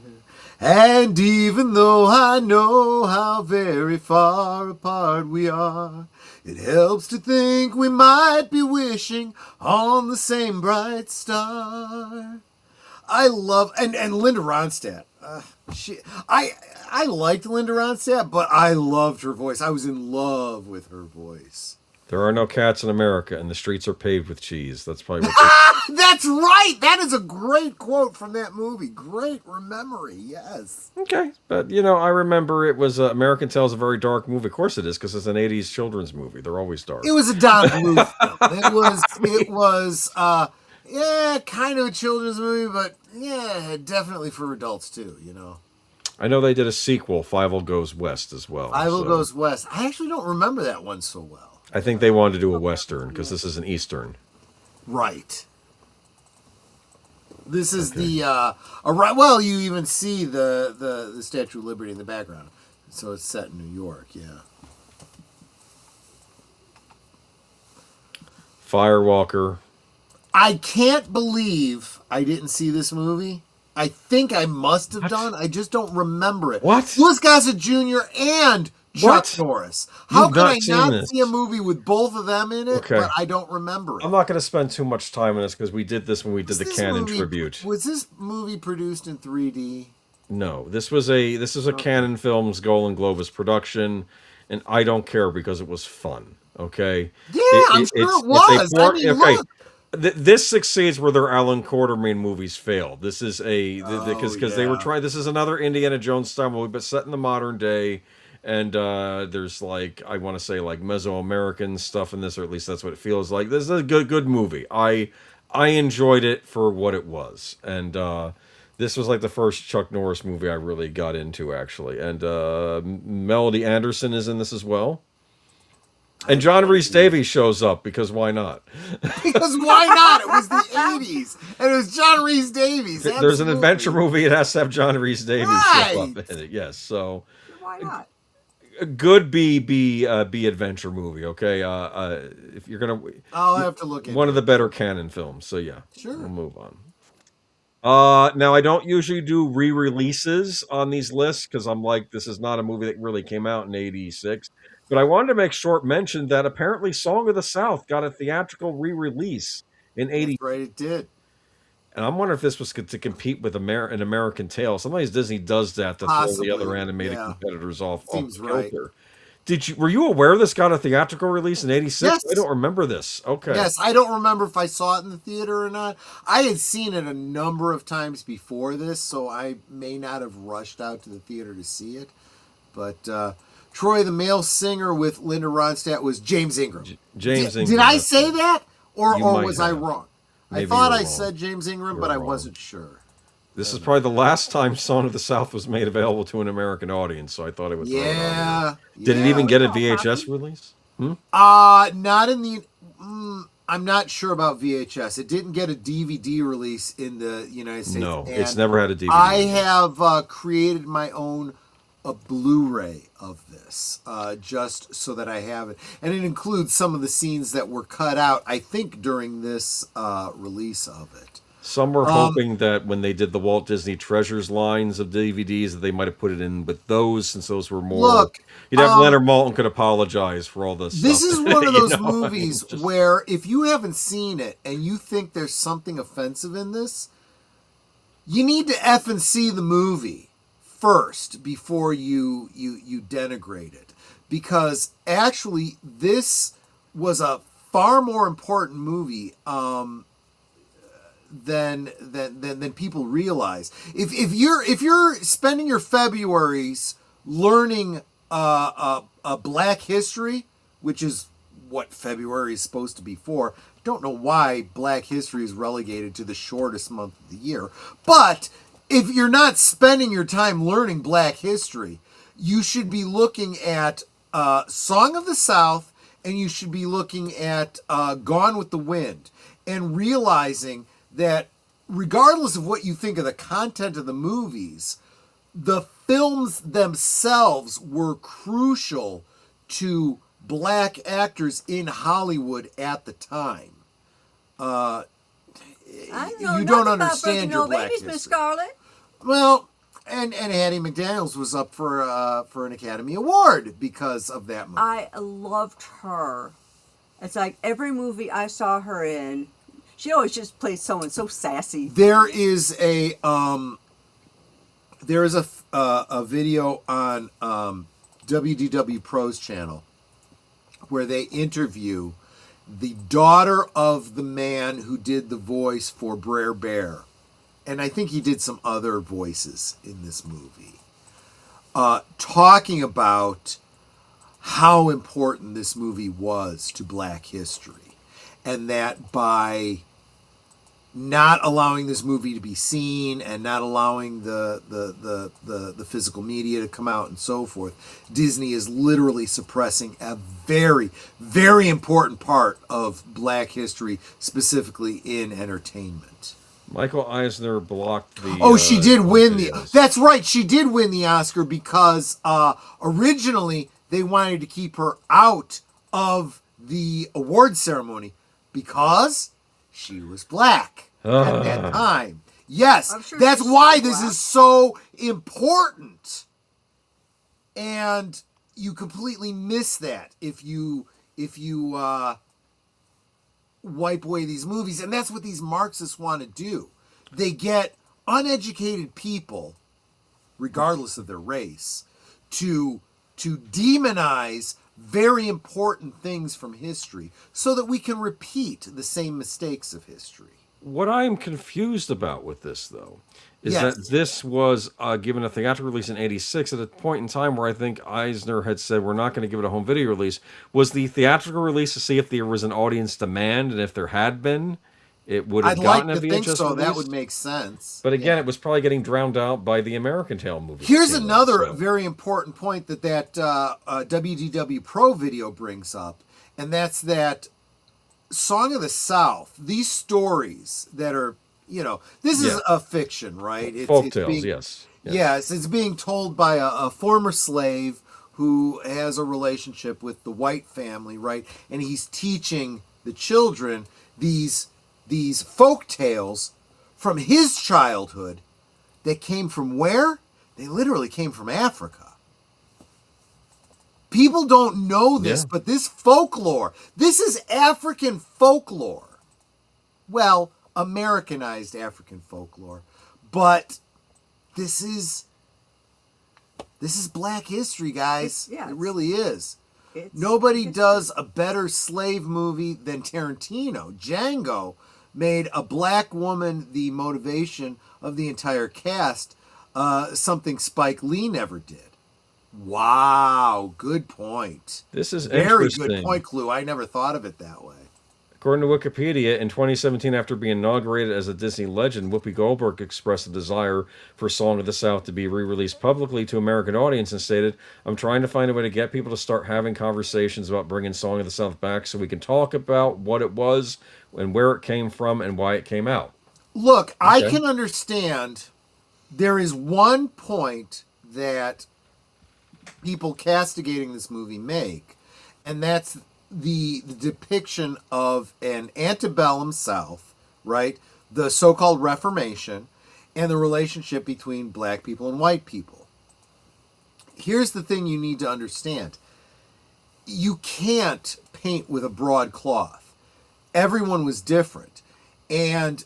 And even though I know how very far apart we are, it helps to think we might be wishing on the same bright star. I love and Linda Ronstadt. I liked Linda Ronstadt, but I loved her voice. I was in love with her voice. There are no cats in America, and the streets are paved with cheese. That's probably what. That's right. That is a great quote from that movie. Great memory. Yes. Okay, but I remember it was American Tale is a very dark movie. Of course it is, because it's an '80s children's movie. They're always dark. It was a Don Bluth film. It was kind of a children's movie, but yeah, definitely for adults too. I know they did a sequel, Fievel Goes West, as well. Fievel Goes West. I actually don't remember that one so well. I think they wanted to do a Western, because this is an Eastern. Right. This is well, you even see the Statue of Liberty in the background. So it's set in New York, yeah. Firewalker. I can't believe I didn't see this movie. I think I must have done. I just don't remember it. What? Louis Gossett Jr. and Chuck Norris. How You've can not I seen not this. see a movie with both of them in it, Okay. but I don't remember it? I'm not going to spend too much time on this, because we did this when we did the Canon tribute. Was this movie produced in 3D? No, this was a Canon Films Golden Globus production, and I don't care because it was fun. Okay. Yeah, I'm sure it was. Look. This succeeds where their Alan Quartermain movies failed. This is because they were trying. This is another Indiana Jones style movie, but set in the modern day. And there's I want to say Mesoamerican stuff in this, or at least that's what it feels like. This is a good movie. I enjoyed it for what it was, and this was the first Chuck Norris movie I really got into, actually. And Melody Anderson is in this as well. And John Rhys Davies shows up, because why not? Because why not? It was the 80s, and it was John Rhys Davies. There's an adventure movie. It has to have John Rhys Davies show up in it. Yes, so Why not? a good B adventure movie. Okay, if you're gonna, I'll have to look into one of the better Canon films. So yeah, Sure. we'll move on. Now I don't usually do re-releases on these lists, because I'm this is not a movie that really came out in '86. But I wanted to make short mention that apparently Song of the South got a theatrical re-release in '80. Right, it did. And I'm wondering if this was to compete with an American Tale. Sometimes Disney does that to Possibly, throw the other animated yeah. competitors off Seems right. kilter. Were you aware this got a theatrical release in '86? Yes. I don't remember this. Okay. Yes, I don't remember if I saw it in the theater or not. I had seen it a number of times before this, so I may not have rushed out to the theater to see it. But Troy the Male Singer with Linda Ronstadt was James Ingram. James Ingram. Did I say that? Or was I have. wrong? Maybe I thought you I were said James Ingram, but I wasn't sure. This is probably the last time Song of the South was made available to an American audience, so I thought it would throw it on here. Did it even get a VHS release? Not in the... I'm not sure about VHS. It didn't get a DVD release in the United States. No, it's never had a DVD I release. have created my own Blu-ray of this, just so that I have it. And it includes some of the scenes that were cut out, I think, during this release of it. Some were hoping that when they did the Walt Disney Treasures lines of DVDs that they might have put it in with those, since those were more... Look, you'd have Leonard Maltin could apologize for all this This stuff. is one of those movies where if you haven't seen it and you think there's something offensive in this, you need to effing see the movie first before you denigrate it. Because actually, this was a far more important movie than people realize. If you're spending your Februaries learning Black history, which is what February is supposed to be for. Don't know why Black history is relegated to the shortest month of the year. But if you're not spending your time learning Black history, you should be looking at Song of the South, and you should be looking at Gone with the Wind, and realizing that regardless of what you think of the content of the movies, the films themselves were crucial to Black actors in Hollywood at the time. I know you don't nothing understand about your no Black babies, history. Miss Scarlett. Well, and Hattie McDaniels was up for an Academy Award because of that movie. I loved her. It's like every movie I saw her in, she always just plays someone so sassy. There is a video on WDW Pro's channel where they interview the daughter of the man who did the voice for Brer Bear. And I think he did some other voices in this movie. Talking about how important this movie was to Black history. And that by not allowing this movie to be seen and not allowing the physical media to come out and so forth, Disney is literally suppressing a very, very important part of Black history, specifically in entertainment. Michael Eisner blocked the... Oh, she did win the... videos. That's right, she did win the Oscar because originally they wanted to keep her out of the award ceremony because she was Black at that time. Yes, sure that's she's why still this Black. is so important. And you completely miss that if you wipe away these movies. And that's what these Marxists want to do. They get uneducated people, regardless of their race, to demonize very important things from history so that we can repeat the same mistakes of history. What I am confused about with this, though, is Yes. that this was given a theatrical release in '86 at a point in time where I think Eisner had said we're not going to give it a home video release. Was the theatrical release to see if there was an audience demand, and if there had been, it would have I'd like gotten to a VHS think so. release? That would make sense. But again, it was probably getting drowned out by the American Tail movie. Here's that came another out, so. very important point that WDW Pro video brings up, and that's that Song of the South, these stories that are, this is a fiction, right? Folk tales, yes. Yes, it's being told by a former slave who has a relationship with the white family, right? And he's teaching the children these folk tales from his childhood that came from where? They literally came from Africa. People don't know this, but this folklore, this is African folklore. Well, Americanized African folklore. But this is Black history, guys. It really is. Nobody does a better slave movie than Tarantino. Django made a Black woman the motivation of the entire cast, something Spike Lee never did. Wow, good point. This is Very interesting. good point, Clue. I never thought of it that way. According to Wikipedia, in 2017, after being inaugurated as a Disney legend, Whoopi Goldberg expressed a desire for Song of the South to be re-released publicly to American audience and stated, "I'm trying to find a way to get people to start having conversations about bringing Song of the South back so we can talk about what it was and where it came from and why it came out." Look, I Okay. can understand there is one point that people castigating this movie make, and that's the depiction of an antebellum South, right? The so-called Reformation and the relationship between black people and white people. Here's the thing you need to understand. You can't paint with a broad cloth. Everyone was different. And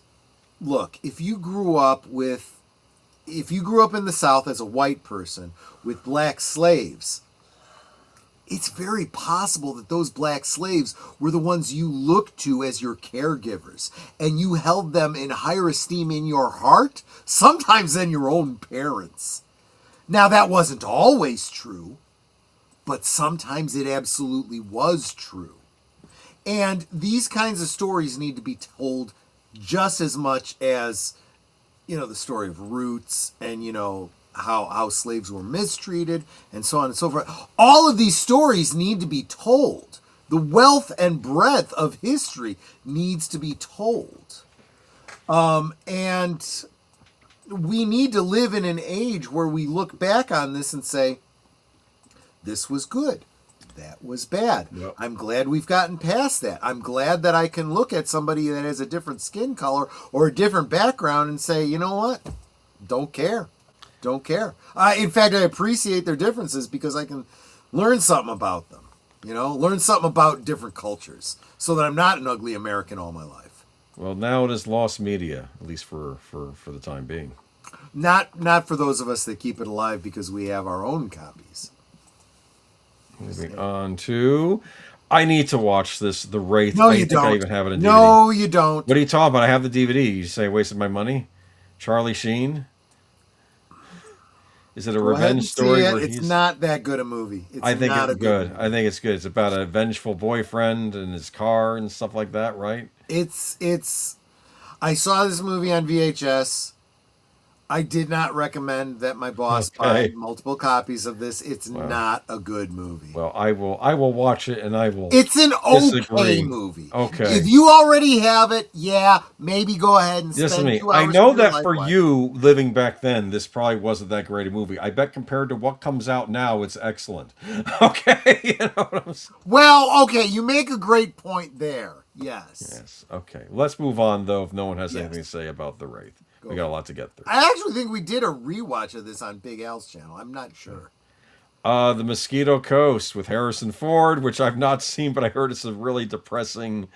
look, if you grew up in the South as a white person with black slaves, it's very possible that those black slaves were the ones you looked to as your caregivers, and you held them in higher esteem in your heart, sometimes than your own parents. Now, that wasn't always true, but sometimes it absolutely was true. And these kinds of stories need to be told just as much as, the story of Roots and, how slaves were mistreated and so on and so forth. All of these stories need to be told. The wealth and breadth of history needs to be told. And we need to live in an age where we look back on this and say, this was good. That was bad. Yep. I'm glad we've gotten past that. I'm glad that I can look at somebody that has a different skin color or a different background and say, you know what? Don't care. Don't care. In fact, I appreciate their differences because I can learn something about them. Learn something about different cultures so that I'm not an ugly American all my life. Well, now it is lost media, at least for the time being. Not for those of us that keep it alive because we have our own copies. Moving on to, I need to watch this, The Wraith. No, I you think don't. I even have it on DVD. No, you don't. What are you talking about? I have the DVD. You say I wasted my money? Charlie Sheen? Is it a revenge story? It's not that good a movie. I think it's good. I think it's good. It's about a vengeful boyfriend and his car and stuff like that, right? I saw this movie on VHS. I did not recommend that my boss buy multiple copies of this. It's not a good movie. Well, I will watch it and I will. It's an okay movie. Okay. If you already have it, maybe go ahead and Listen spend to me. 2 hours. I know that for you living back then, this probably wasn't that great a movie. I bet compared to what comes out now, it's excellent. Okay, you know what I'm saying? Well, okay, you make a great point there. Yes. Okay. Let's move on though. If no one has anything to say about The Wraith. We got a lot to get through. I actually think we did a rewatch of this on Big Al's channel. I'm not sure. The Mosquito Coast with Harrison Ford, which I've not seen, but I heard it's a really depressing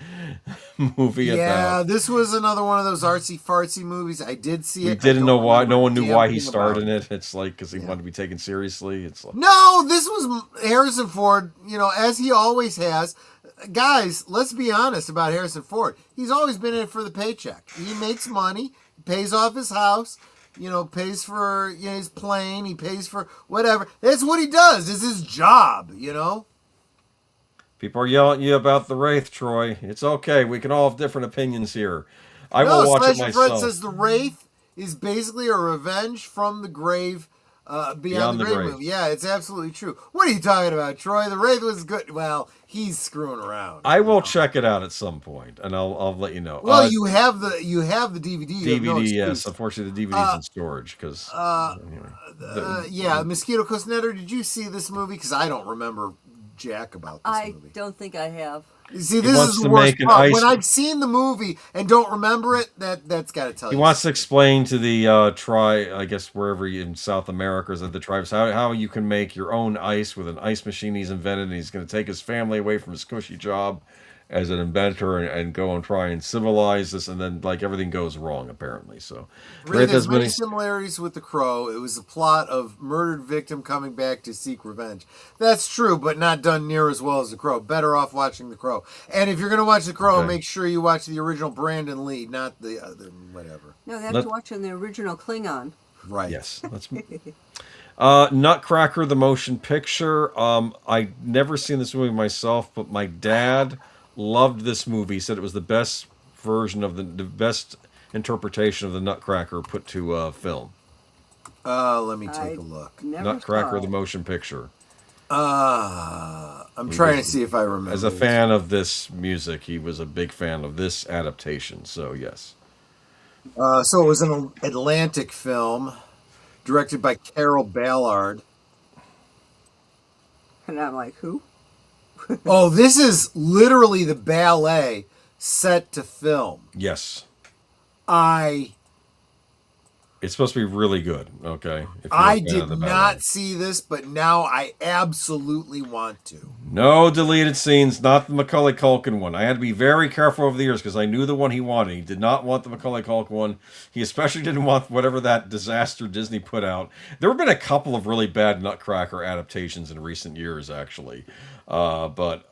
movie. Yeah, this was another one of those artsy-fartsy movies. I did see it. We didn't know why. No one knew why he starred in it. It's like because he wanted to be taken seriously. It's like no, this was Harrison Ford. As he always has. Guys, let's be honest about Harrison Ford. He's always been in it for the paycheck. He makes money. Pays off his house, pays for his plane, he pays for whatever. That's what he does. It's his job, People are yelling at you about The Wraith, Troy. It's okay. We can all have different opinions here. I will watch it myself. Fred says The Wraith is basically a revenge from the grave, Beyond the Grave movie. Yeah, it's absolutely true. What are you talking about, Troy? The Wraith was good. Well, he's screwing around. I will check it out at some point, and I'll let you know. Well, you have the DVD. DVD, yes. Unfortunately, the DVD's in storage because. Mosquito Coast. Netter, did you see this movie? Because I don't remember jack about this movie. I don't think I have. See, this is the worst part. When I've seen the movie and don't remember it, that's got to tell you. He wants to explain to the I guess wherever in South America is at the tribes how you can make your own ice with an ice machine he's invented, and he's going to take his family away from his cushy job as an inventor and go and try and civilize this, and then everything goes wrong apparently. So there's many similarities with The Crow. It was a plot of murdered victim coming back to seek revenge. That's true, but not done near as well as The Crow. Better off watching The Crow. And if you're going to watch The Crow, make sure you watch the original Brandon Lee, not the other whatever. No, they have to watch on the original Klingon. Right. Yes. Nutcracker, the motion picture. I never seen this movie myself, but my dad loved this movie. He said it was the best version of the best interpretation of the Nutcracker put to film. Let me take a look. Nutcracker, the motion picture. I'm trying to see if I remember. As a fan of this music, he was a big fan of this adaptation. So yes. So it was an Atlantic film, directed by Carol Ballard. And I'm like, who? Oh, this is literally the ballet set to film. Yes. It's supposed to be really good, okay? I did not see this, but now I absolutely want to. No deleted scenes, not the Macaulay Culkin one. I had to be very careful over the years because I knew the one he wanted. He did not want the Macaulay Culkin one. He especially didn't want whatever that disaster Disney put out. There have been a couple of really bad Nutcracker adaptations in recent years, actually. But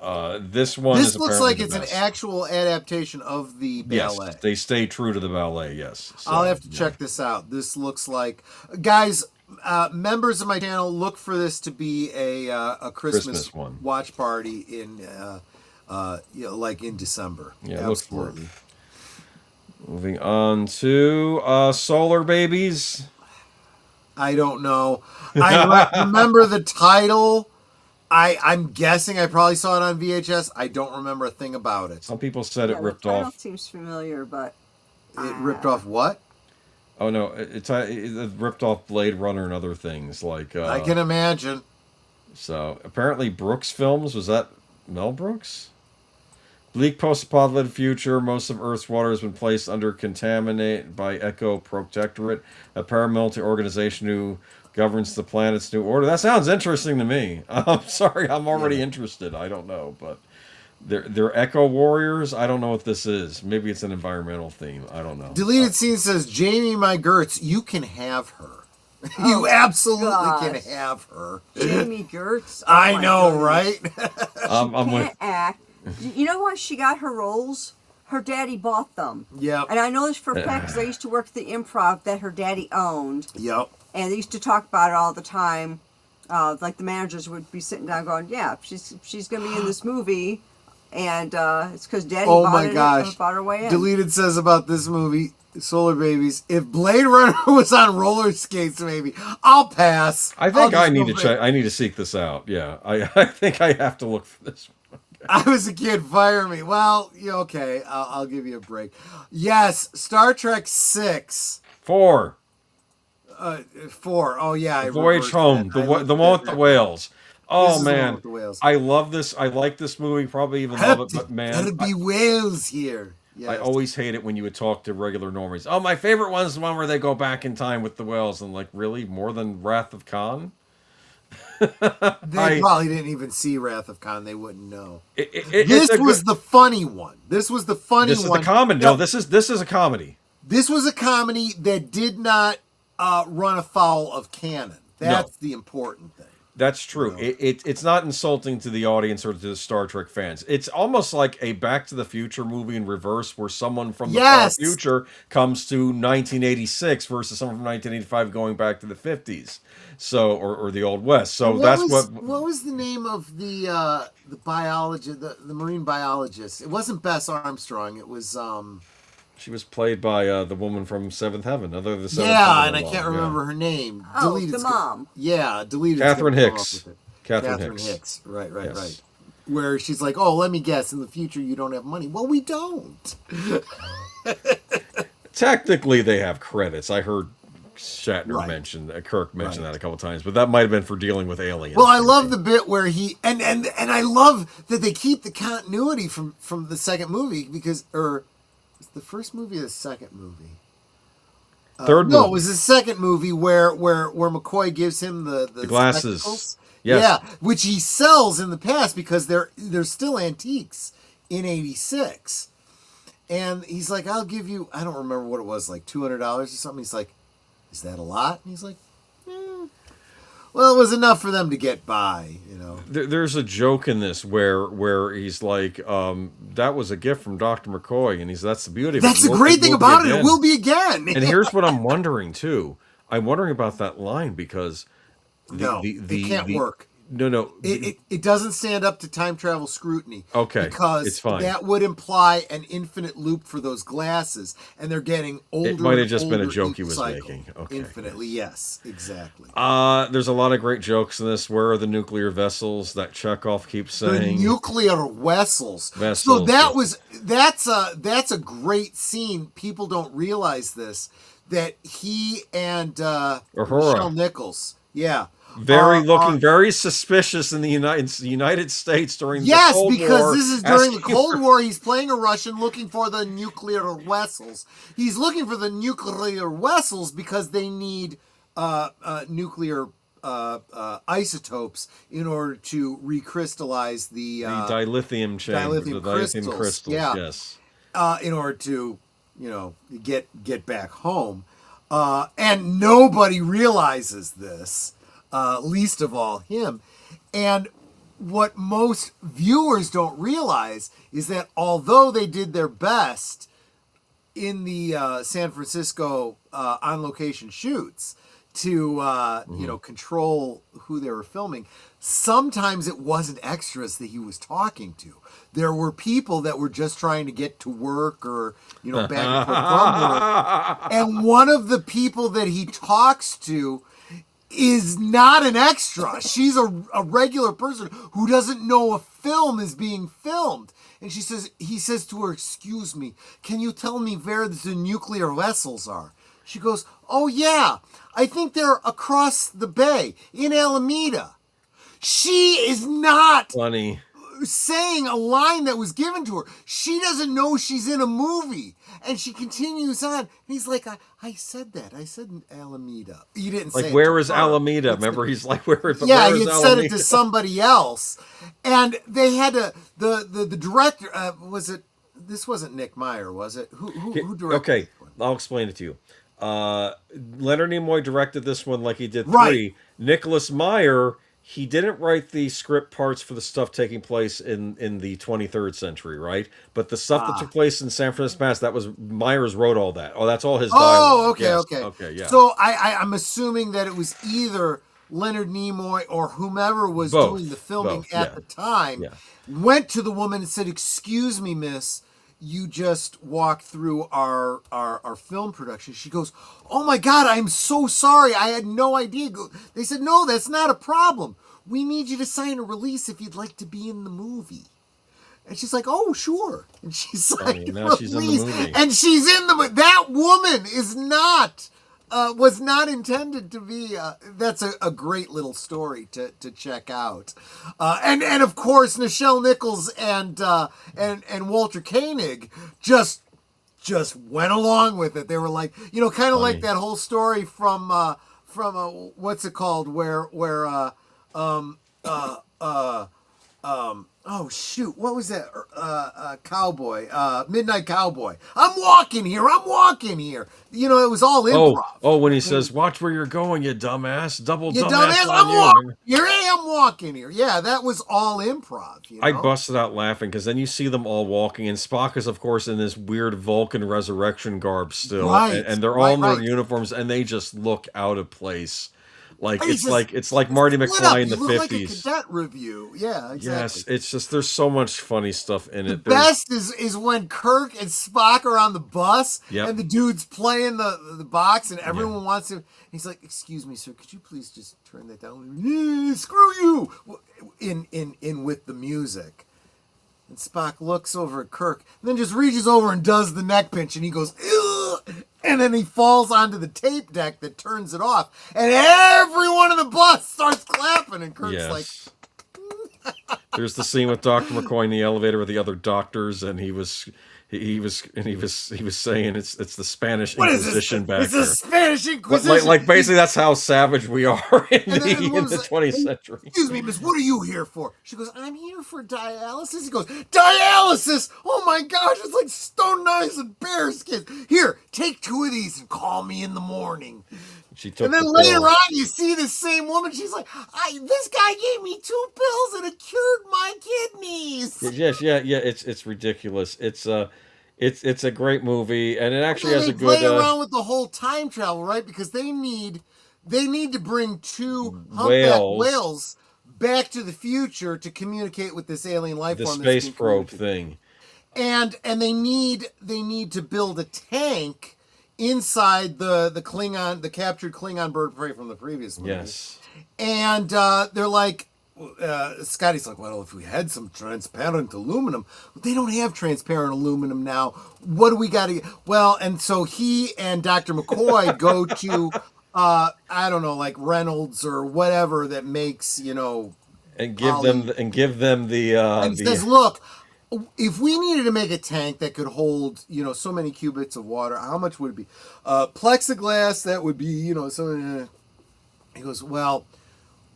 this one this is looks like it's best. an actual adaptation of the ballet. Yes, they stay true to the ballet, yes. So, I'll have to check this out. This looks like... Guys, members of my channel, look for this to be a Christmas one. Watch party in like in December. Yeah, absolutely. Look for it. Moving on to Solar Babies. I don't know. I remember the title. I'm guessing I probably saw it on VHS. I don't remember a thing about it. Some people said it ripped the title off. Seems familiar, but it ripped off what? Oh no, it ripped off Blade Runner and other things like. I can imagine. So apparently, Brooks Films, was that Mel Brooks? Bleak post-apocalyptic future. Most of Earth's water has been placed under contaminate by Eco Protectorate, a paramilitary organization who governs the planet's new order. That sounds interesting to me. I'm sorry, I'm already interested. I don't know, but they're Echo Warriors. I don't know what this is. Maybe it's an environmental theme. I don't know. Deleted scene says, Jamie, my Gertz, you can have her. You absolutely can have her. Jamie Gertz. I know, right? I'm can't act. You know why she got her roles? Her daddy bought them. Yep. And I know this for a fact because I used to work at the Improv that her daddy owned. Yep. And they used to talk about it all the time. Like the managers would be sitting down going, yeah, she's going to be in this movie. And it's because Daddy bought her way in. Deleted says about this movie, Solar Babies, if Blade Runner was on roller skates, maybe I'll pass. I think I need to check. I need to seek this out. Yeah, I think I have to look for this one. I was a kid. Fire me. Well, yeah, okay. I'll give you a break. Yes, Star Trek 6. 4. 4. Oh yeah, Voyage Home. The one with the whales. Oh man, I love this. I like this movie. Probably even love it, but man, gotta be whales here. Yes. I always hate it when you would talk to regular normies. Oh, my favorite one is the one where they go back in time with the whales. And like, really, more than Wrath of Khan? They probably didn't even see Wrath of Khan. They wouldn't know. This was the funny one. This was the funny one. This is the comedy. No, this is a comedy. This was a comedy that did not run afoul of canon. That's the important thing. That's true. It's not insulting to the audience or to the Star Trek fans. It's almost like a Back to the Future movie in reverse, where someone from the far future comes to 1986 versus someone from 1985 going back to the 50s. So, or the Old West. So what was the name of the biologist, the marine biologist? It wasn't Bess Armstrong. It was She was played by the woman from Seventh Heaven. And I can't remember her name. Oh, deleted. The mom. Yeah, deleted. Catherine Hicks. Catherine Hicks. Right. Where she's like, "Oh, let me guess. In the future, you don't have money." Well, we don't. Technically, they have credits. I heard Shatner mention, Kirk mentioned that a couple times, but that might have been for dealing with aliens. Well, I love the bit where he and I love that they keep the continuity from the second movie because the first movie or the second movie? Third movie. No, it was the second movie where McCoy gives him the glasses. Spectacles. Yes. Yeah, which he sells in the past because they're still antiques in '86. And he's like, I'll give you, I don't remember what it was, like $200 or something. He's like, is that a lot? And he's like, well, it was enough for them to get by, you know. There's a joke in this where he's like, that was a gift from Dr. McCoy, and that's the beauty of it. That's the great thing about it. It will be again. And here's what I'm wondering too. I'm wondering about that line because No, it can't work. No. It doesn't stand up to time travel scrutiny. Okay, Because it's fine. that would imply an infinite loop for those glasses, and they're getting older. It might have and just been a older joke each he was cycle. making. Okay. Infinitely, yes, exactly. There's a lot of great jokes in this. Where are the nuclear vessels that Chekhov keeps saying? The nuclear vessels. So Vessels, that's a great scene. People don't realize this, that he and Michelle Nichols, looking very suspicious in the United States during the Cold War. Yes, because this is during the Cold War. He's playing a Russian looking for the nuclear vessels. He's looking for the nuclear vessels because they need nuclear isotopes in order to recrystallize the dilithium chamber, dilithium crystals. Yes. In order to, get back home, and nobody realizes this. Least of all him. And what most viewers don't realize is that although they did their best in the San Francisco on-location shoots to control who they were filming, sometimes it wasn't extras that he was talking to. There were people that were just trying to get to work or back and forth from work. And one of the people that he talks to is not an extra. She's a regular person who doesn't know a film is being filmed. And he says to her, "Excuse me, can you tell me where the nuclear vessels are?" She goes, "Oh yeah, I think they're across the bay in Alameda." She is not funny saying a line that was given to her. She doesn't know she's in a movie. And she continues on. And he's like, I said that. I said Alameda. You didn't say where is Alameda? Remember, he's like, where is Alameda? Alameda? He had said it to somebody else. And they had to, the director, this wasn't Nick Meyer, was it? Who directed Okay, I'll explain it to you. Leonard Nimoy directed this one like he did 3. Right. Nicholas Meyer, he didn't write the script parts for the stuff taking place in the 23rd century, right? But the stuff that took place in San Francisco Pass, that was Myers wrote all that. Oh, that's all his dialogue. Oh, okay, yes. okay. Yeah. So I'm assuming that it was either Leonard Nimoy or whomever was doing the filming at the time went to the woman and said, "Excuse me, miss, you just walked through our film production." She goes, "Oh my God, I'm so sorry. I had no idea." They said, "No, that's not a problem. We need you to sign a release if you'd like to be in the movie." And she's like, "Oh, sure." And she's like, now she's in the movie. And she's in the movie. That woman is not, was not intended to be, that's a great little story to check out. And of course, Nichelle Nichols and Walter Koenig just went along with it. They were like, kind of like that whole story from what's it called, where oh shoot, what was that? Cowboy, Midnight Cowboy. I'm walking here. It was all improv. Oh, when he says, "Watch where you're going, you dumbass, You dumbass, I'm walking here. I'm walking here." Yeah, that was all improv. I busted out laughing because then you see them all walking, and Spock is, of course, in this weird Vulcan resurrection garb still, right, and they're all in their uniforms, and they just look out of place. It's like Marty McFly in the 50s. Like a cadet review. Yeah, exactly. Yes, it's just there's so much funny stuff in it. The best is when Kirk and Spock are on the bus and the dude's playing the box and everyone wants to. He's like, "Excuse me, sir, could you please just turn that down?" Screw you! In with the music. And Spock looks over at Kirk and then just reaches over and does the neck pinch and he goes, "Ugh!" And then he falls onto the tape deck that turns it off. And everyone in the bus starts clapping. And Kirk's like... There's the scene with Dr. McCoy in the elevator with the other doctors. And he was saying it's the Spanish Inquisition back there. It's the Spanish Inquisition. Like basically that's how savage we are in the 20th century. "Excuse me, miss, what are you here for?" She goes, "I'm here for dialysis." He goes, "Dialysis? Oh my gosh, it's like stone knives and bear skins. Here, take 2 of these and call me in the morning." And then later on, you see this same woman. She's like, "This guy gave me 2 pills and it cured my kidneys." Yes, yeah. It's ridiculous. It's a great movie, and it actually has a good. They play around with the whole time travel, right? Because they need they need to bring two humpback Whales. whales back to the future to communicate with this alien life The form. space probe thing. And they need to build a tank inside the Klingon, the captured Klingon bird of prey from the previous movie. Yes. And they're like, Scotty's like, well, if we had some transparent aluminum, they don't have transparent aluminum now. What do we got to? Well, and so he and Dr. McCoy go to, I don't know, like Reynolds or whatever that makes, and give them the. And he says, look, if we needed to make a tank that could hold, so many cubits of water, how much would it be? Plexiglass, that would be, so. He goes, well,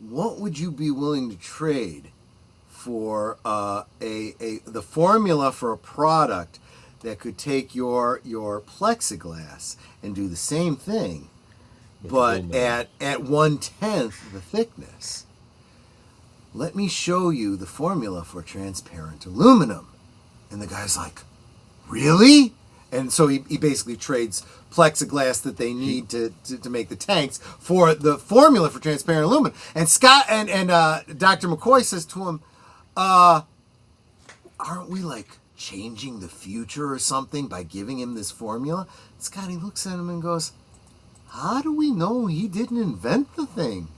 what would you be willing to trade for the formula for a product that could take your plexiglass and do the same thing, but at 1/10 the thickness? Let me show you the formula for transparent aluminum. And the guy's like, really? And so he basically trades plexiglass that they need to make the tanks for the formula for transparent aluminum. And Scott and Dr. McCoy says to him, aren't we like changing the future or something by giving him this formula? And Scotty looks at him and goes, how do we know he didn't invent the thing?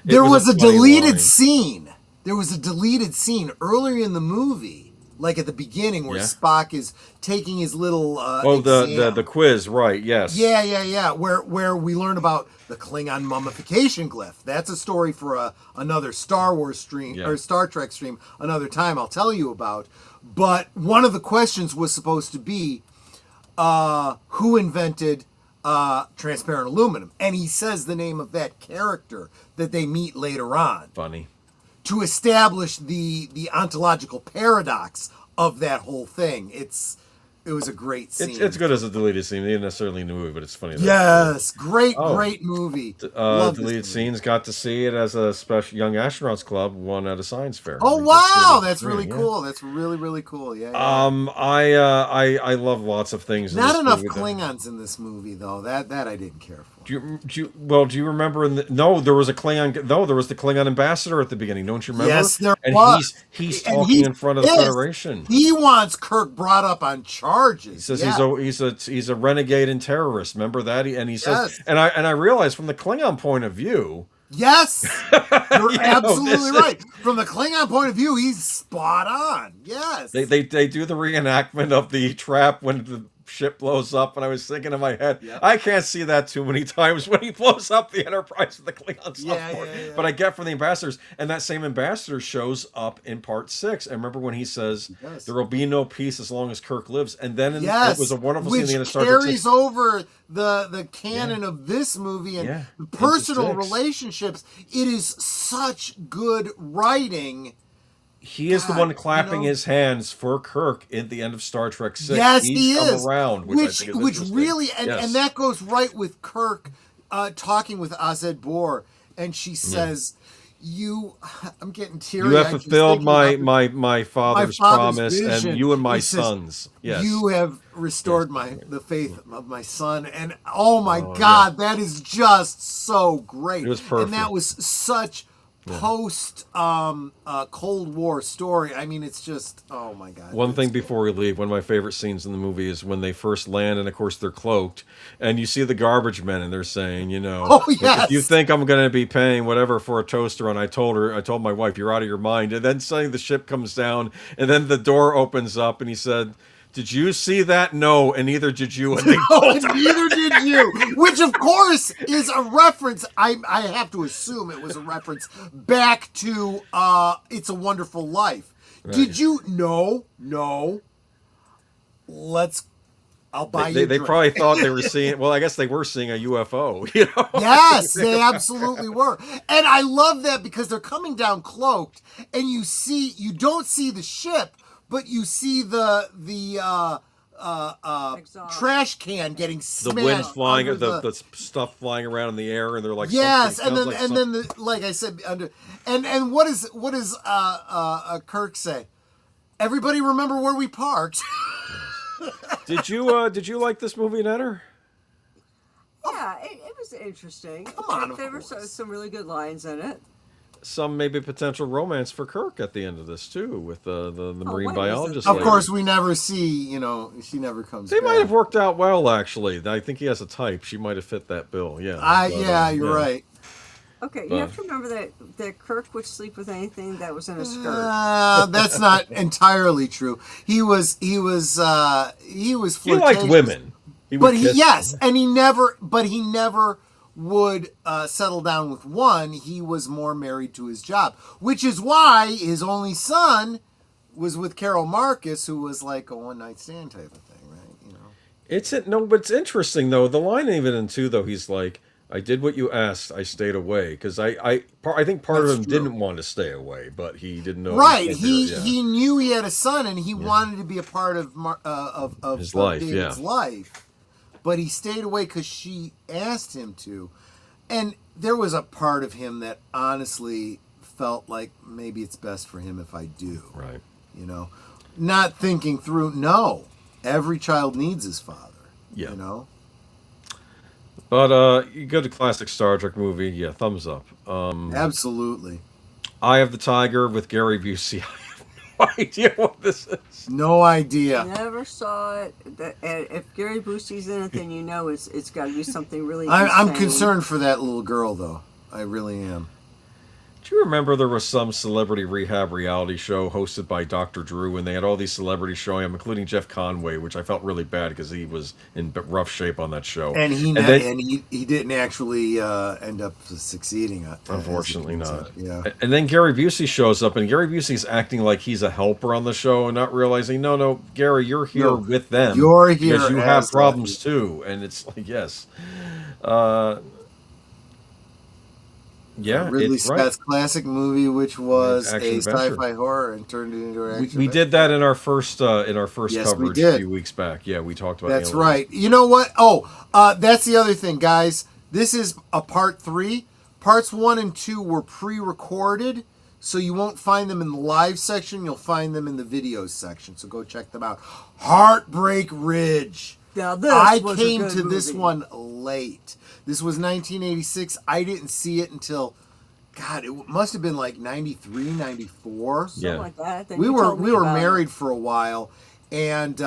There was a deleted scene. There was a deleted scene earlier in the movie, like at the beginning, where Spock is taking his little the quiz, right? Yes. Yeah. Where we learn about the Klingon mummification glyph. That's a story for another Star Wars stream or Star Trek stream another time. I'll tell you about. But one of the questions was supposed to be, who invented transparent aluminum? And he says the name of that character that they meet later on. Funny. To establish the ontological paradox of that whole thing. It was a great scene. It's good as a deleted scene. Not necessarily in the movie, but it's funny. Yes, great movie. Deleted scenes. Got to see it as a special Young Astronauts Club won at a science fair. Oh wow, that's really cool. That's really cool. Yeah. I love lots of things. Not enough Klingons in this movie though. That I didn't care for. Do you remember? There was a Klingon. No, there was the Klingon ambassador at the beginning. Don't you remember? Yes, there and was. He's talking in front of the Federation. He wants Kirk brought up on charges. He says he's a renegade and terrorist. Remember that? He says, and I realized from the Klingon point of view. Yes, you're absolutely right. From the Klingon point of view, he's spot on. Yes, they do the reenactment of the trap when the ship blows up, and I was thinking in my head, I can't see that too many times when he blows up the Enterprise with the Klingons. Yeah. But I get from the ambassadors, and that same ambassador shows up in part 6. And remember when he says there will be no peace as long as Kirk lives, and then it was a wonderful scene in the end of Star Trek 6. Carries over the canon of this movie and the personal relationships. It is such good writing. He is the one clapping his hands for Kirk at the end of Star Trek 6. Yes, he is. Around, which really, and that goes right with Kirk talking with Azed Bor, and she says, I'm getting teary. You have fulfilled my father's promise, vision. And you and my sons. Yes. You have restored the faith of my son, and oh my God, that is just so great. It was perfect. And that was such post Cold War story. I mean, it's just, oh my God. One thing before we leave, one of my favorite scenes in the movie is when they first land, and of course they're cloaked, and you see the garbage men, and they're saying, if you think I'm going to be paying whatever for a toaster, and I told my wife, you're out of your mind. And then suddenly the ship comes down, and then the door opens up, and he said, did you see that? No, and neither did you. And neither did you. Which, of course, is a reference. I have to assume it was a reference back to It's a Wonderful Life. Right. Did you? No. I'll buy you. They probably thought they were seeing. Well, I guess they were seeing a UFO. Yes, they absolutely were. And I love that because they're coming down cloaked, and you don't see the ship. But you see the trash can getting smashed. The wind flying, the stuff flying around in the air, and they're like, then like I said, and what does Kirk say? Everybody remember where we parked. Did you like this movie, Netter? Yeah, it was interesting. Come on, There were some really good lines in it. Some maybe potential romance for Kirk at the end of this too, with the marine when was biologist. it? Of lady. course, we never see. She never comes. They back. might have worked out well, actually. I think he has a type. She might have fit that bill. Yeah. Yeah, you're right. Okay, you have to remember that Kirk would sleep with anything that was in a skirt. That's not entirely true. He was flirtatious. He liked women. And he never would settle down with one. He was more married to his job, which is why his only son was with Carol Marcus, who was like a one-night stand type of thing, right? But it's interesting though. The line even in 2 though, he's like, I did what you asked. I stayed away because I think part of him didn't want to stay away, but he didn't know. Right, he knew he had a son, and he wanted to be a part of his life, David's life, but he stayed away because she asked him to, and there was a part of him that honestly felt like maybe it's best for him if I do. Right. Not thinking through. No, every child needs his father. Yeah. But you go to classic Star Trek movie, yeah, thumbs up. Absolutely. Eye of the Tiger with Gary Busey. I have no idea what this is. No idea. Never saw it. If Gary Busey's in it, then it's got to be something really. I'm insane. concerned for that little girl, though. I really am. Do you remember there was some celebrity rehab reality show hosted by Dr. Drew, and they had all these celebrities showing him, including Jeff Conway, which I felt really bad because he was in rough shape on that show. And he didn't actually end up succeeding. Unfortunately not. Yeah. And then Gary Busey shows up, and Gary Busey's acting like he's a helper on the show and not realizing, no, Gary, you're here with them. You're here because you have problems too. And it's like, yes. Yeah, Ridley Scott's classic movie, which was a sci-fi horror and turned it into an action. We did that in our first Yes, coverage a few weeks back. Yeah, we talked about. That's right. You know what? That's the other thing, guys. This is a part 3. Parts 1 and 2 were pre-recorded, so you won't find them in the live section. You'll find them in the videos section. So go check them out. Heartbreak Ridge. Now I came to this one late. This was 1986. I didn't see it until, God, it must have been like 93, 94. Something like that. Then we were married it. for a while, and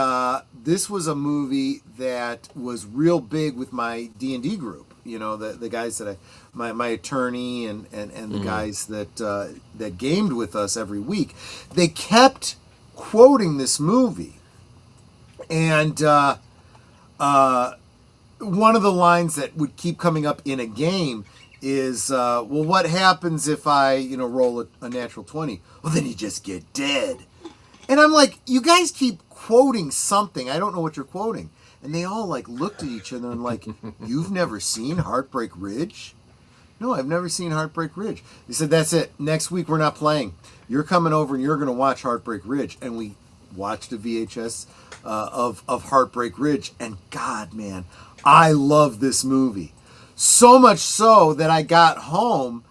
this was a movie that was real big with my D&D group. The guys that my attorney and the guys that gamed with us every week. They kept quoting this movie, and one of the lines that would keep coming up in a game is, well, what happens if I, roll a natural 20? Well, then you just get dead. And I'm like, you guys keep quoting something. I don't know what you're quoting. And they all looked at each other and you've never seen Heartbreak Ridge? No, I've never seen Heartbreak Ridge. They said, that's it. Next week we're not playing. You're coming over and you're going to watch Heartbreak Ridge. And we watched a VHS of Heartbreak Ridge. And God, man, I love this movie. So much so that I got home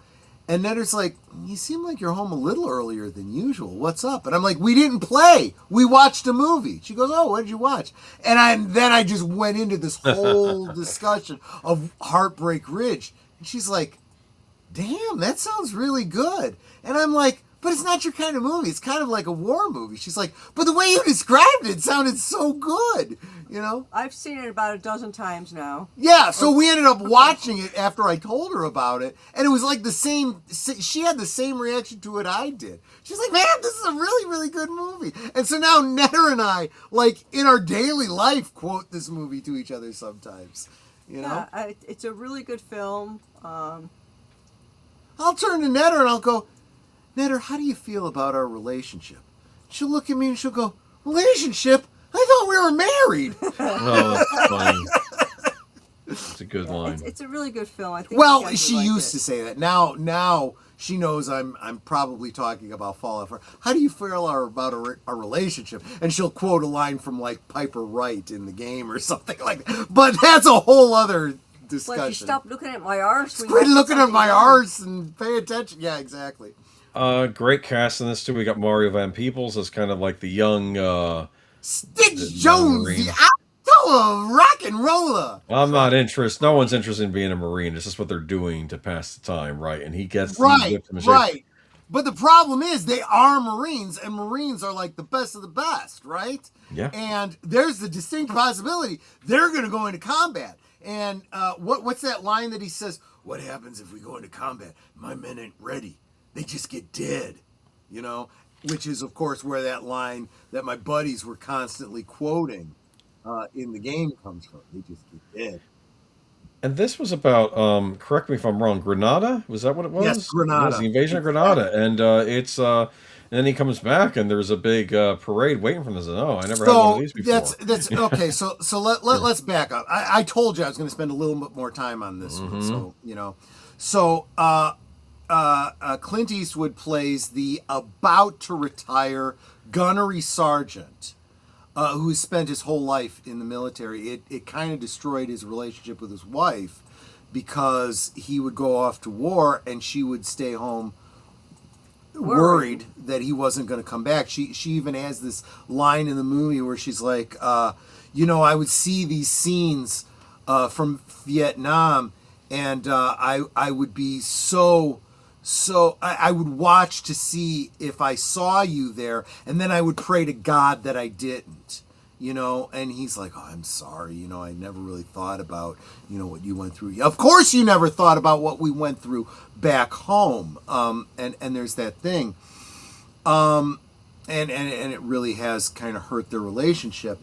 and Netter's like, you seem like you're home a little earlier than usual. What's up? And I'm like, we didn't play. We watched a movie. She goes, oh, what did you watch? And then I just went into this whole discussion of Heartbreak Ridge. And she's like, damn, that sounds really good. And I'm like, but it's not your kind of movie. It's kind of like a war movie. She's like, but the way you described it sounded so good, I've seen it about a dozen times now. Yeah, so we ended up watching it after I told her about it, and it was like the same, she had the same reaction to it I did. She's like, man, this is a really, really good movie. And so now Netter and I, in our daily life, quote this movie to each other sometimes, Yeah, it's a really good film. I'll turn to Netter and I'll go, Netter, how do you feel about our relationship? She'll look at me and she'll go, relationship? I thought we were married. Oh, that's funny. It's a good line. It's a really good film. I think. Well, she used to say that. Now she knows I'm probably talking about Fallout 4. How do you feel about our relationship? And she'll quote a line from Piper Wright in the game or something like that. But that's a whole other discussion. Like, you stop looking at my arse. Quit looking at my arse and pay attention. Yeah, exactly. Great cast in this too. We got Mario Van Peebles as kind of like the young Stitch Jones, the a rock and roller. I'm not interested. No one's interested in being a Marine. It's just what they're doing to pass the time, right? And he Right, whips them in shape. right. But the problem is they are Marines, and Marines are like the best of the best, right? Yeah. And there's the distinct possibility they're going to go into combat. And what's that line that he says? What happens if we go into combat? My men ain't ready. They just get dead, you know? Which is, of course, where that line that my buddies were constantly quoting in the game comes from. They just get dead. And this was about, correct me if I'm wrong, Grenada? Was that what it was? Yes, Grenada. It was the invasion of Grenada. And and then he comes back and there's a big parade waiting for them. Oh, I never had one of these before. That's okay. So let's back up. I told you I was going to spend a little bit more time on this one. So, you know, Clint Eastwood plays the about to retire gunnery sergeant who has spent his whole life in the military. It kind of destroyed his relationship with his wife because he would go off to war and she would stay home worried that he wasn't going to come back. She even has this line in the movie where she's like, you know, I would see these scenes from Vietnam and I would be I would watch to see if I saw you there, and then I would pray to God that I didn't, you know. And he's like, oh, I'm sorry, you know, I never really thought about, you know, what you went through. Of course you never thought about what we went through back home. And there's that thing. And it really has kind of hurt their relationship.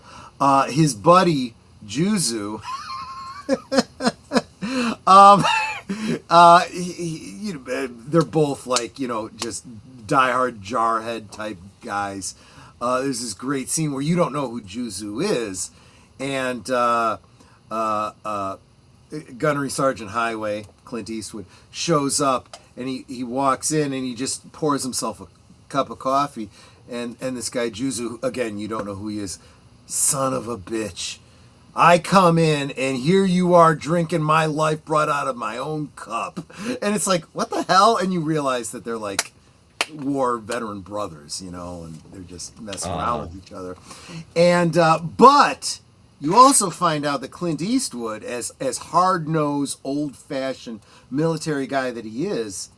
His buddy, Juzu, they're both like, you know, just diehard jarhead type guys. There's this great scene where you don't know who Juzu is, and Gunnery Sergeant Highway, Clint Eastwood, shows up and he walks in and he just pours himself a cup of coffee, and this guy Juzu, again, you don't know who he is. Son of a bitch. I come in and here you are drinking my life brought out of my own cup. And it's like, what the hell? And you realize that they're like war veteran brothers, you know, and they're just messing around with each other. And, but you also find out that Clint Eastwood, as hard-nosed, old-fashioned military guy that he is,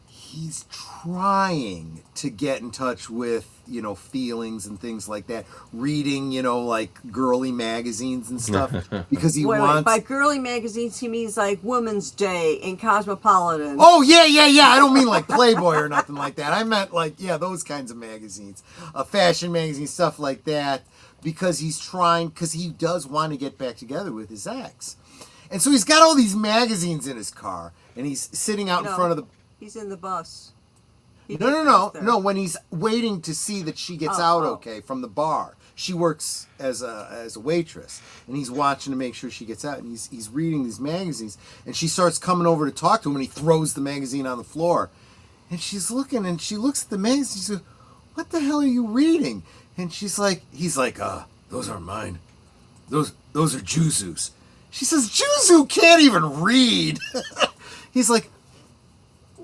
he's trying to get in touch with, you know, feelings and things like that. Reading, you know, like girly magazines and stuff because he wants. By girly magazines, he means like Women's Day and Cosmopolitan. Oh yeah. I don't mean like Playboy or nothing like that. I meant like, yeah, those kinds of magazines, fashion magazines, stuff like that. Because he does want to get back together with his ex, and so he's got all these magazines in his car, and he's sitting out in front of the. He's in the bus. No. When he's waiting to see that she gets out okay from the bar, she works as a waitress, and he's watching to make sure she gets out. And he's reading these magazines, and she starts coming over to talk to him, and he throws the magazine on the floor, and she's looking, and she looks at the magazine. She says, "What the hell are you reading?" And he's like, "Those aren't mine. Those are Juzu's." She says, "Juzu can't even read." He's like,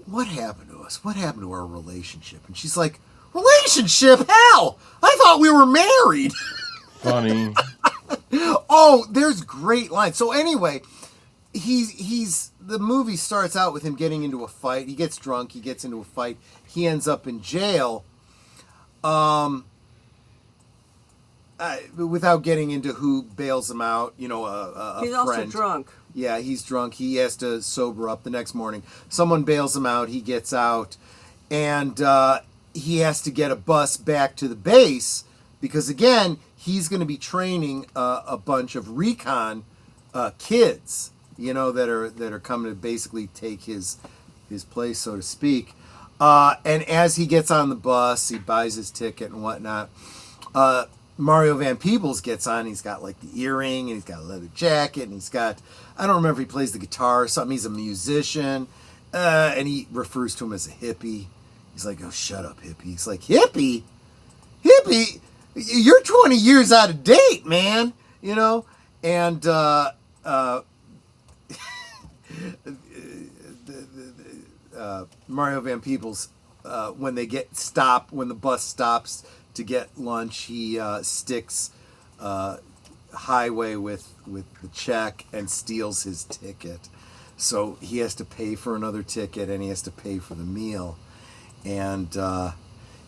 "What happened to us? What happened to our relationship?" And she's like, "Relationship? Hell! I thought we were married." Funny. Oh, there's great lines. So anyway, the movie starts out with him getting into a fight. He gets drunk. He gets into a fight. He ends up in jail. Without getting into who bails him out, you know, a He's friend. also drunk. Yeah, he's drunk. He has to sober up the next morning. Someone bails him out. He gets out. And he has to get a bus back to the base because, again, he's going to be training a bunch of recon kids, you know, that are coming to basically take his place, so to speak. And as he gets on the bus, he buys his ticket and whatnot. Mario Van Peebles gets on. He's got like the earring, and he's got a leather jacket, and he's got, I don't remember if he plays the guitar or something. He's a musician, and he refers to him as a hippie. He's like, "Oh, shut up, hippie." He's like, "Hippie? You're 20 years out of date, man." You know? And Mario Van Peebles, when the bus stops to get lunch, he sticks Highway with the check and steals his ticket. So he has to pay for another ticket and he has to pay for the meal. And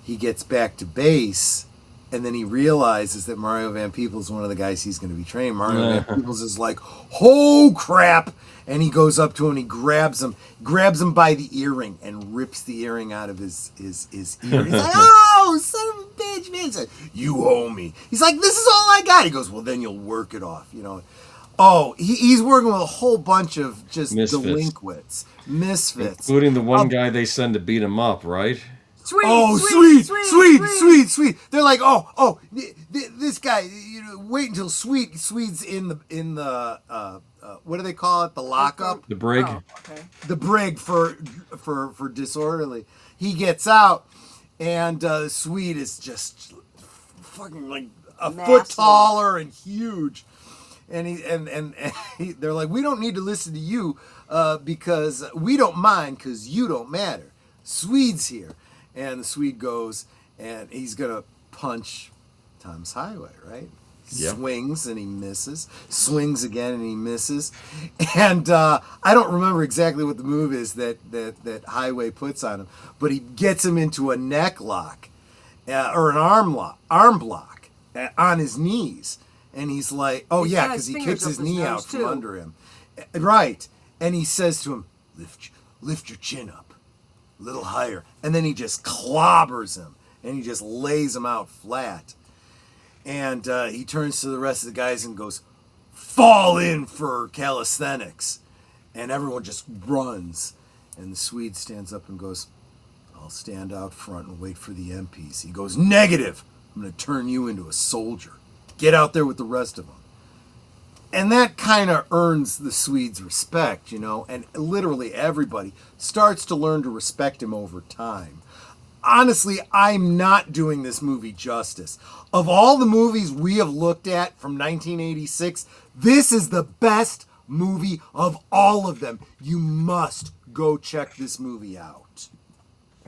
he gets back to base, and then he realizes that Mario Van Peebles is one of the guys he's going to be training. Mario Van Peebles is like, "Oh crap!" And he goes up to him and he grabs him by the earring and rips the earring out of his ear. He's like, "Oh, son of a bitch, man!" He's like, "You owe me." He's like, "This is all I got." He goes, "Well, then you'll work it off, you know." Oh, he's working with a whole bunch of just delinquents, misfits, including the one guy they send to beat him up, right? Sweet. They're like, this guy. You know, wait until Sweet's in the what do they call it? The lockup, the brig. Oh, okay. The brig for disorderly. He gets out, and Sweet is just fucking like a foot taller and huge. And they're like, "We don't need to listen to you because we don't mind because you don't matter. Swede's here." And the Swede goes and he's gonna punch Tom's Highway, right? Yep. Swings and he misses. Swings again and he misses. And I don't remember exactly what the move is that Highway puts on him, but he gets him into a neck lock or an arm block on his knees. And he's like, "Oh yeah," because he kicks his knee out from under him, right? And he says to him, "Lift your chin up, a little higher," and then he just clobbers him, and he just lays him out flat. And he turns to the rest of the guys and goes, "Fall in for calisthenics," and everyone just runs. And the Swede stands up and goes, "I'll stand out front and wait for the MPs." He goes, "Negative. I'm going to turn you into a soldier. Get out there with the rest of them." And that kind of earns the Swedes' respect, you know, and literally everybody starts to learn to respect him over time. Honestly, I'm not doing this movie justice. Of all the movies we have looked at from 1986, this is the best movie of all of them. You must go check this movie out.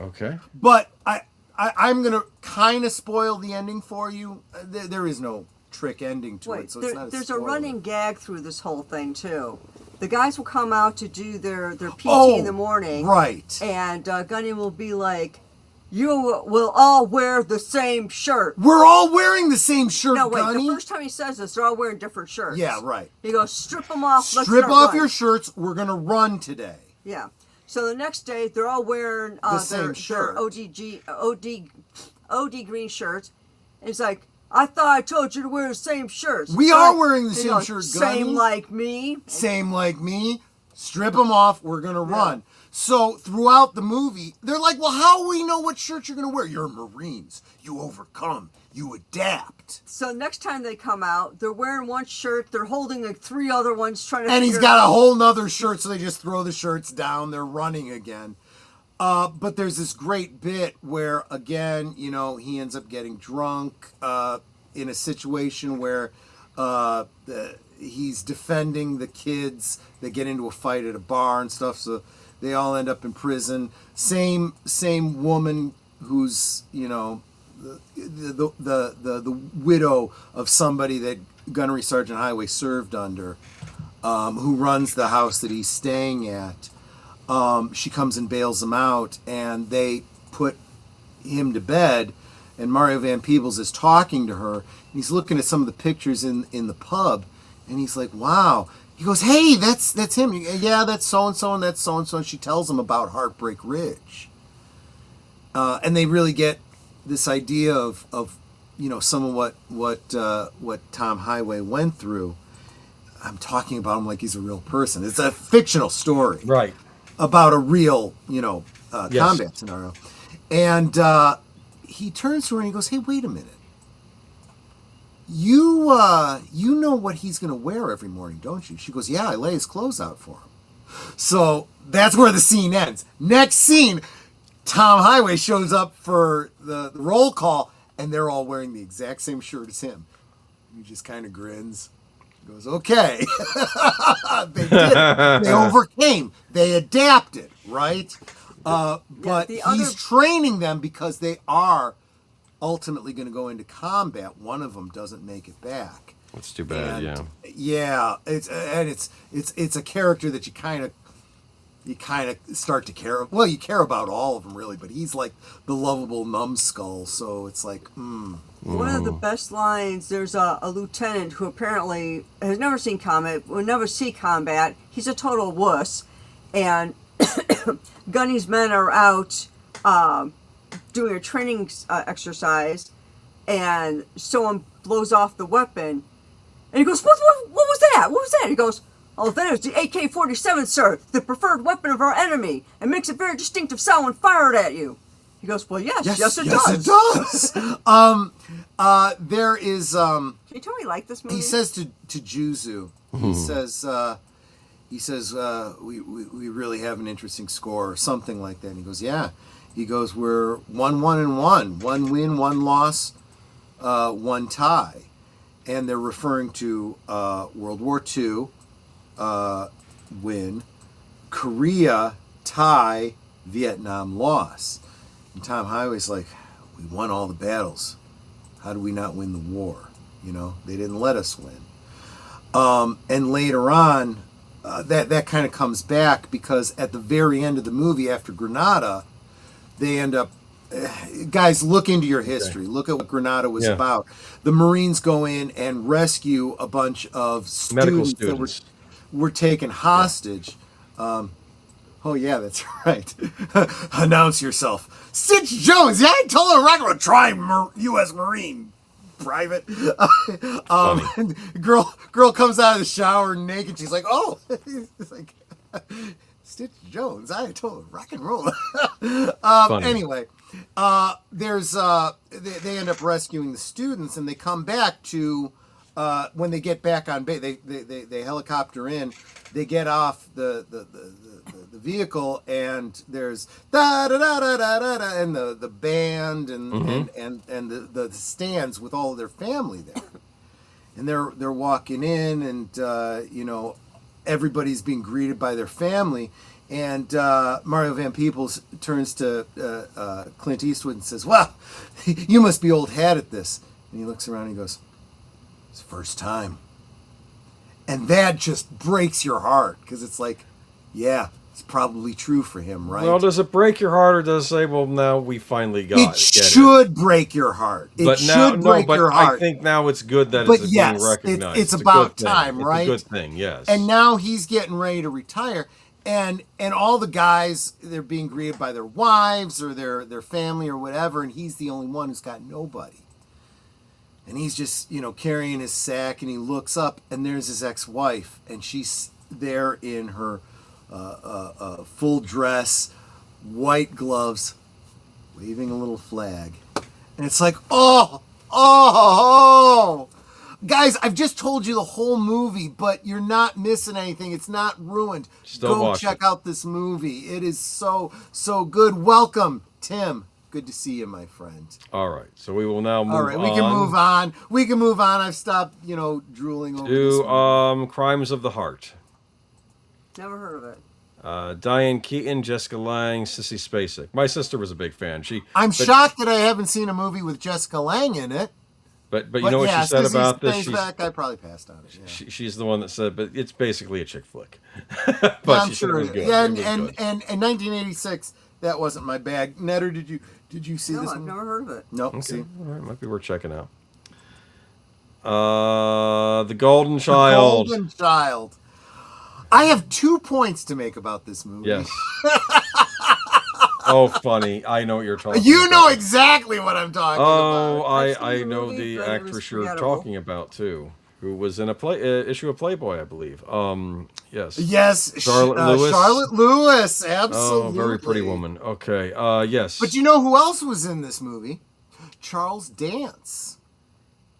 Okay. But I'm going to kind of spoil the ending for you. There is no trick ending to it, so it's not there's a a spoiler. running gag through this whole thing too. The guys will come out to do their PT in the morning, right? And Gunny will be like, "You will all wear the same shirt." We're all wearing the same shirt, No, wait. Gunny. The first time he says this, they're all wearing different shirts. Yeah, right. He goes, "Strip them off. Let's Strip start off running." your shirts. We're gonna run today. Yeah. So the next day, they're all wearing the same shirt. Their OD green shirts. And he's like, "I thought I told you to wear the same shirts." We are wearing the same shirt, Gunny. Same like me. Same like me. Strip them off. We're going to run. So throughout the movie, they're like, "Well, how will we know what shirt you're going to wear? You're Marines. You overcome. You adapt." So next time they come out, they're wearing one shirt. They're holding like 3 other ones trying to And he's figure got out- a whole nother shirt, so they just throw the shirts down. They're running again. But there's this great bit where, again, you know, he ends up getting drunk in a situation where he's defending the kids. They get into a fight at a bar and stuff, so they all end up in prison. Same woman who's, you know, the widow of somebody that Gunnery Sergeant Highway served under, who runs the house that he's staying at. She comes and bails him out, and they put him to bed, and Mario Van Peebles is talking to her, and he's looking at some of the pictures in the pub, and he's like, "Wow." He goes, "Hey, that's him." "Yeah, that's so-and-so, and that's so-and-so," and she tells him about Heartbreak Ridge. And they really get this idea of you know, some of what Tom Highway went through. I'm talking about him like he's a real person. It's a fictional story. Right. About a real, you know, combat scenario. And he turns to her and he goes, "Hey, wait a minute. You know what he's going to wear every morning, don't you?" She goes, "Yeah, I lay his clothes out for him." So that's where the scene ends. Next scene, Tom Highway shows up for the roll call, and they're all wearing the exact same shirt as him. He just kind of grins. Goes, "Okay." They did it. They overcame. They adapted, right? But he's training them because they are ultimately going to go into combat. One of them doesn't make it back. That's too bad. And, Yeah. yeah, it's a character that you kind of start to care. Well, you care about all of them really, but he's like the lovable numbskull. So it's like, One of the best lines, there's a lieutenant who apparently has never seen combat, will never see combat. He's a total wuss. And Gunny's men are out doing a training exercise, and someone blows off the weapon. And he goes, what was that? What was that? He goes, oh, that is the AK-47, sir, the preferred weapon of our enemy. It makes a very distinctive sound when fired at you. He goes, well, yes, it does. It does. There is. Can you tell me you like this movie? He says to Juzu, he says, we really have an interesting score, or something like that. And he goes, yeah. He goes, we're 1-1-1, 1 win, 1 loss, 1 tie, and they're referring to World War II win, Korea tie, Vietnam loss. And Tom Highway's like, we won all the battles. How do we not win the war? You know, they didn't let us win. And later on, that kind of comes back, because at the very end of the movie, after Grenada, they end up, guys, look into your history. Look at what Grenada was about. The Marines go in and rescue a bunch of students that were taken hostage. Oh, yeah, that's right. Announce yourself. Stitch Jones. Yeah, I told her I'm going to try U.S. Marine private. Girl comes out of the shower naked. She's like, oh. It's like, Stitch Jones. I told her rock and roll. Anyway, there's they end up rescuing the students, and they come back to when they get back on base. They helicopter in. They get off the vehicle, and there's da da da da da da, and the band and the stands with all of their family there, and they're walking in, and everybody's being greeted by their family, and Mario Van Peebles turns to Clint Eastwood and says, "Well, you must be old hat at this," and he looks around and he goes, "It's the first time." And that just breaks your heart, because it's like, yeah, it's probably true for him, right? Well, does it break your heart, or does it say, well, now we finally got it? It should break your heart. I think now it's good that it's being recognized. It's about time, right? It's a good thing, yes. And now he's getting ready to retire, and all the guys, they're being greeted by their wives or their family or whatever, and he's the only one who's got nobody. And he's just, carrying his sack, and he looks up, and there's his ex-wife, and she's there in her full dress, white gloves, waving a little flag. And it's like, oh! Guys, I've just told you the whole movie, but you're not missing anything. It's not ruined. Go check out this movie. It is so good. Welcome, Tim. Good to see you, my friend. All right, so we will now move on. All right, we can move on. I've stopped, drooling over this to Crimes of the Heart. Never heard of it. Diane Keaton, Jessica Lange, Sissy Spacek. My sister was a big fan. I'm shocked that I haven't seen a movie with Jessica Lange in it. But you know what she said about this? I probably passed on it. Yeah. She's the one that said, but it's basically a chick flick. But yeah, I'm sure it was good. Yeah, and 1986, that wasn't my bag. Netter, did you see this? No, I've never heard of it. No, okay. See, all right, might be worth checking out. The Golden Child. The Golden Child. I have 2 points to make about this movie. Yes. Oh, funny. I know what you're talking about. You know exactly what I'm talking about. Oh, I know the actress you're talking about, too, who was in a issue of Playboy, I believe. Yes. Yes. Charlotte Lewis. Charlotte Lewis, absolutely. Oh, very pretty woman. Okay, yes. But you know who else was in this movie? Charles Dance.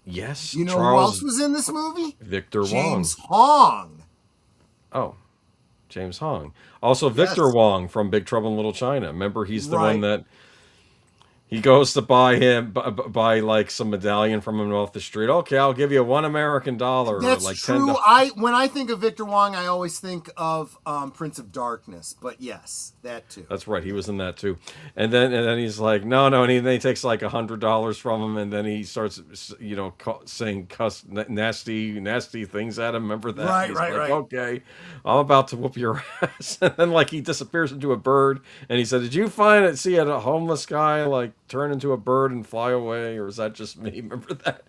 Yes. You know who else was in this movie? Victor Wong. James Hong. Oh, James Hong. Also, Victor Wong from Big Trouble in Little China. Remember, he's the one that He goes to buy like some medallion from him off the street. Okay, I'll give you $1 American, or That's like true. $10. When I think of Victor Wong, I always think of Prince of Darkness. But yes, that too. That's right. He was in that too. And then he's like, no, and then he takes like $100 from him, and then he starts, saying nasty things at him. Remember that? Right, He's right, like, right. okay, I'm about to whoop your ass. And then like he disappears into a bird, and he said, did you see a homeless guy like turn into a bird and fly away, or is that just me? Remember that?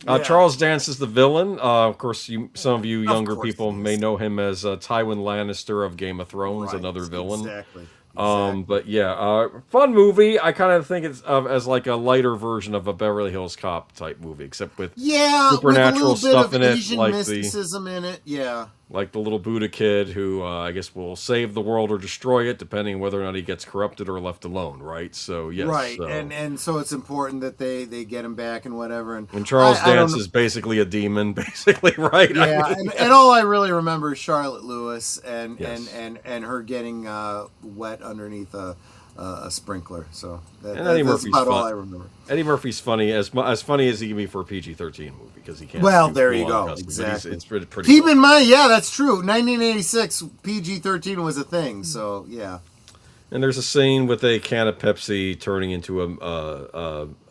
Yeah. Charles Dance is the villain. Of course, some of you younger course people he may is. know him as Tywin Lannister of Game of Thrones, Right, another villain. Exactly. But yeah, fun movie. I kind of think it's as like a lighter version of a Beverly Hills Cop type movie, except with supernatural with a little stuff bit in of it, Asian like mysticism in it. Yeah. the little Buddha kid who I guess will save the world or destroy it, depending whether or not he gets corrupted or left alone. Right. So yes. Right, So. and so it's important that they get him back and whatever. And Charles I don't Dance know- is basically a demon, basically, right? Yeah, I mean, and all I really remember is Charlotte Lewis and Yes. and her getting wet underneath a sprinkler. So And that's Eddie Murphy's about all fun. I remember. Eddie Murphy's funny, as funny as he can be for a PG-13 movie, because he can't. Well, do there you full-on go. cussing, but Exactly. It's pretty. Keep good. in mind, yeah, that's true. 1986 PG-13 was a thing. So yeah. And there's a scene with a can of Pepsi turning into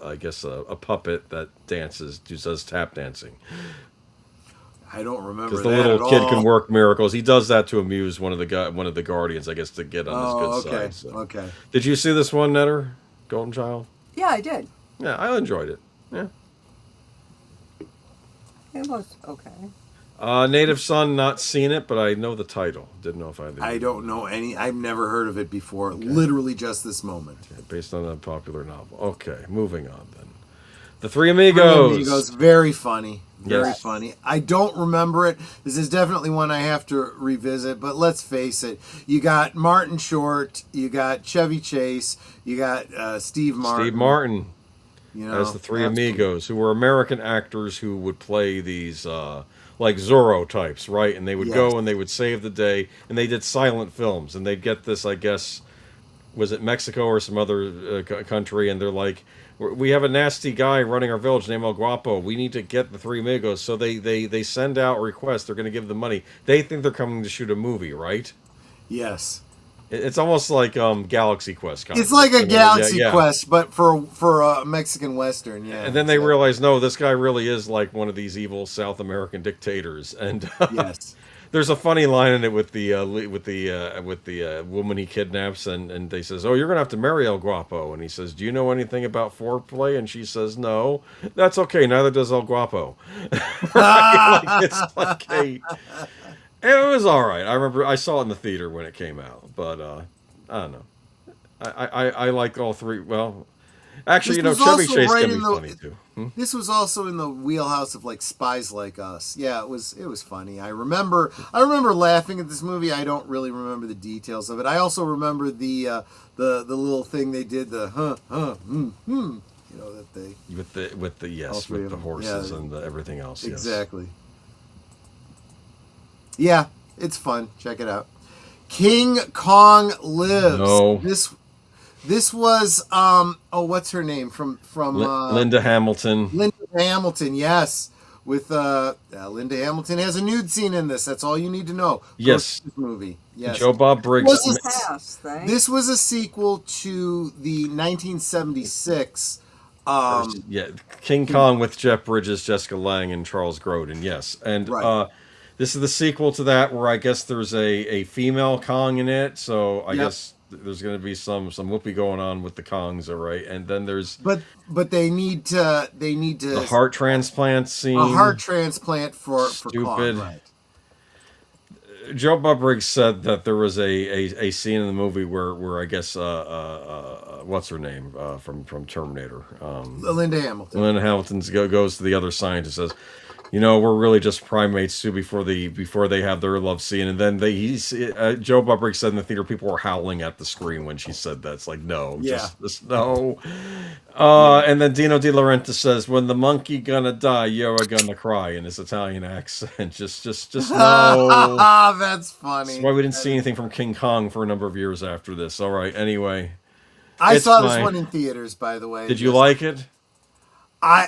I guess a puppet that does tap dancing. I don't remember Because that the little at kid all. can work miracles. He does that to amuse one of the guardians, I guess, to get on his good okay. side. So. Okay. Did you see this one, Netter? Golden Child? Yeah, I did. Yeah, I enjoyed it. Yeah. It was okay. Native Son, not seen it, but I know the title. Didn't know if I. I don't know any. I've never heard of it before. Literally just this moment. Based on a popular novel. Okay, moving on then. The Three Amigos. Amigos, very funny. Very Yes. funny. I don't remember it. This is definitely one I have to revisit, but let's face it. You got Martin Short, you got Chevy Chase, you got Steve Martin. Steve Martin You know, as the Three that's Amigos, who were American actors who would play these like Zorro types, right? And they would Yes. go and they would save the day, and they did silent films, and they'd get this, I guess, was it Mexico or some other country, and they're like, we have a nasty guy running our village named El Guapo. We need to get the Three Amigos. So they send out requests. They're going to give them money. They think they're coming to shoot a movie, right? Yes. It's almost like Galaxy Quest. It's like a Galaxy Yeah. Quest, but for a Mexican Western, yeah. And then they realize, no, this guy really is like one of these evil South American dictators. And Yes. there's a funny line in it with the woman he kidnaps, and they says, "Oh, you're gonna have to marry El Guapo." And he says, "Do you know anything about foreplay?" And she says, "No." That's okay. Neither does El Guapo. Right? Like, it's like a. It was all right. I remember I saw it in the theater when it came out, but I don't know. I like all three. Well, actually, This was Chevy also Chase right can be in the- funny too. This was also in the wheelhouse of like Spies Like Us. Yeah, it was funny. I remember laughing at this movie. I don't really remember the details of it. I also remember the little thing they did, the you know, that they With the All yes, three with of the them. horses Yeah. and everything else. Yes. exactly. Yeah, it's fun. Check it out. King Kong Lives. No. This was what's her name from Linda Hamilton. Linda Hamilton, yes. With Linda Hamilton has a nude scene in this. That's all you need to know. Yes. This movie. Yes. Joe Bob Briggs. Was this- Pass thing. This was a sequel to the 1976. Yeah, King Kong with Jeff Bridges, Jessica Lange, and Charles Grodin. Yes, and Right. this is the sequel to that, where I guess there's a female Kong in it. So I Yep. guess there's going to be some whoopee going on with the Kongs, all right. And then there's But they need to the heart transplant scene. a heart transplant for Stupid. Kong, right? Joe Bob Briggs said that there was a scene in the movie where I guess what's her name from Terminator, Linda Hamilton. Linda Hamilton goes to the other scientist and says, we're really just primates too before they have their love scene. And then Joe Bob Briggs said in the theater people were howling at the screen when she said that. It's like, no, Yeah. just no. And then Dino De Laurentiis says, when the monkey gonna die, you're gonna cry, in his Italian accent. just no. That's funny. That's why we didn't see anything from King Kong for a number of years after this. All right, anyway. I It's saw this fine. one in theaters, by the way. Did you like it?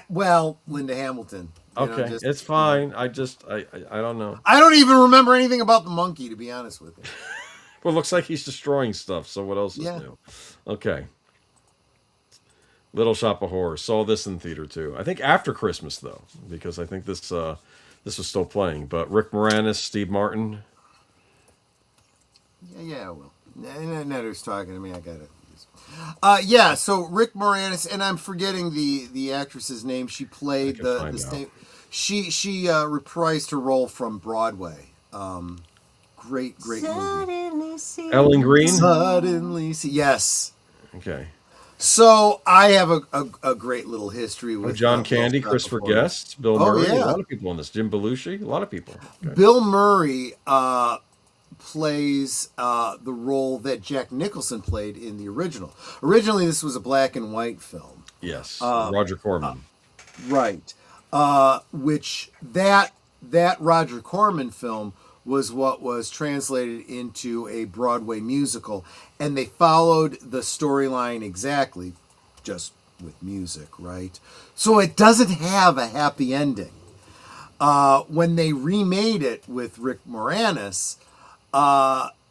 Linda Hamilton. Okay, it's fine. I don't know. I don't even remember anything about the monkey, to be honest with you. Well, it looks like he's destroying stuff. So what else is new? Okay. Little Shop of Horrors. Saw this in theater too. I think after Christmas though, because I think this was still playing. But Rick Moranis, Steve Martin. Yeah, well, Netter's talking to me. I got it. So Rick Moranis, and I'm forgetting the actress's name. She played the same. She reprised her role from Broadway. Great movie. Ellen Green. Suddenly, yes. Okay. So I have a great little history with John Candy, Christopher Guest, Bill Murray, a lot of people in this. Jim Belushi, a lot of people. Okay. Bill Murray plays the role that Jack Nicholson played in the original. Originally, this was a black and white film. Yes, Roger Corman. Right. Which that Roger Corman film was what was translated into a Broadway musical, and they followed the storyline exactly, just with music, right? So it doesn't have a happy ending. When they remade it with Rick Moranis,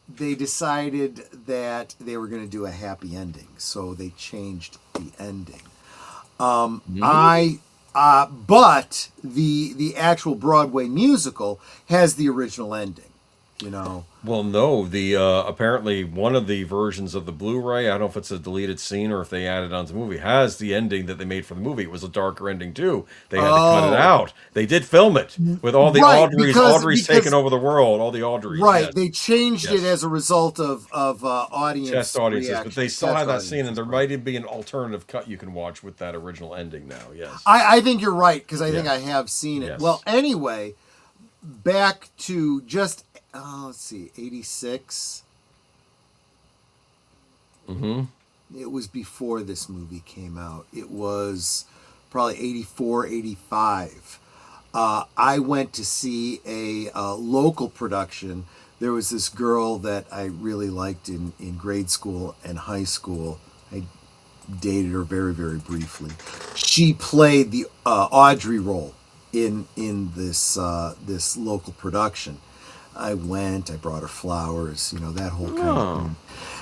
they decided that they were going to do a happy ending, so they changed the ending. But the actual Broadway musical has the original ending, Well, no, the apparently one of the versions of the Blu-ray, I don't know if it's a deleted scene or if they added onto the movie, has the ending that they made for the movie. It was a darker ending too. They had to cut it out. They did film it with all the Audreys. Audrey's taken over the world. All the Audreys. Right. Yes. They changed it as a result of audience test audiences, reaction. but they still have that scene, and there might even be an alternative cut you can watch with that original ending now. Yes. I think you're right, because I think I have seen it. Yes. Well, anyway, back to just 86. It was before this movie came out. It was probably 84, 85. I went to see a local production. There was this girl that I really liked in grade school and high school. I dated her very, very briefly. She played the Audrey role in this local production. I went, I brought her flowers, that whole kind of thing.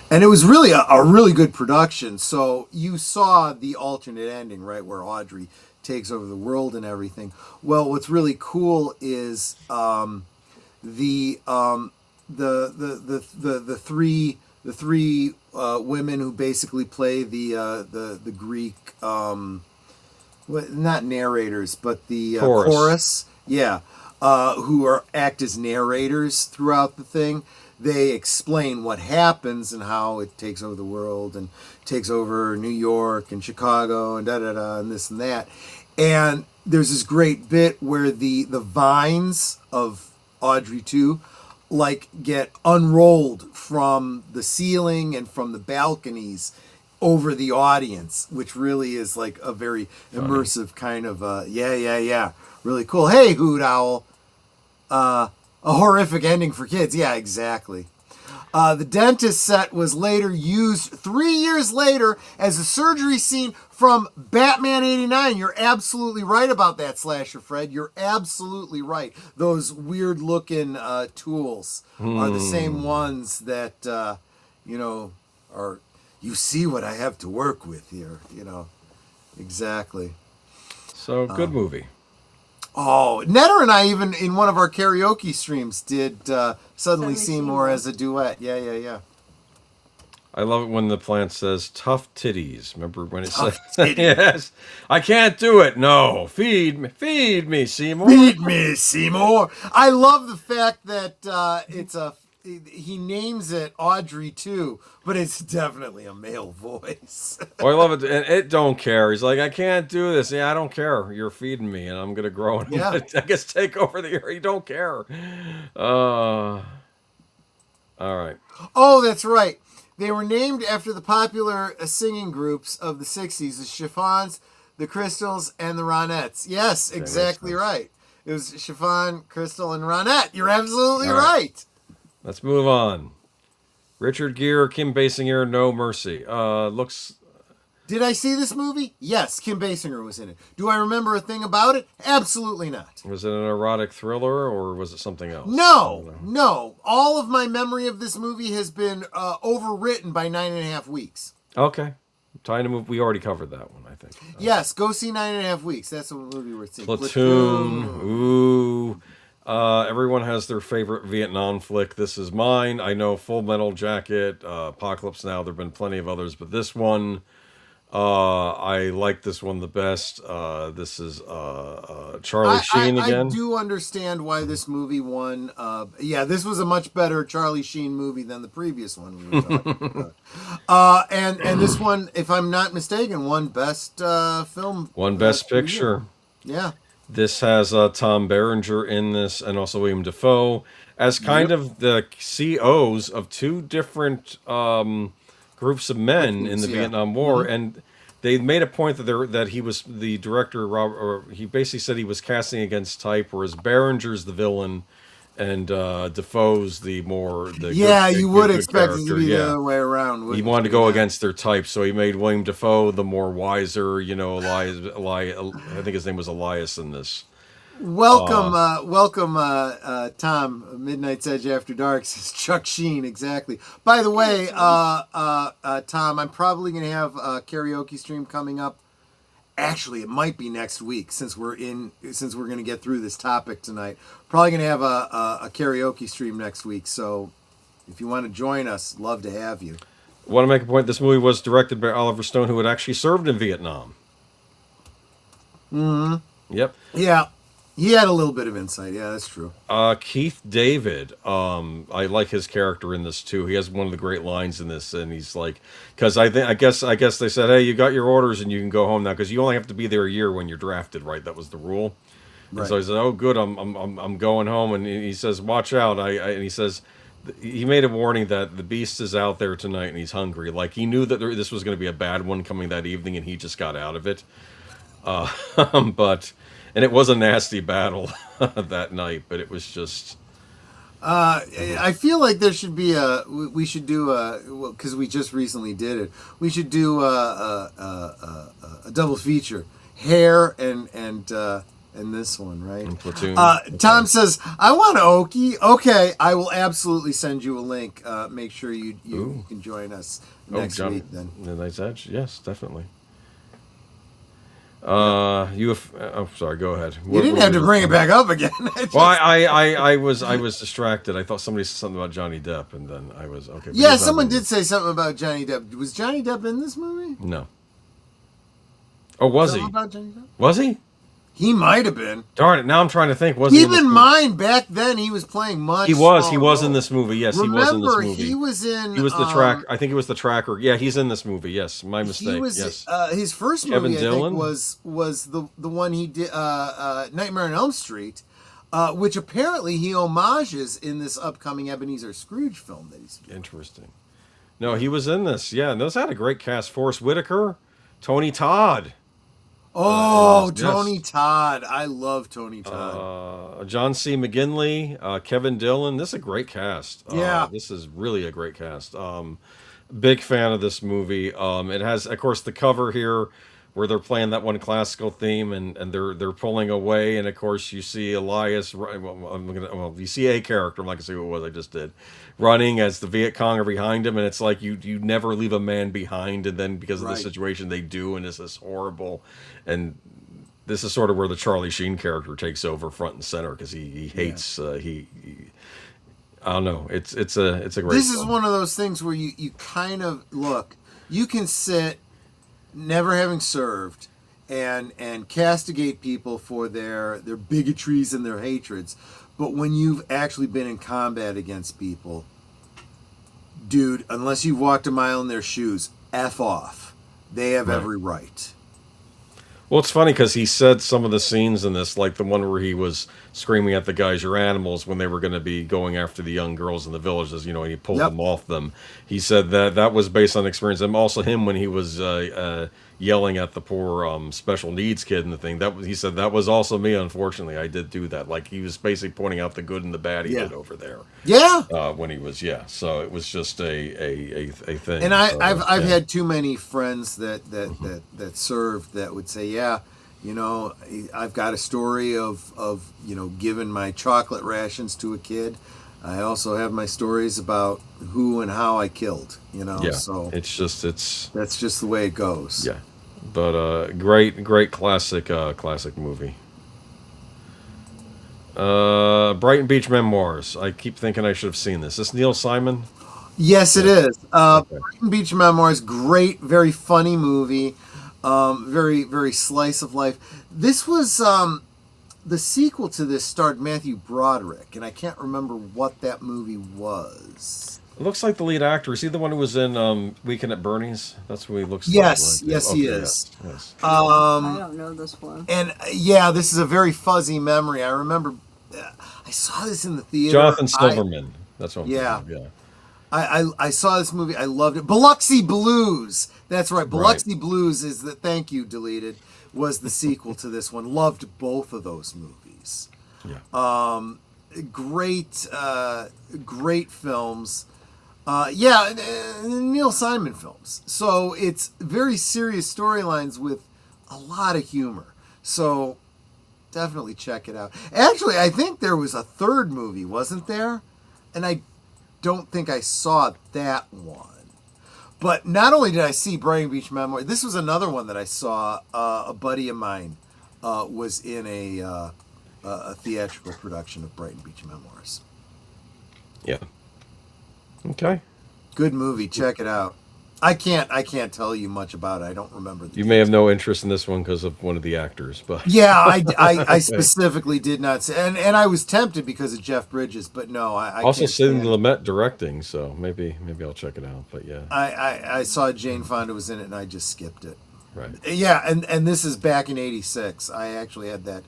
And it was really a really good production. So you saw the alternate ending, right, where Audrey takes over the world and everything. Well, what's really cool is the three women who basically play the Greek not narrators, but the chorus. Yeah. Who act as narrators throughout the thing. They explain what happens and how it takes over the world and takes over New York and Chicago and da-da-da and this and that. And there's this great bit where the vines of Audrey 2 get unrolled from the ceiling and from the balconies over the audience, which really is like a very immersive kind of really cool. Hey, Hoot Owl. A horrific ending for kids. Yeah, exactly. The dentist set was later used 3 years later as a surgery scene from Batman 89. You're absolutely right about that, Slasher Fred. You're absolutely right. Those weird looking tools are the same ones that, are, you see what I have to work with here, Exactly. So, good movie. Oh, Netter and I, even in one of our karaoke streams, did Suddenly Seymour as a duet. Yeah. I love it when the plant says, tough titties. Remember when it says, yes, I can't do it. No, feed me, Seymour. Feed me, Seymour. I love the fact that he names it Audrey too, but it's definitely a male voice. Oh, I love it. And it don't care. He's like, I can't do this. Yeah, I don't care. You're feeding me and I'm going to grow. And I guess take over the area. You don't care. All right. Oh, that's right. They were named after the popular singing groups of the 60s, the Chiffons, the Crystals, and the Ronettes. Yes, exactly right. It was Chiffon, Crystal, and Ronette. You're absolutely right. Let's move on. Richard Gere, Kim Basinger, No Mercy. Looks. Did I see this movie? Yes, Kim Basinger was in it. Do I remember a thing about it? Absolutely not. Was it an erotic thriller or was it something else? No. All of my memory of this movie has been overwritten by 9.5 Weeks. Okay. Time to move. We already covered that one, I think. Yes, go see 9.5 Weeks. That's a movie we're seeing. Platoon. Ooh. Everyone has their favorite Vietnam flick. This is mine. I know Full Metal Jacket, Apocalypse Now. There have been plenty of others, but this one, I like this one the best. This is Charlie Sheen again. I do understand why this movie won. This was a much better Charlie Sheen movie than the previous one we were talking about. And this one, if I'm not mistaken, won best film. Won best picture. Yeah. This has Tom Berenger in this, and also William Dafoe as kind of the COs of two different groups of men in the Vietnam War, and they made a point that he was the director. He basically said he was casting against type, whereas Berenger's the villain, and Defoe's the more the you would expect character. it to be the other way around. He wanted to go against their type, so he made William Dafoe the more wiser. I think his name was Elias in this. Welcome, Tom. Midnight's Edge After Dark says Chuck Sheen. Exactly. By the way, Tom, I'm probably going to have a karaoke stream coming up. Actually, it might be next week since we're going to get through this topic tonight. Probably going to have a karaoke stream next week. So, if you want to join us, love to have you. I want to make a point. This movie was directed by Oliver Stone, who had actually served in Vietnam. Mm-hmm. Yep. Yeah. He had a little bit of insight. Yeah, that's true. Keith David. I like his character in this too. He has one of the great lines in this, and he's like, because I guess they said, hey, you got your orders and you can go home now, because you only have to be there a year when you're drafted, right? That was the rule. Right. And so he said, oh, good, I'm going home, and he says, watch out. And he says, he made a warning that the beast is out there tonight and he's hungry. Like he knew that this was going to be a bad one coming that evening, and he just got out of it. And it was a nasty battle that night, but it was just. I feel like there should be we should do because we just recently did it. We should do a double feature, Hair and this one, right? And Platoon. Tom says, I want Okie. Okay, I will absolutely send you a link. Make sure you can join us next week then. The Night's Edge, yes, definitely. Sorry, go ahead. You didn't have to bring it back up again. Well, I was distracted. I thought somebody said something about Johnny Depp, and then I was okay. Yeah, someone did say something about Johnny Depp. Was Johnny Depp in this movie? No. Oh, was he? About Johnny Depp? Was he? He might have been. Darn it! Now I'm trying to think. Keep in mind, back then he was playing much. He was in this movie. Yes, Remember, he was in this movie. He was in. He was the track. I think he was the tracker. Yeah, he's in this movie. Yes, my mistake. He was. Yes. His first Kevin movie, Dillon? I think, was the one he did, Nightmare on Elm Street, which apparently he homages in this upcoming Ebenezer Scrooge film that he's. Interesting. No, he was in this. Yeah, and those had a great cast. Forrest Whitaker, Tony Todd. Oh, Tony Todd. I love Tony Todd. John C. McGinley, Kevin Dillon. This is a great cast. Yeah. This is really a great cast. Big fan of this movie. It has, of course, the cover here where they're playing that one classical theme, and they're pulling away, and of course you see Elias. You see a character. I'm not gonna say who it was. I just did, running as the Viet Cong are behind him, and it's like you never leave a man behind, and then because of the situation they do, and it's this horrible. And this is sort of where the Charlie Sheen character takes over front and center, because he hates I don't know. It's a great. This film. is one of those things where you kind of look. You can sit, never having served, and castigate people for their bigotries and their hatreds, but when you've actually been in combat against people, dude, unless you've walked a mile in their shoes, F off. They have every right. Well, it's funny because he said some of the scenes in this, like the one where he was screaming at the guys, "You're animals," when they were going to be going after the young girls in the villages, and he pulled Yep. them off them. He said that that was based on experience, and also him when he was yelling at the poor special needs kid and the thing. He said that was also me. Unfortunately, I did do that. Like he was basically pointing out the good and the bad he Yeah. did over there. Yeah. When he was So it was just a thing. And I've Yeah. had too many friends that served that would say, yeah, I've got a story of giving my chocolate rations to a kid. I also have my stories about who and how I killed. Yeah. So it's that's just the way it goes. yeah. But great classic movie. Brighton Beach Memoirs. I keep thinking I should have seen this. Is this Neil Simon? Yes, it is. Okay. Brighton Beach Memoirs, great, very funny movie. Very, very slice of life. This was the sequel to this starred Matthew Broderick, and I can't remember what that movie was. It looks like the lead actor. Is he the one who was in Weekend at Bernie's? That's what he looks Yes, like. yes, Okay, he is. Yes. I don't know this one. And yeah, this is a very fuzzy memory. I remember I saw this in the theater. Jonathan Silverman. That's what I'm Yeah. thinking of, yeah. I saw this movie. I loved it. Biloxi Blues. That's right. Biloxi Blues is the thank you deleted was the sequel to this one. Loved both of those movies. Yeah. Great films. Yeah, Neil Simon films. So it's very serious storylines with a lot of humor. So definitely check it out. Actually, I think there was a third movie, wasn't there? And I don't think I saw that one. But not only did I see Brighton Beach Memoir, this was another one that I saw. A buddy of mine was in a theatrical production of Brighton Beach Memoirs. Yeah. Okay. Good movie. Check it out. I can't tell you much about it. I don't remember. You may have no interest in this one because of one of the actors, but Yeah, I specifically did not say, and I was tempted because of Jeff Bridges, but no, I also can't Sidney stand it. Lumet directing, so maybe I'll check it out. But yeah, I saw Jane Fonda was in it, and I just skipped it. right. Yeah, and this is back in '86. I actually had that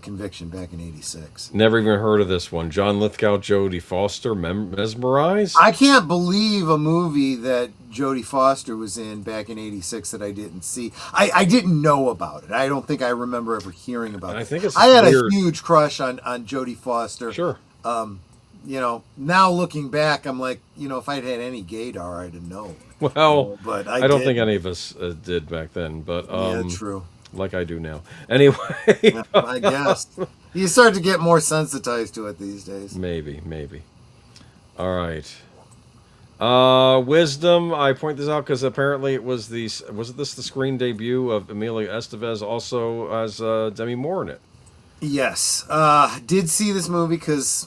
conviction back in '86. Never even heard of this one. John Lithgow, Jodie Foster, Mesmerize. I can't believe a movie that Jodie Foster was in back in '86 that I didn't see. I didn't know about it. I don't think I remember ever hearing about it. I think it's I had weird. a huge crush on Jodie Foster. Sure. Now looking back, I'm like, if I'd had any gaydar, I'd have known. Well, But I don't didn't. think any of us did back then, but Yeah, true. like I do now. Anyway, I guess you start to get more sensitized to it these days. maybe. All right. Wisdom. I point this out because apparently wasn't this the screen debut of Emilio Estevez, also as Demi Moore in it? Yes, did see this movie because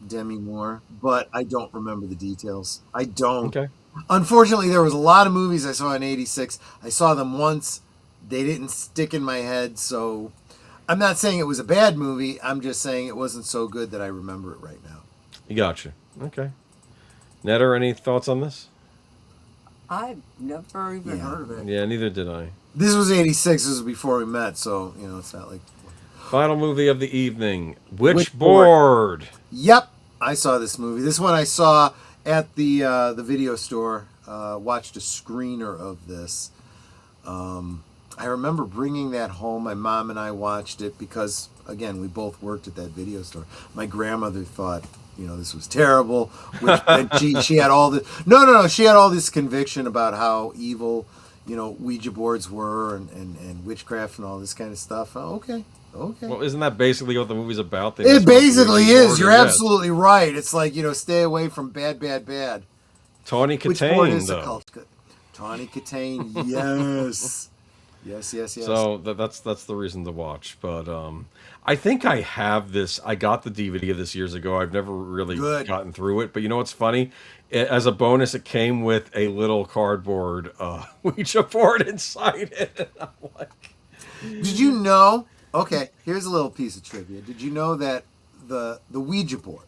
Demi Moore, but I don't remember the details. I don't. Okay. Unfortunately, there was a lot of movies I saw in '86. I saw them once. They didn't stick in my head, so I'm not saying it was a bad movie. I'm just saying it wasn't so good that I remember it right now. You gotcha. Okay. Netter, any thoughts on this? I've never even heard of it. Yeah, neither did I. This was '86. This was before we met, so it's not like. Final movie of the evening, Witchboard. Yep, I saw this movie. This one I saw at the video store. Watched a screener of this. I remember bringing that home. My mom and I watched it because, again, we both worked at that video store. My grandmother thought, this was terrible. And she had all this. No. She had all this conviction about how evil, Ouija boards were and witchcraft and all this kind of stuff. Oh, okay. Well, isn't that basically what the movie's about? It basically is. Ouija You're board, absolutely right. It's like, stay away from bad. Tawny Which board Katane, is though. it called? Tawny Katane, yes. Yes. So that's the reason to watch. But I think I have this. I got the DVD of this years ago. I've never really gotten through it. But you know what's funny? As a bonus, it came with a little cardboard Ouija board inside it. And I'm like, Did you know? Okay, here's a little piece of trivia. Did you know that the Ouija board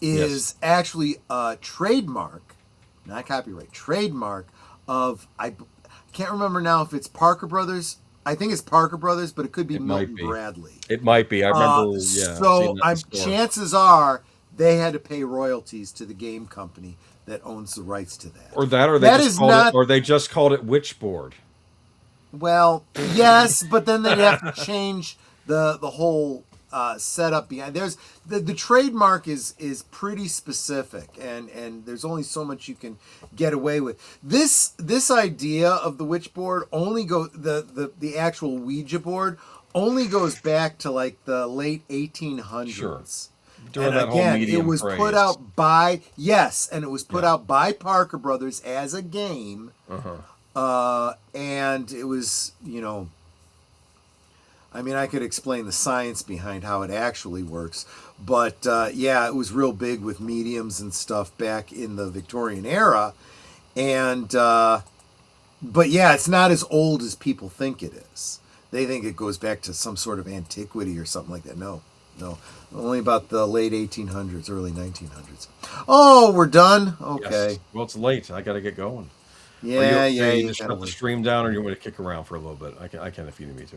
is actually a trademark, not copyright, trademark of, I can't remember now if it's Parker Brothers. I think it's Parker Brothers, but it could be It might Milton be. Bradley. It might be. I remember. Yeah. So seeing that in the store. chances are they had to pay royalties to the game company that owns the rights to that. Or they That just is called not- it, or they just called it Witchboard. Well, yes, but then they'd have to change the whole setup behind. There's the trademark is pretty specific, and there's only so much you can get away with. This idea of the Witchboard only the actual Ouija board only goes back to like the late 1800s. Sure. During And that whole again, medium it was craze. put out by out by Parker Brothers as a game. And it was, I mean, I could explain the science behind how it actually works, but it was real big with mediums and stuff back in the Victorian era, and but yeah, it's not as old as people think it is. They think it goes back to some sort of antiquity or something like that. No, only about the late 1800s, early 1900s. Oh, we're done. Okay. Yes. Well, it's late. I got to get going. Yeah, You you just gotta shut the wait. stream down, or you want me to kick around for a little bit? I can if you need me to.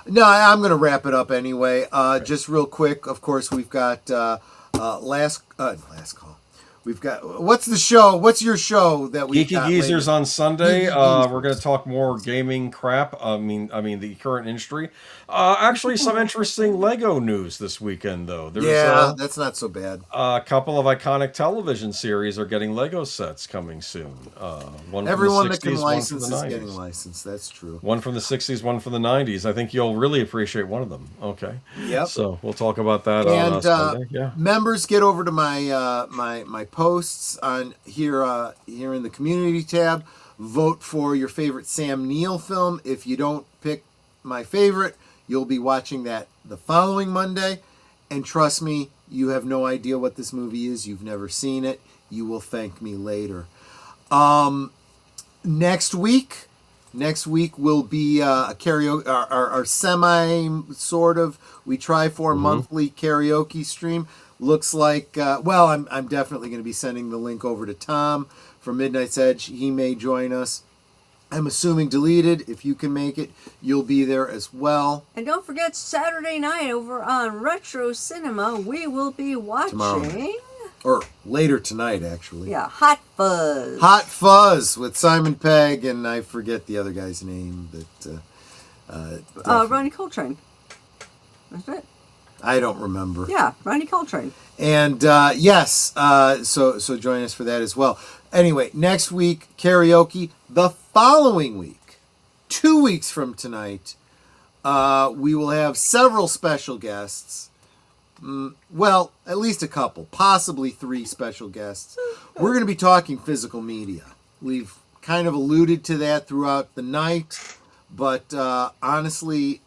No, I'm going to wrap it up anyway. Just real quick, of course, we've got last call. We've got what's the show? What's your show that we Geeky Geezers on Sunday. Geeky Geezers. We're going to talk more gaming crap. I mean the current industry. Actually, some interesting Lego news this weekend, though. There's that's not so bad. a couple of iconic television series are getting Lego sets coming soon. One Everyone from the that can 60s, license one is from the 90s. getting licensed. That's true. One from the 60s, one from the 90s. I think you'll really appreciate one of them. Okay. Yep. So we'll talk about that And on Sunday. Yeah. members, get over to my my posts on here in the community tab. Vote for your favorite Sam Neill film. If you don't pick my favorite, you'll be watching that the following Monday. And trust me, you have no idea what this movie is. You've never seen it. You will thank me later. Next week will be a karaoke, our semi sort of. We try for a monthly karaoke stream. Looks like I'm definitely going to be sending the link over to Tom from Midnight's Edge. He may join us. I'm assuming deleted. If you can make it, you'll be there as well. And don't forget, Saturday night over on Retro Cinema, we will be Tomorrow watching... night. Or later tonight, actually. Yeah, Hot Fuzz. Hot Fuzz with Simon Pegg, and I forget the other guy's name. But Ronnie Coltrane. That's it. I don't remember. Yeah, Ronnie Coltrane. And yes, so join us for that as well. Anyway, next week, karaoke. The following week, 2 weeks from tonight, we will have several special guests. Well, at least a couple, possibly 3 special guests. We're going to be talking physical media. We've kind of alluded to that throughout the night, but honestly,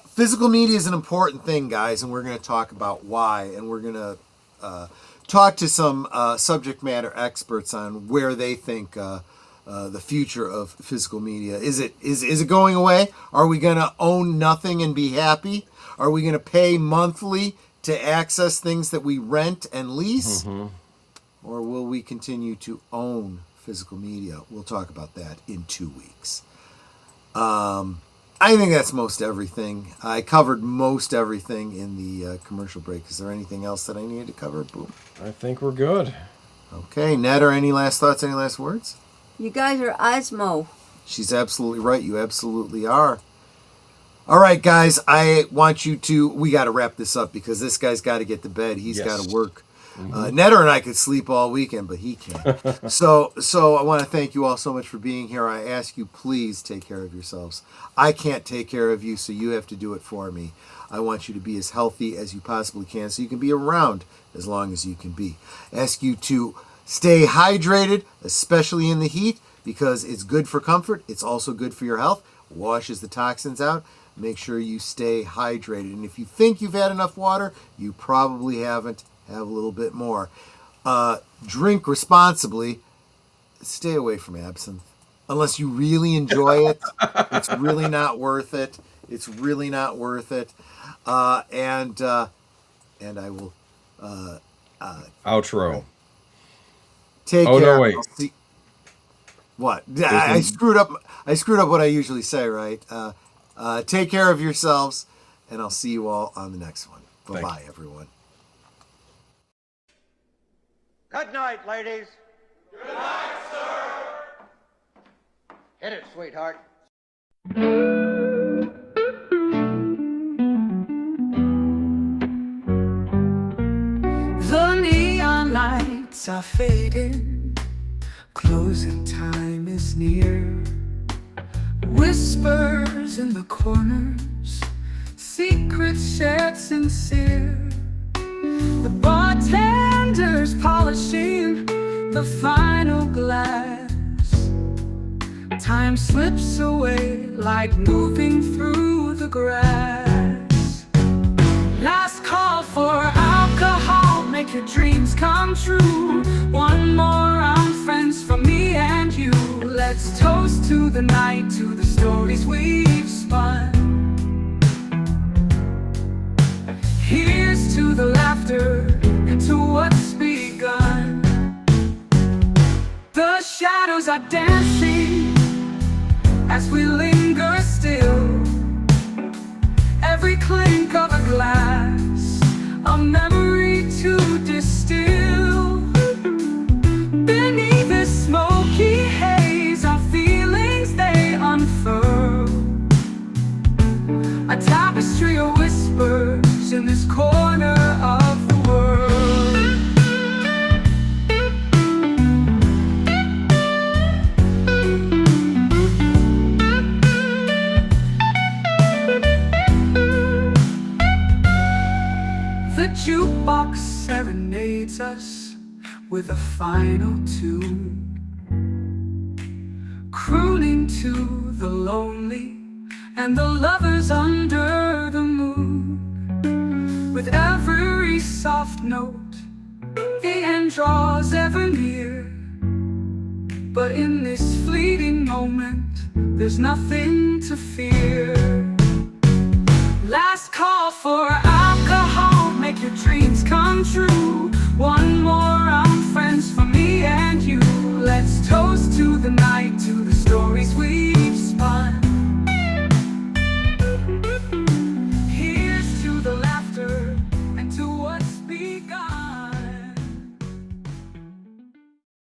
physical media is an important thing, guys, and we're going to talk about why, and we're going to talk to some subject matter experts on where they think the future of physical media. Is it going away? Are we going to own nothing and be happy? Are we going to pay monthly to access things that we rent and lease? Or will we continue to own physical media? We'll talk about that in 2 weeks. I think that's most everything. I covered most everything in the commercial break. Is there anything else that I needed to cover? Boom. I think we're good. Okay, Ned, any last thoughts, any last words? You guys are Osmo. She's absolutely right. You absolutely are. All right, guys, I want you to... We got to wrap this up because this guy's got to get to bed. He's got to work. Netter and I could sleep all weekend, but he can't. So I want to thank you all so much for being here. I ask you, please take care of yourselves. I can't take care of you, so you have to do it for me. I want you to be as healthy as you possibly can so you can be around as long as you can be. I ask you to stay hydrated, especially in the heat, because it's good for comfort. It's also good for your health. Washes the toxins out. Make sure you stay hydrated. And if you think you've had enough water, you probably haven't. Have a little bit more. Drink responsibly. Stay away from absinthe. Unless you really enjoy it. It's really not worth it. It's really not worth it. And I will... Outro. Take care. No, wait. What? I screwed up. I screwed up what I usually say, right? Take care of yourselves, and I'll see you all on the next one. Bye-bye, everyone. Good night, ladies. Good night, sir. Hit it, sweetheart. The neon lights are fading, closing time is near. Whispers in the corners, secrets shared sincere. The bartender's polishing the final glass. Time slips away like moving through the grass. Last call for alcohol, make your dreams come true. One more round, friends, from me and you. Let's toast to the night, to the stories we've spun. Here's to the laughter and to what's begun. The shadows are dancing as we linger still. Every clink of a glass, a memory to distill. Beneath this smoky haze, our feelings they unfurl. A tapestry of whispers in this corner of the world. The jukebox serenades us with a final tune, crooning to the lonely and the lovers under the moon. With every soft note, the end draws ever near. But in this fleeting moment, there's nothing to fear. Last call for alcohol, make your dreams come true. One more round, friends, for me and